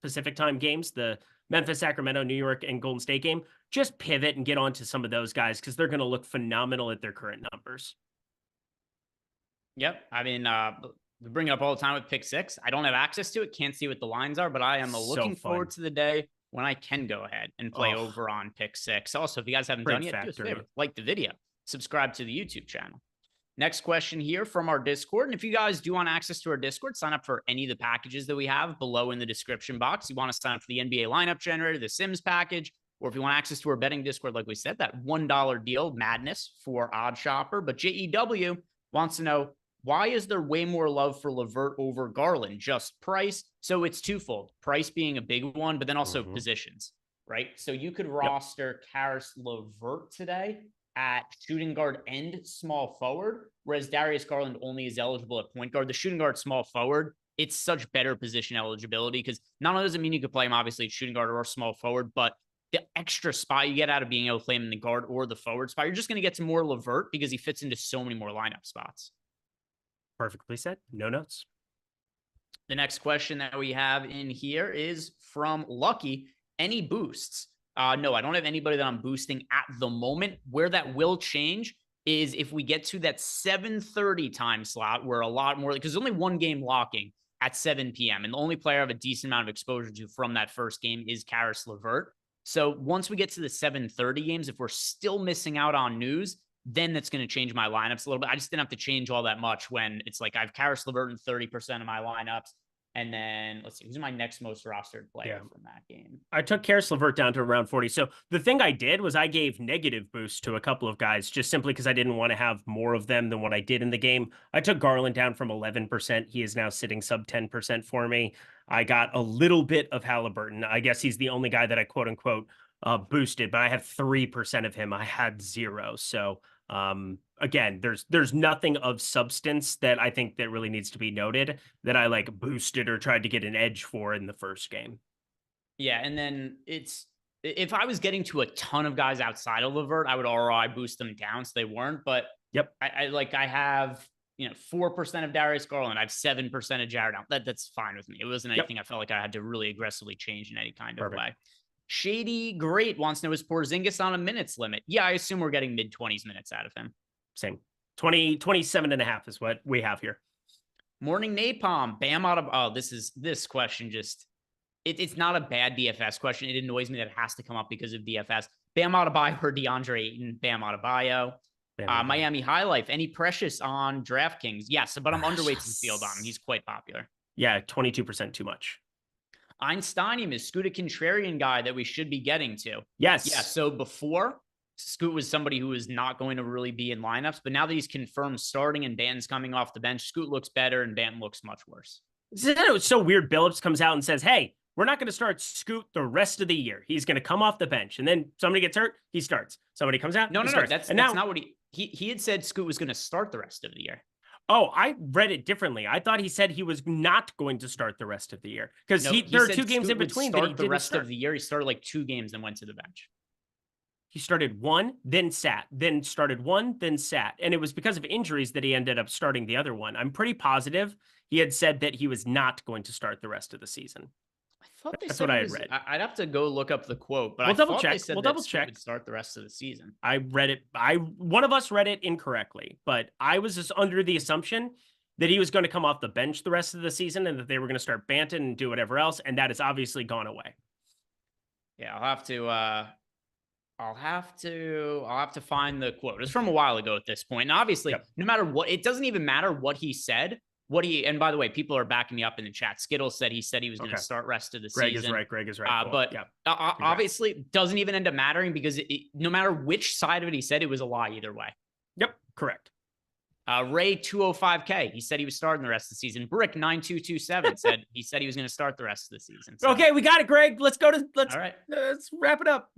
Pacific time games, the Memphis, Sacramento, New York, and Golden State game, just pivot and get onto some of those guys because they're going to look phenomenal at their current numbers. Yep. I mean, we bring it up all the time with pick six. I don't have access to it. Can't see what the lines are, but I am looking forward to the day when I can go ahead and play over on pick six. Also, if you guys haven't done yet, do us a favor, like the video, subscribe to the YouTube channel. Next question here from our Discord. And if you guys do want access to our Discord, sign up for any of the packages that we have below in the description box. You want to sign up for the NBA lineup generator, the Sims package, or if you want access to our betting Discord, like we said, that $1 deal, madness for OddShopper. But JEW wants to know, why is there way more love for LeVert over Garland? Just price. So it's twofold. Price being a big one, but then also positions, right? So you could roster Caris LeVert today at shooting guard and small forward, whereas Darius Garland only is eligible at point guard. The shooting guard, small forward, it's such better position eligibility because not only does it mean you could play him obviously at shooting guard or small forward, but the extra spot you get out of being able to play him in the guard or the forward spot, you're just going to get some more LeVert because he fits into so many more lineup spots. Perfectly said. No notes. The next question that we have in here is from Lucky. Any boosts? No, I don't have anybody that I'm boosting at the moment. Where that will change is if we get to that 7:30 time slot where a lot more, because there's only one game locking at 7 p.m. And the only player I have a decent amount of exposure to from that first game is Caris LeVert. So once we get to the 7:30 games, if we're still missing out on news, then that's going to change my lineups a little bit. I just didn't have to change all that much when it's like I have Caris LeVert in 30% of my lineups. And then let's see, who's my next most rostered player from that game? I took Caris LeVert down to around 40. So the thing I did was I gave negative boosts to a couple of guys just simply because I didn't want to have more of them than what I did in the game. I took Garland down from 11%. He is now sitting sub 10% for me. I got a little bit of Halliburton. I guess he's the only guy that I quote unquote boosted, but I have 3% of him. I had 0. So again, there's nothing of substance that I think that really needs to be noted that I like boosted or tried to get an edge for in the first game. Yeah. And then if I was getting to a ton of guys outside of LeVert, I would ROI boost them down so they weren't. But I have, 4% of Darius Garland. I have 7% of Jared Allen. That's fine with me. It wasn't anything I felt like I had to really aggressively change in any kind of way. Shady Great wants to know, is Porzingis on a minutes limit? Yeah, I assume we're getting mid-20s minutes out of him. Same. 27.5 is what we have here. Morning Napalm. Bam out of... this question just... It's not a bad DFS question. It annoys me that it has to come up because of DFS. Bam Adebayo or DeAndre Ayton? Bam Adebayo. Miami High Life. Any Precious on DraftKings? Yes, but I'm underweight to the field on him. He's quite popular. Yeah, 22% too much. Einsteinium is Scoot a contrarian guy that we should be getting to. Yes. Yeah. So before, Scoot was somebody who was not going to really be in lineups, but now that he's confirmed starting and Banton's coming off the bench, Scoot looks better and Banton looks much worse. It's so weird. Billups comes out and says, hey, we're not going to start Scoot the rest of the year. He's going to come off the bench. And then somebody gets hurt, he starts. Somebody comes out, No. That's not what he had said. Scoot was going to start the rest of the year. Oh, I read it differently. I thought he said he was not going to start the rest of the year because there are 2 games in between. Start the rest of the year. He started like 2 games and went to the bench. he started one, then sat, then started one, then sat. And it was because of injuries that he ended up starting the other one. I'm pretty positive he had said that he was not going to start the rest of the season. I thought That's what I had read. I'd have to go look up the quote, but We'll I double thought check. they said We'll that double Scoot check. would start the rest of the season. I read it. One of us read it incorrectly, but I was just under the assumption that he was going to come off the bench the rest of the season and that they were going to start Banton and do whatever else. And that has obviously gone away. Yeah, I'll have to find the quote. It's from a while ago at this point. And obviously, no matter what, it doesn't even matter what he said. And by the way, people are backing me up in the chat. Skittles said he was going to start rest of the season. Greg is right. Cool. But obviously, it doesn't even end up mattering because no matter which side of it he said, it was a lie either way. Yep, correct. Ray 205K, he said he was starting the rest of the season. Brick 9227 said he was going to start the rest of the season. So. Okay, we got it, Greg. Let's go to All right. Let's wrap it up.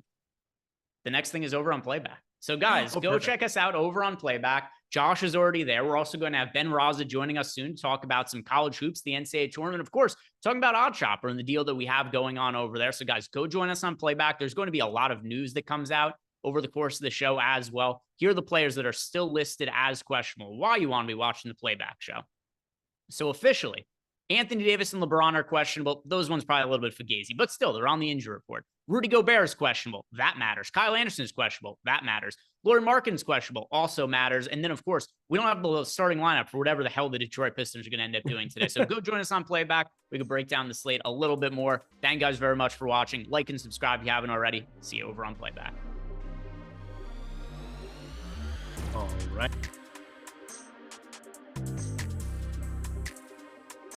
The next thing is over on Playback. So guys, go check us out over on Playback. Josh is already there. We're also going to have Ben Raza joining us soon to talk about some college hoops, the NCAA tournament, of course, talking about OddShopper and the deal that we have going on over there. So guys, go join us on Playback. There's going to be a lot of news that comes out over the course of the show as well. Here are the players that are still listed as questionable. Why you want to be watching the Playback show. So officially, Anthony Davis and LeBron are questionable. Those ones probably a little bit fugazi, but still, they're on the injury report. Rudy Gobert is questionable. That matters. Kyle Anderson is questionable. That matters. Lauri Markkanen's questionable. Also matters. And then, of course, we don't have the starting lineup for whatever the hell the Detroit Pistons are going to end up doing today. So go join us on Playback. We can break down the slate a little bit more. Thank you guys very much for watching. Like and subscribe if you haven't already. See you over on Playback. All right.